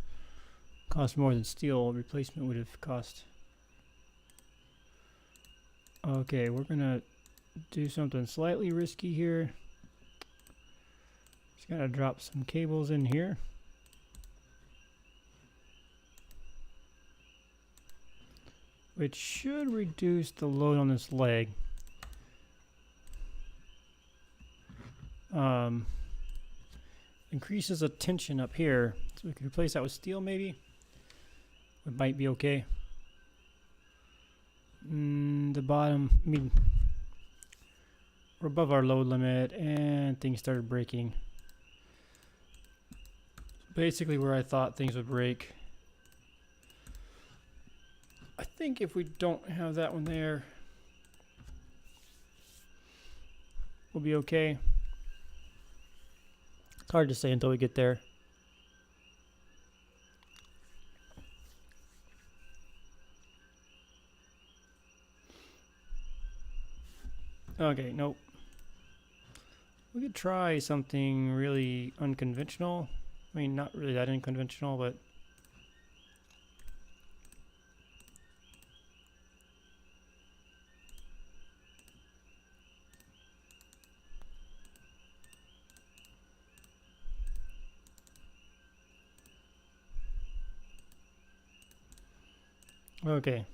cost more than steel replacement would have cost. Okay, we're gonna do something slightly risky here. Just gotta drop some cables in here. Which should reduce the load on this leg. Increases the tension up here. So we can replace that with steel maybe. It might be okay. The bottom, I mean, we're above our load limit and things started breaking. Basically where I thought things would break. I think if we don't have that one there, we'll be okay. It's hard to say until we get there. Okay, nope. We could try something really unconventional. I mean, not really that unconventional, but okay.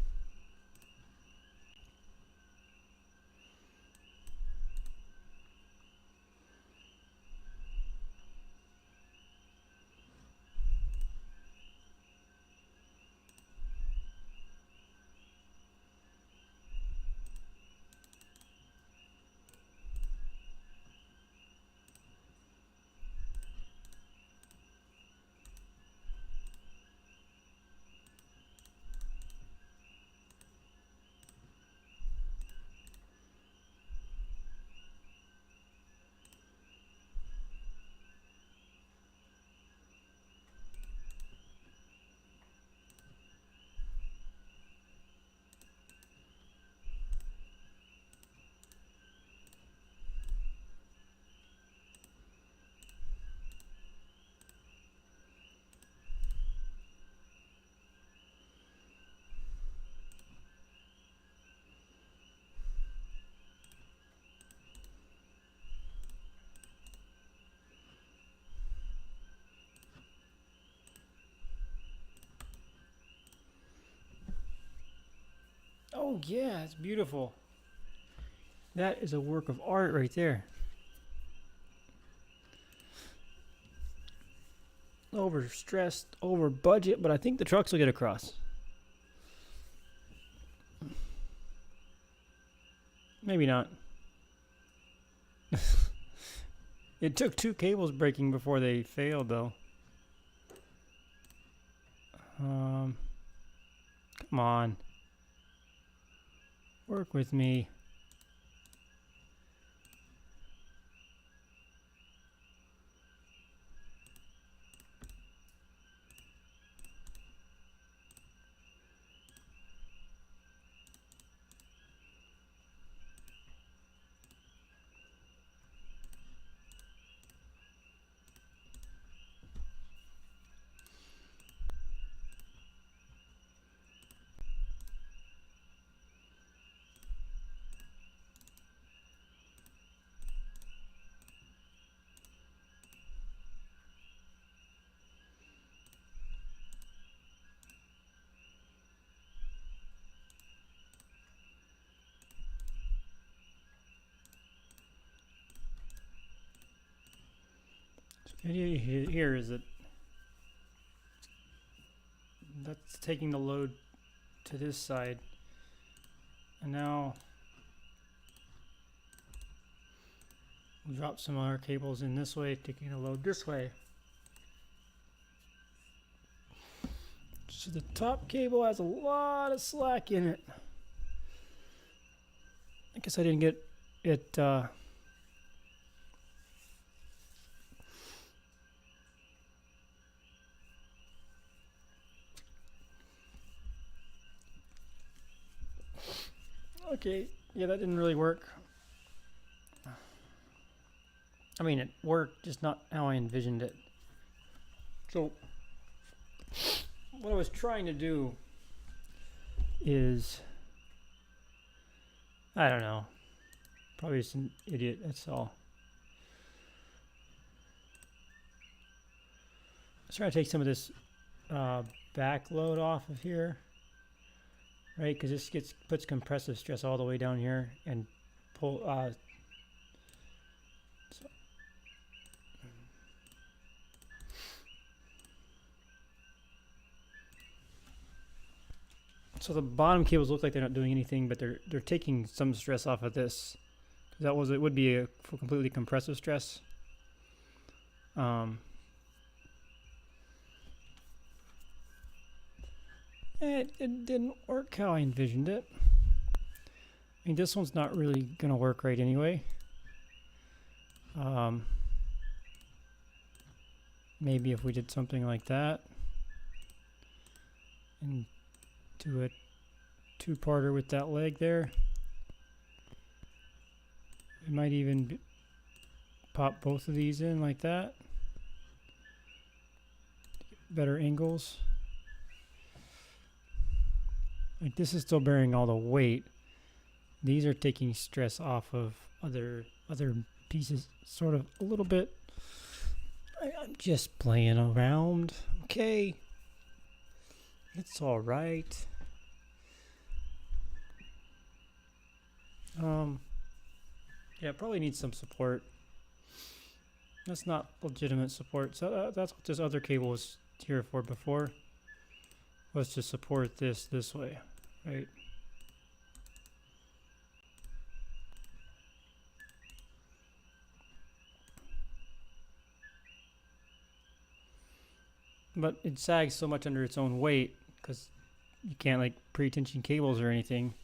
Oh yeah, it's beautiful. That is a work of art right there. Overstressed, over budget, but I think the trucks will get across. Maybe not. It took 2 cables breaking before they failed though. Come on. Work with me. The idea here is that that's taking the load to this side, and now we'll drop some of our cables in this way, taking the load this way. So the top cable has a lot of slack in it. I guess I didn't get it okay, yeah, that didn't really work. I mean, it worked, just not how I envisioned it. So, what I was trying to do is, I don't know, probably just an idiot, that's all. Let's try to take some of this back load off of here, right? Because this puts compressive stress all the way down here and pull. So the bottom cables look like they're not doing anything, but they're taking some stress off of this. It would be a completely compressive stress. It didn't work how I envisioned it. I mean, this one's not really gonna work right anyway. Maybe if we did something like that and do a two-parter with that leg there. We might even pop both of these in like that. Better angles. Like this is still bearing all the weight. These are taking stress off of other pieces, sort of a little bit. I'm just playing around, okay? It's all right. Yeah, probably needs some support. That's not legitimate support. So that's what this other cable was here for before. Was to support this way, right? But it sags so much under its own weight because you can't like pre-tension cables or anything.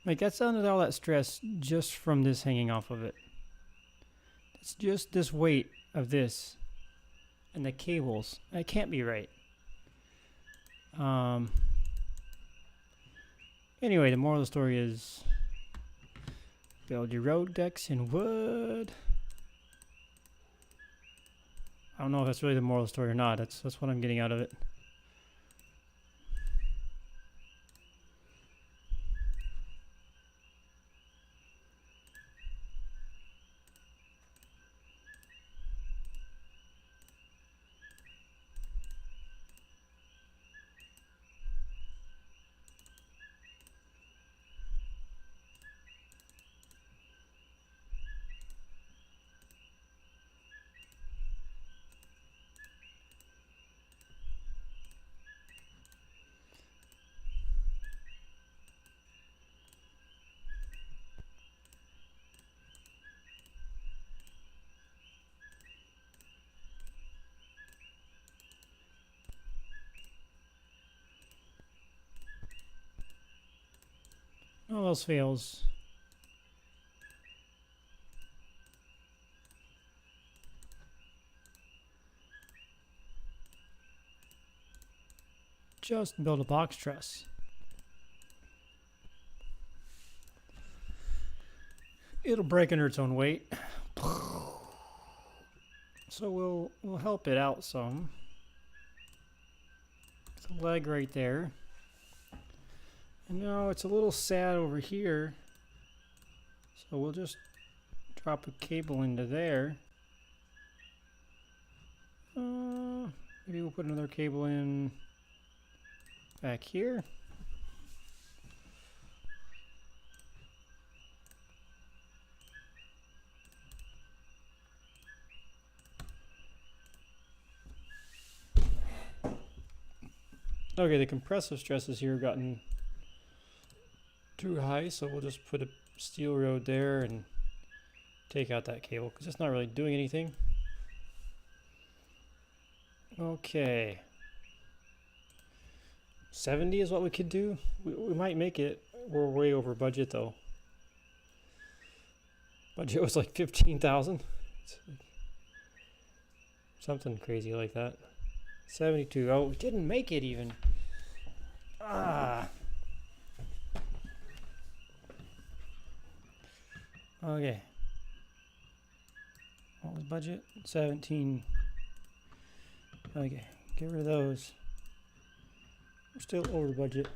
Like that's under all that stress just from this hanging off of it. It's just this weight of this and the cables. That can't be right. Anyway, the moral of the story is build your road decks in wood. I don't know if that's really the moral of the story or not. That's what I'm getting out of it. All else fails. Just build a box truss. It'll break under its own weight. So we'll help it out some. It's a leg right there. And now it's a little sad over here. So we'll just drop a cable into there. Maybe we'll put another cable in back here. Okay, the compressive stresses here have gotten too high, so we'll just put a steel rod there and take out that cable because it's not really doing anything. Okay. 70 is what we could do. We might make it. We're way over budget though. Budget was like 15,000. Something crazy like that. 72. Oh, we didn't make it even. Ah. Okay. What was budget? 17. Okay, get rid of those. We're still over budget.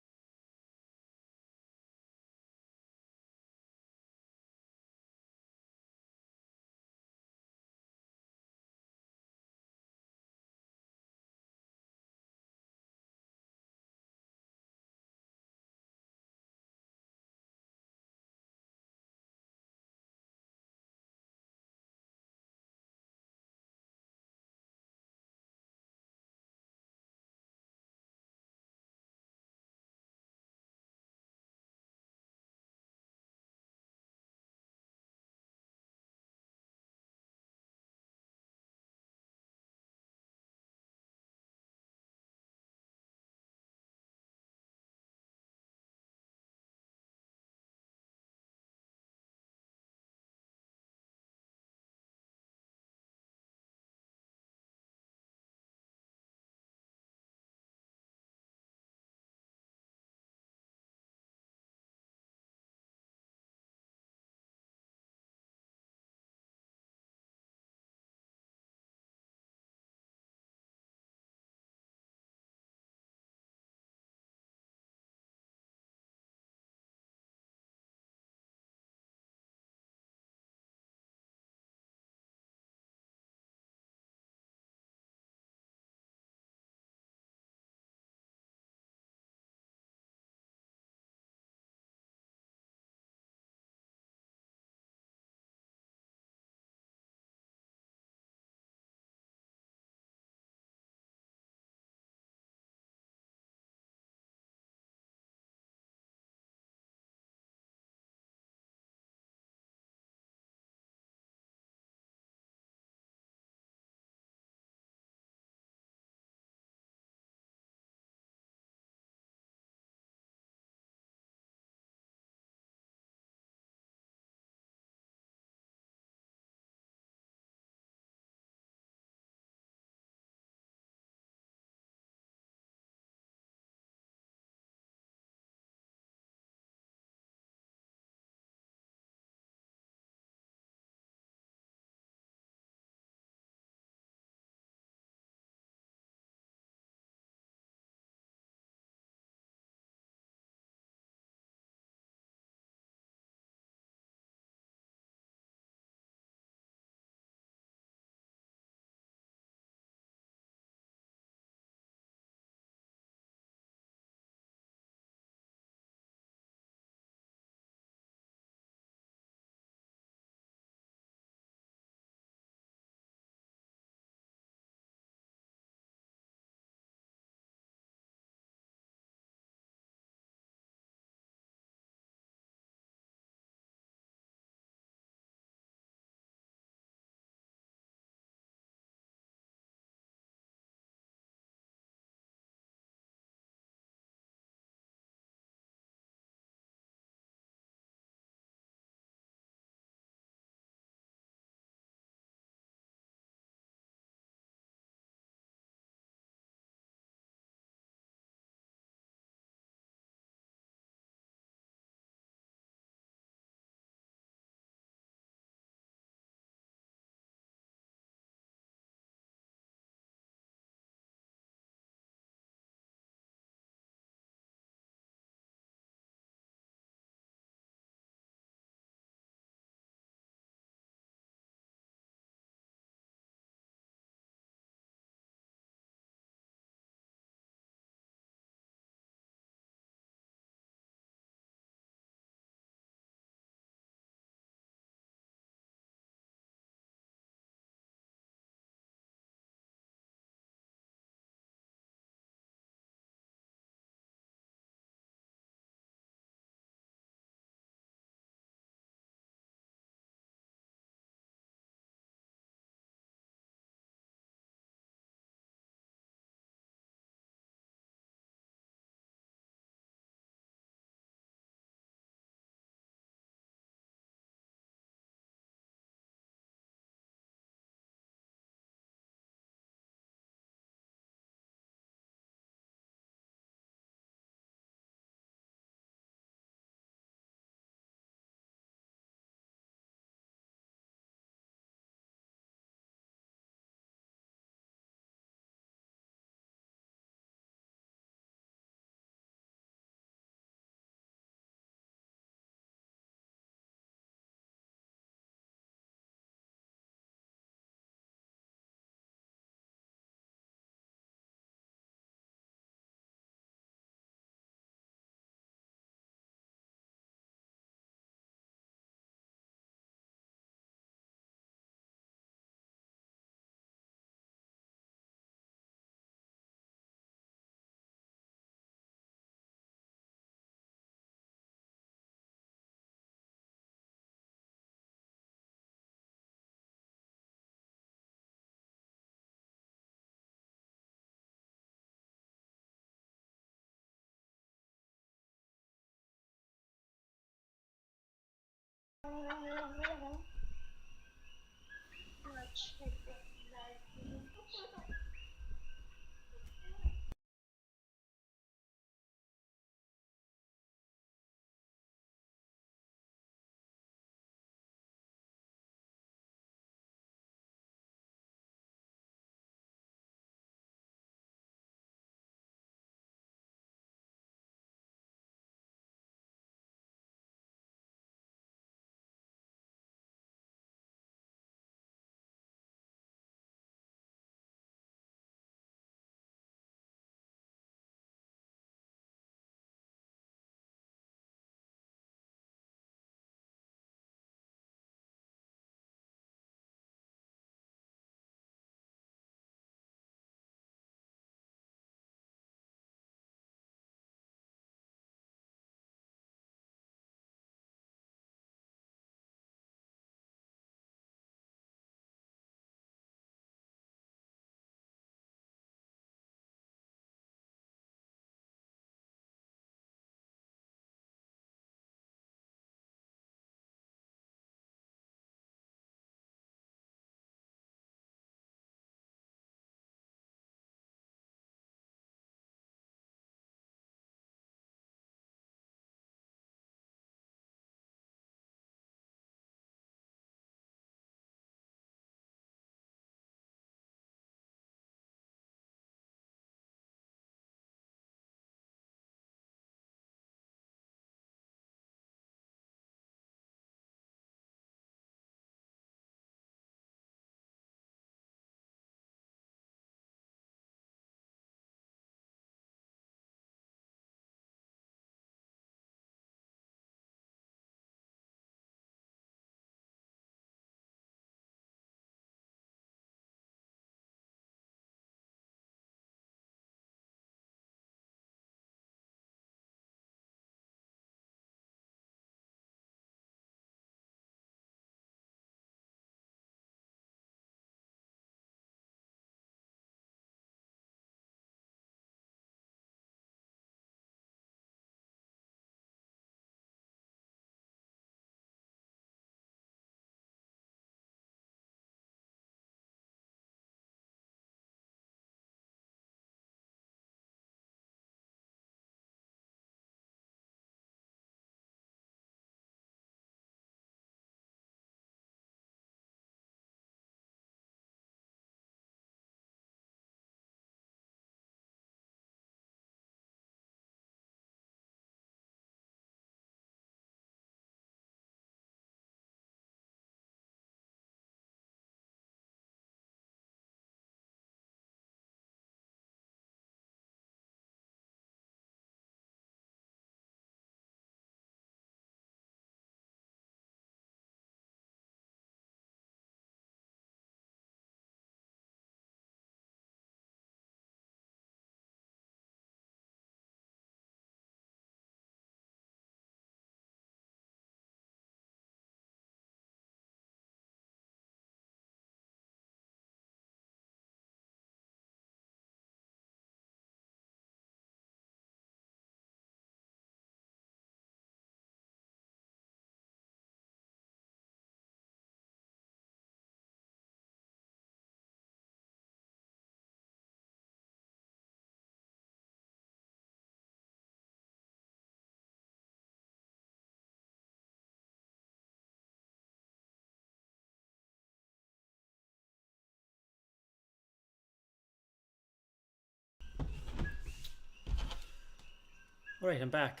All right, I'm back.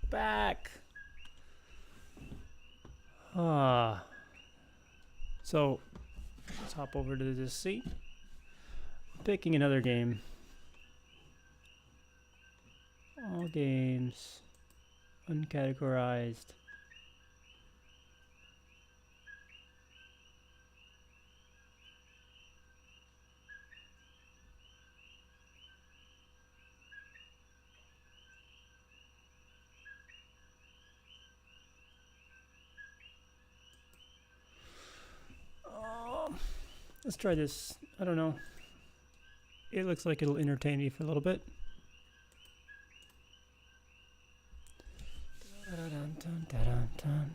Back. Ah. So let's hop over to this seat. Picking another game. All games. Uncategorized. Let's try this. I don't know. It looks like it'll entertain me for a little bit. Dun, dun, dun, dun, dun.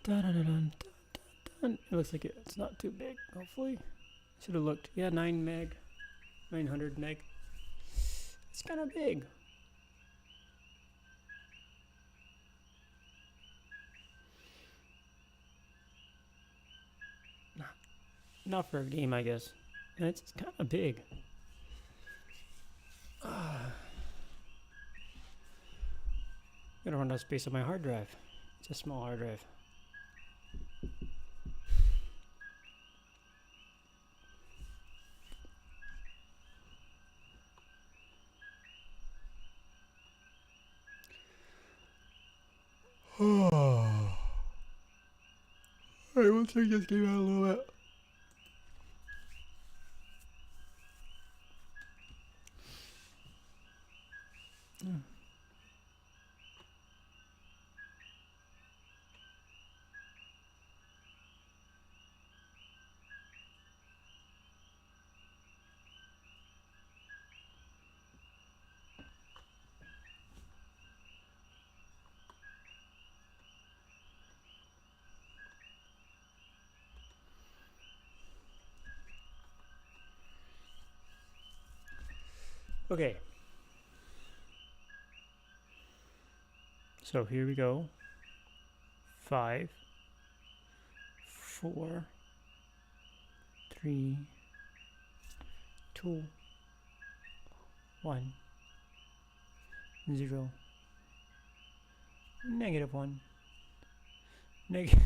Dun, dun, dun, dun, dun. It looks like it's not too big, hopefully. Should have looked. Yeah, 900 meg. It's kind of big. Not for a game, I guess. And it's kind of big. Gonna run out of space on my hard drive. It's a small hard drive. Alright, we'll check this game out a little bit. Okay. So here we go. 5, 4, 3, 2, 1, 0, -1, negative.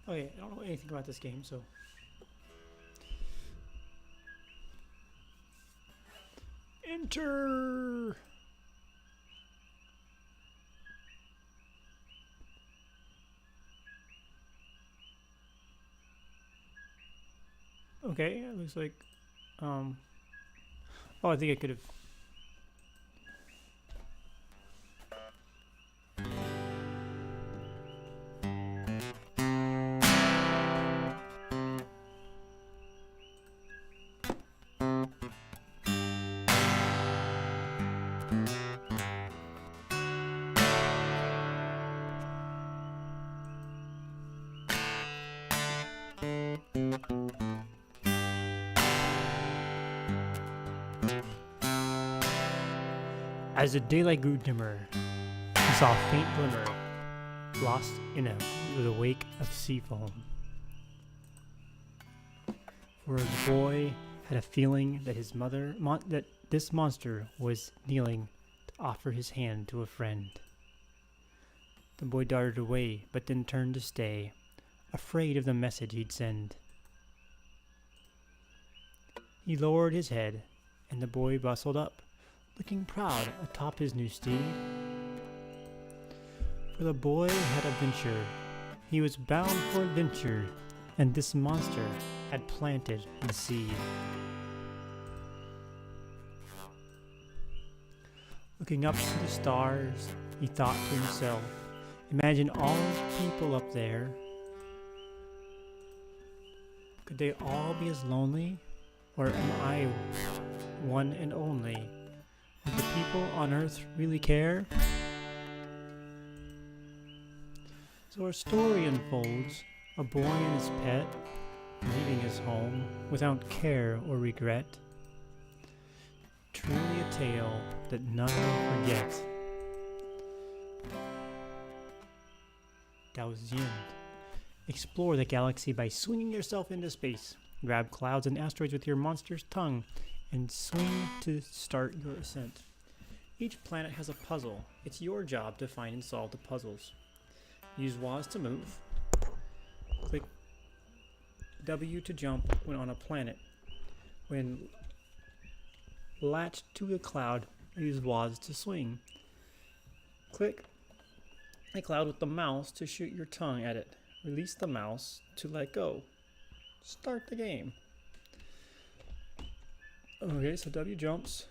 Okay, I don't know anything about this game, so. Enter! Okay, it looks like, oh, I think I could have. As the daylight grew dimmer, he saw a faint glimmer, lost in the wake of sea foam. For the boy had a feeling that his mother, that this monster was kneeling to offer his hand to a friend. The boy darted away, but then turned to stay, afraid of the message he'd send. He lowered his head, and the boy bustled up, looking proud atop his new steed. For the boy had a venture. He was bound for adventure, and this monster had planted the seed. Looking up to the stars, he thought to himself, imagine all those people up there. Could they all be as lonely? Or am I one and only? Do the people on Earth really care? So our story unfolds, a boy and his pet, leaving his home without care or regret. Truly a tale that none will forget. That was the end. Explore the galaxy by swinging yourself into space. Grab clouds and asteroids with your monster's tongue and swing to start your ascent. Each planet has a puzzle. It's your job to find and solve the puzzles. Use WAS to move. Click W to jump when on a planet. When latched to a cloud, use WAS to swing. Click a cloud with the mouse to shoot your tongue at it. Release the mouse to let go. Start the game. Okay, so W jumps.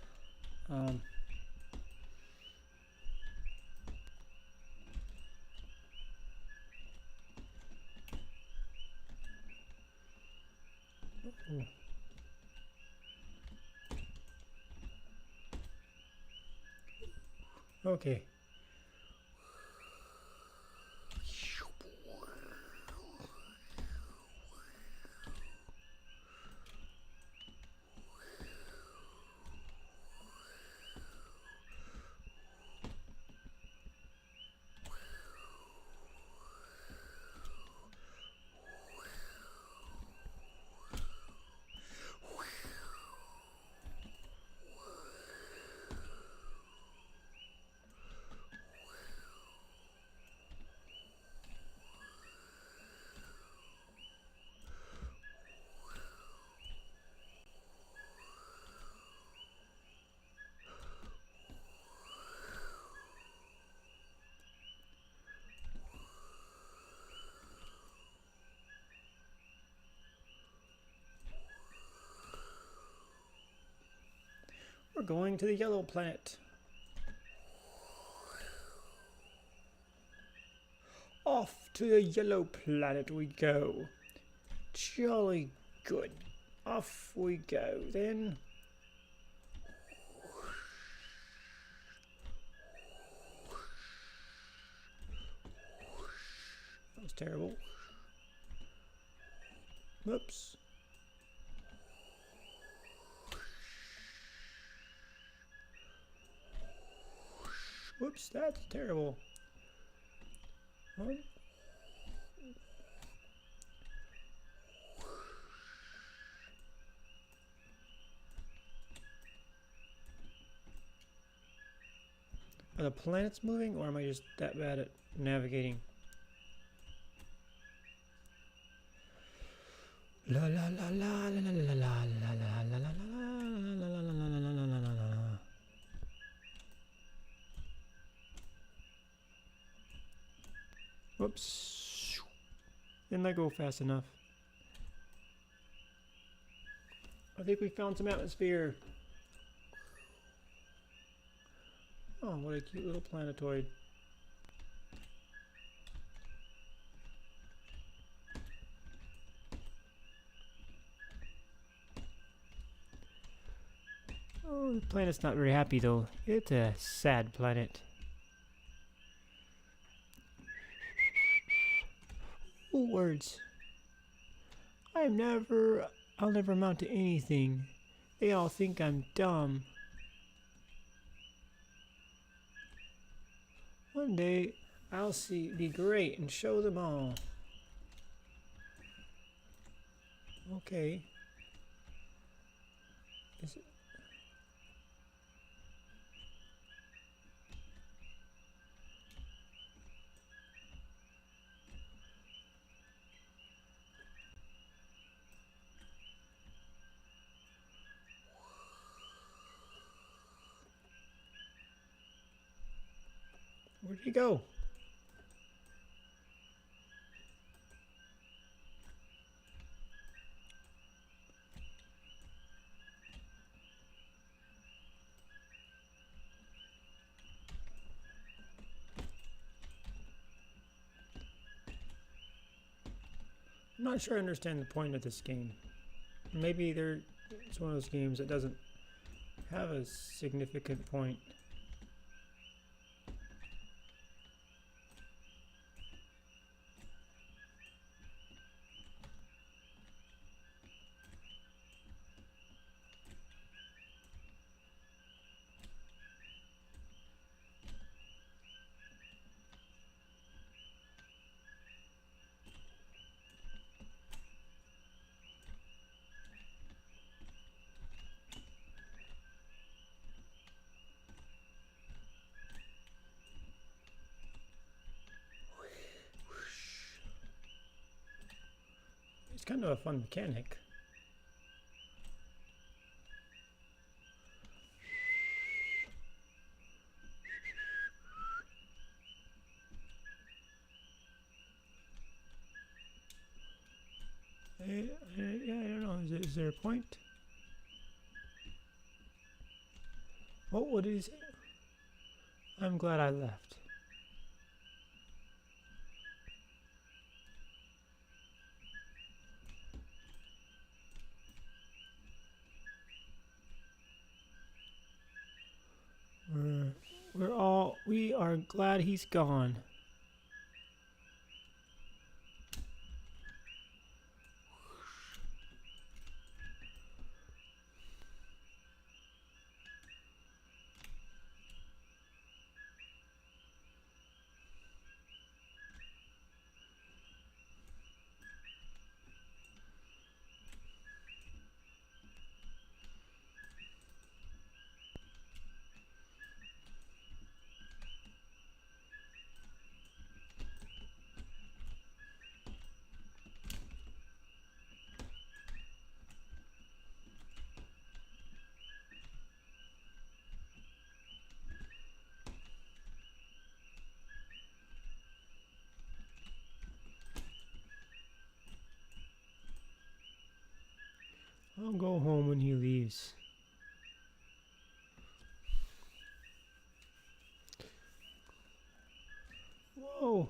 Oh. Okay. We're going to the yellow planet. Off to the yellow planet we go. Jolly good. Off we go then. That was terrible. Whoops. Whoops, that's terrible. Huh? Are the planets moving, or am I just that bad at navigating? La la la la la la la la la la la la. Whoops. Didn't that go fast enough? I think we found some atmosphere. Oh, what a cute little planetoid. Oh, the planet's not very happy though. It's a sad planet. Oh, words. I'll never amount to anything. They all think I'm dumb. One day, I'll be great and show them all. Okay. Is it? Where'd he go? I'm not sure I understand the point of this game. Maybe it's one of those games that doesn't have a significant point. It's kind of a fun mechanic. Yeah, I don't know. Is there a point? What did he say? I'm glad I left. We are glad he's gone. I'll go home when he leaves. Whoa.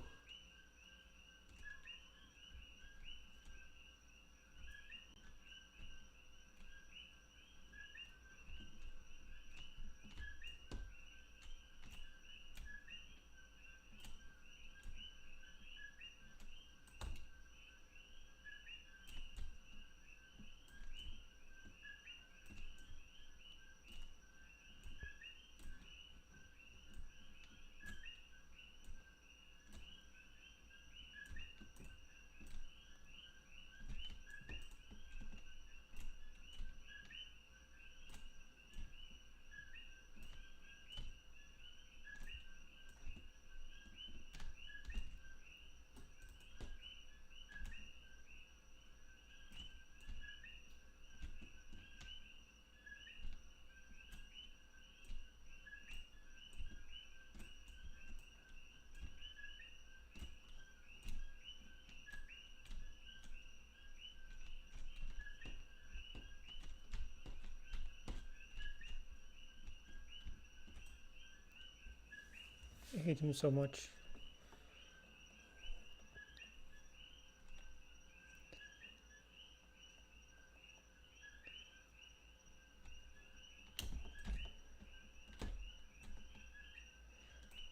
I hate him so much.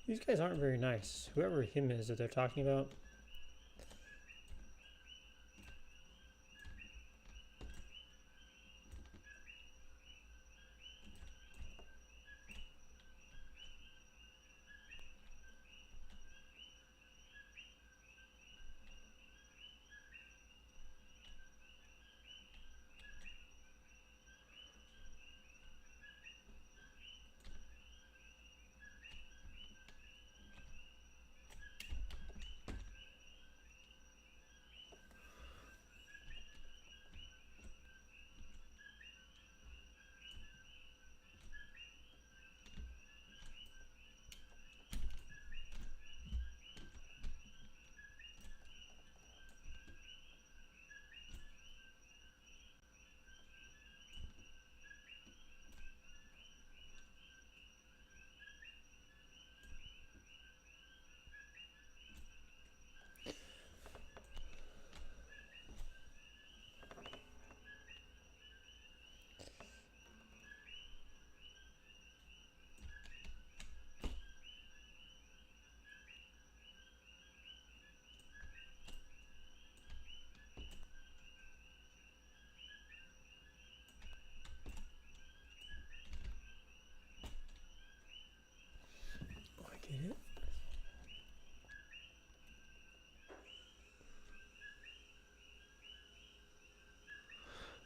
These guys aren't very nice. Whoever him is that they're talking about. I get it.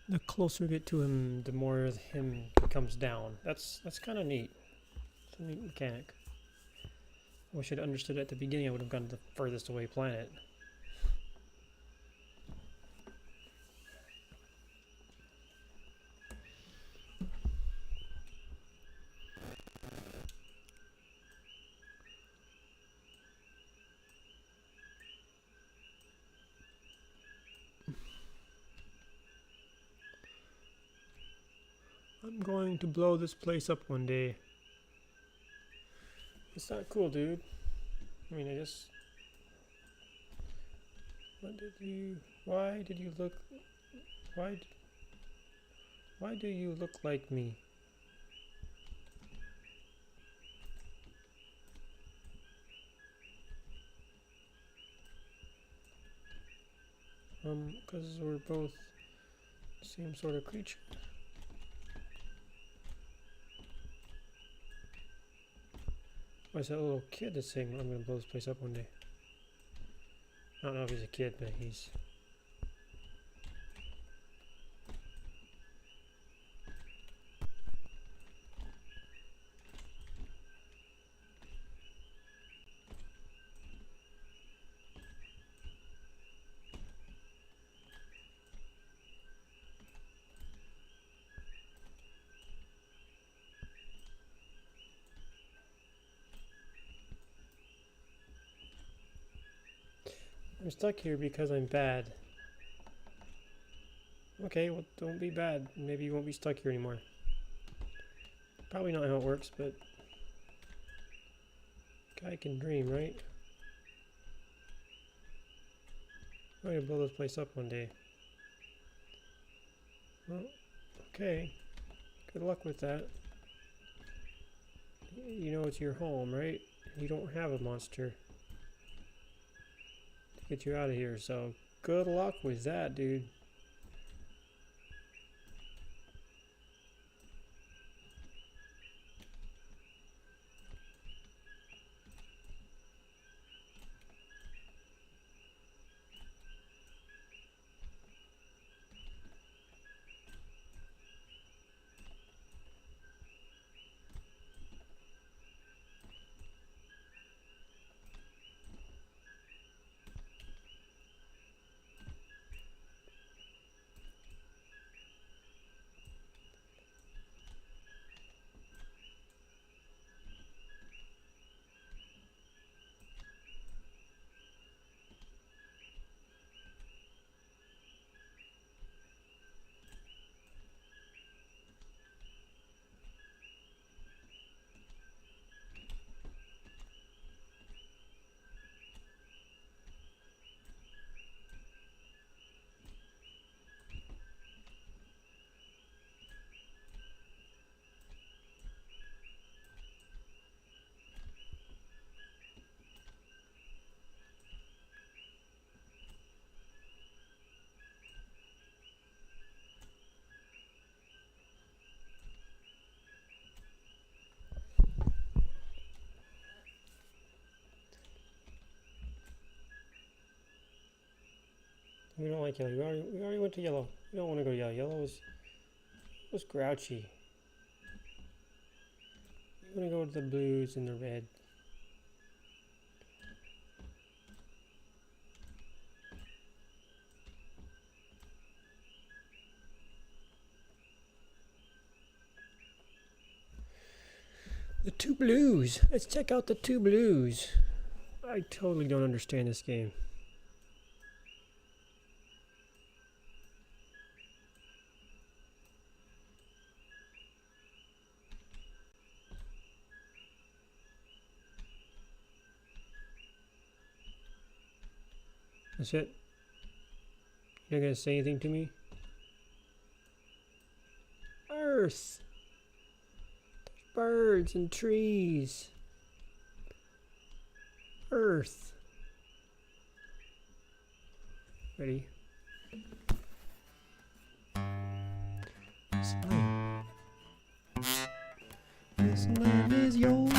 The closer we get to him, the more him comes down. That's kind of neat. It's a neat mechanic. I wish I'd understood it at the beginning. I would have gone to the furthest away planet. I'm going to blow this place up one day. It's not cool, dude. I mean, I guess. What did you? Why did you look? Why do you look like me? Because we're both the same sort of creature. Why is that little kid that's saying I'm gonna blow this place up one day? I don't know if he's a kid, but he's. I'm stuck here because I'm bad. Okay, well, don't be bad. Maybe you won't be stuck here anymore. Probably not how it works, but guy can dream, right? I'm gonna blow this place up one day. Well, okay. Good luck with that. You know it's your home, right? You don't have a monster get you out of here, so good luck with that, dude. We don't like yellow. We already went to yellow. We don't want to go yellow. Yellow was grouchy. We want to go to the blues and the red. The two blues. Let's check out the two blues. I totally don't understand this game. That's it? You're not gonna say anything to me? Earth! There's birds and trees. Earth. Ready? This land. This land is yours.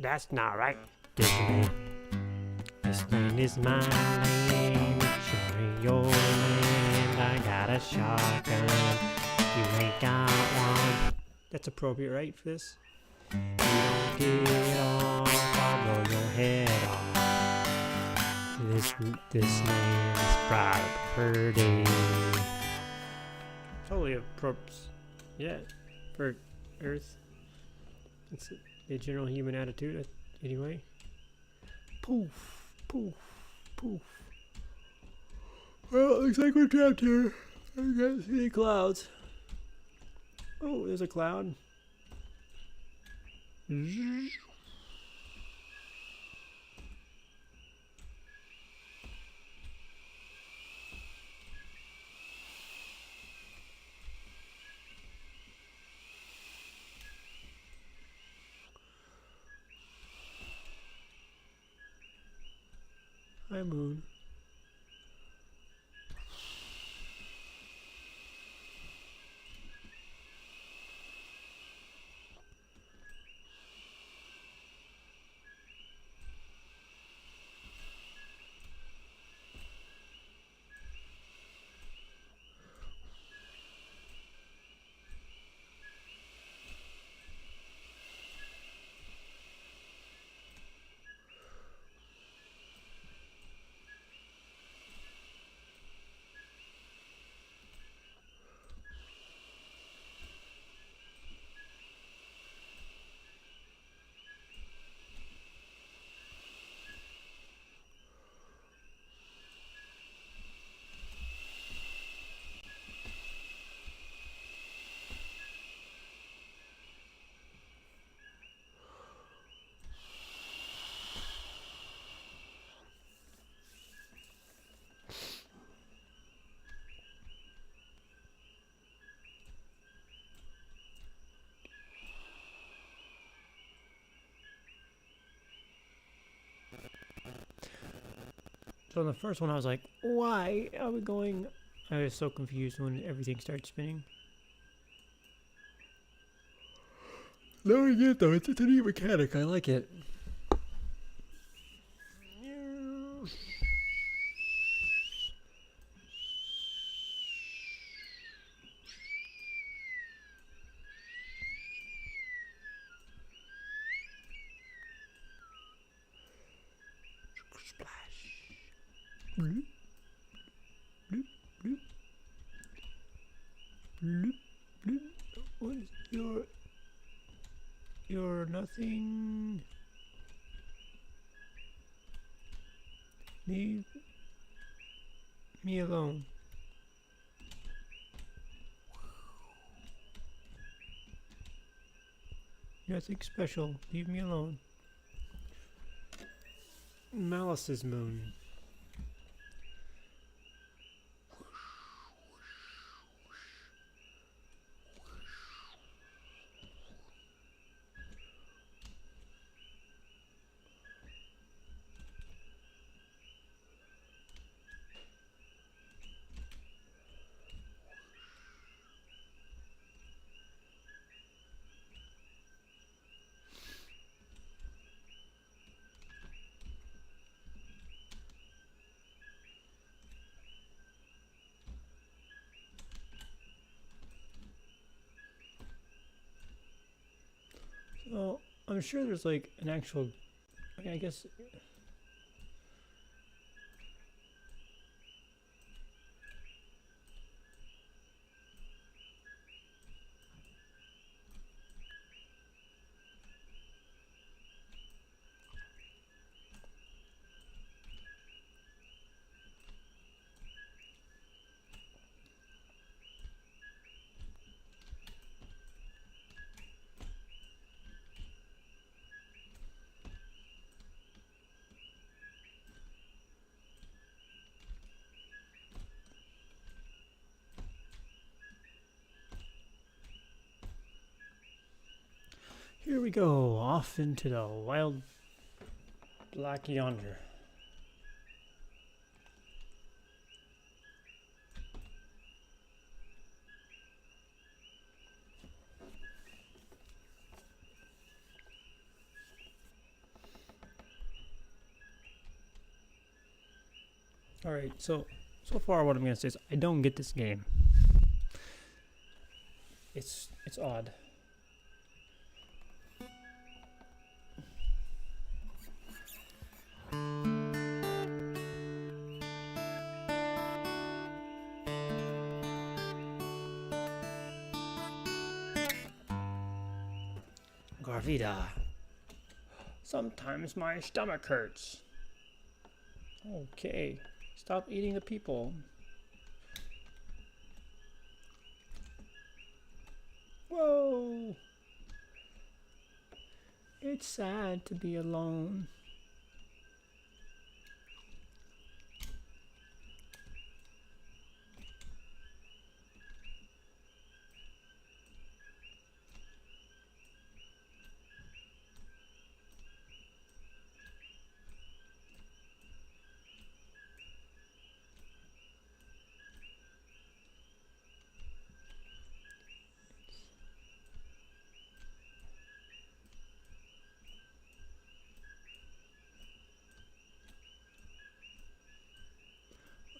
That's not right. This land. This land is my land, it's surely your land. I got a shotgun, you ain't got one. That's appropriate, right, for this? You don't get off, I'll blow your head off. This land is property. Totally appropriate, yeah, for Earth. It's the general human attitude, anyway. Poof. Poof, poof. Well, looks like we're trapped here. I can't see any clouds. Oh, there's a cloud. Hi, Moon. So in the first one, I was like, why are we going? I was so confused when everything started spinning. No, I get though. It's a neat mechanic. I like it. Bloop, bloop, bloop. Bloop, bloop. What is you're nothing. Leave me alone. Nothing special. Leave me alone. Malice's moon. So I'm sure there's like an actual. I guess. Here we go, off into the wild black yonder. Alright, so far what I'm gonna say is I don't get this game. It's odd. Garvida. Sometimes my stomach hurts. Okay. Stop eating the people. Whoa! It's sad to be alone.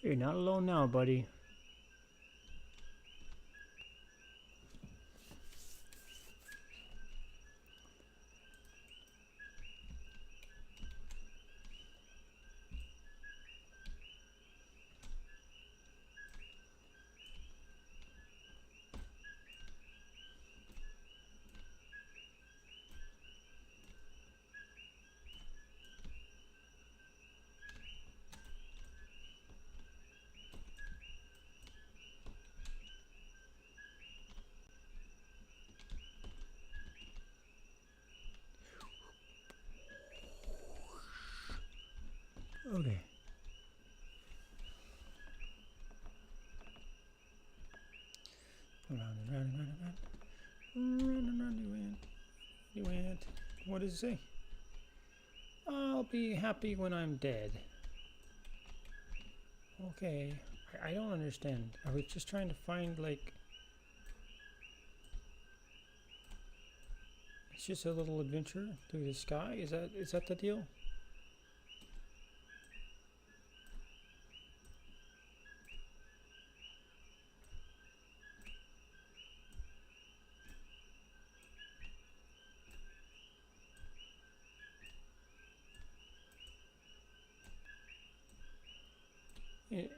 You're not alone now, buddy. Okay. Around and round and round and round. Round and round you went. What does it say? I'll be happy when I'm dead. Okay. I don't understand. Are we just trying to find, like... It's just a little adventure through the sky? Is that the deal?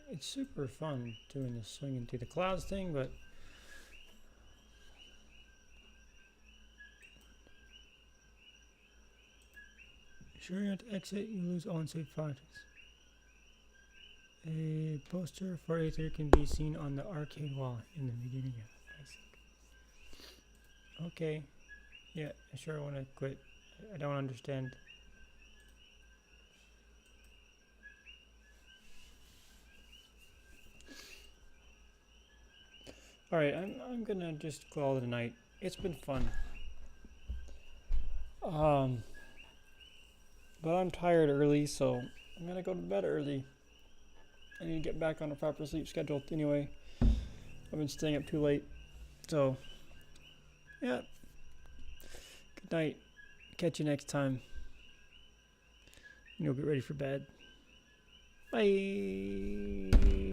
It's super fun doing the swinging through the clouds thing, but sure you have to exit, you lose all unsafe files. A poster for Aether can be seen on the arcade wall in the beginning of Isaac. Okay. Yeah, I sure want to quit. I don't understand. Alright, I'm gonna just call it a night. It's been fun. But I'm tired early, so I'm gonna go to bed early. I need to get back on a proper sleep schedule anyway. I've been staying up too late. So, yeah. Good night. Catch you next time. You'll get ready for bed. Bye.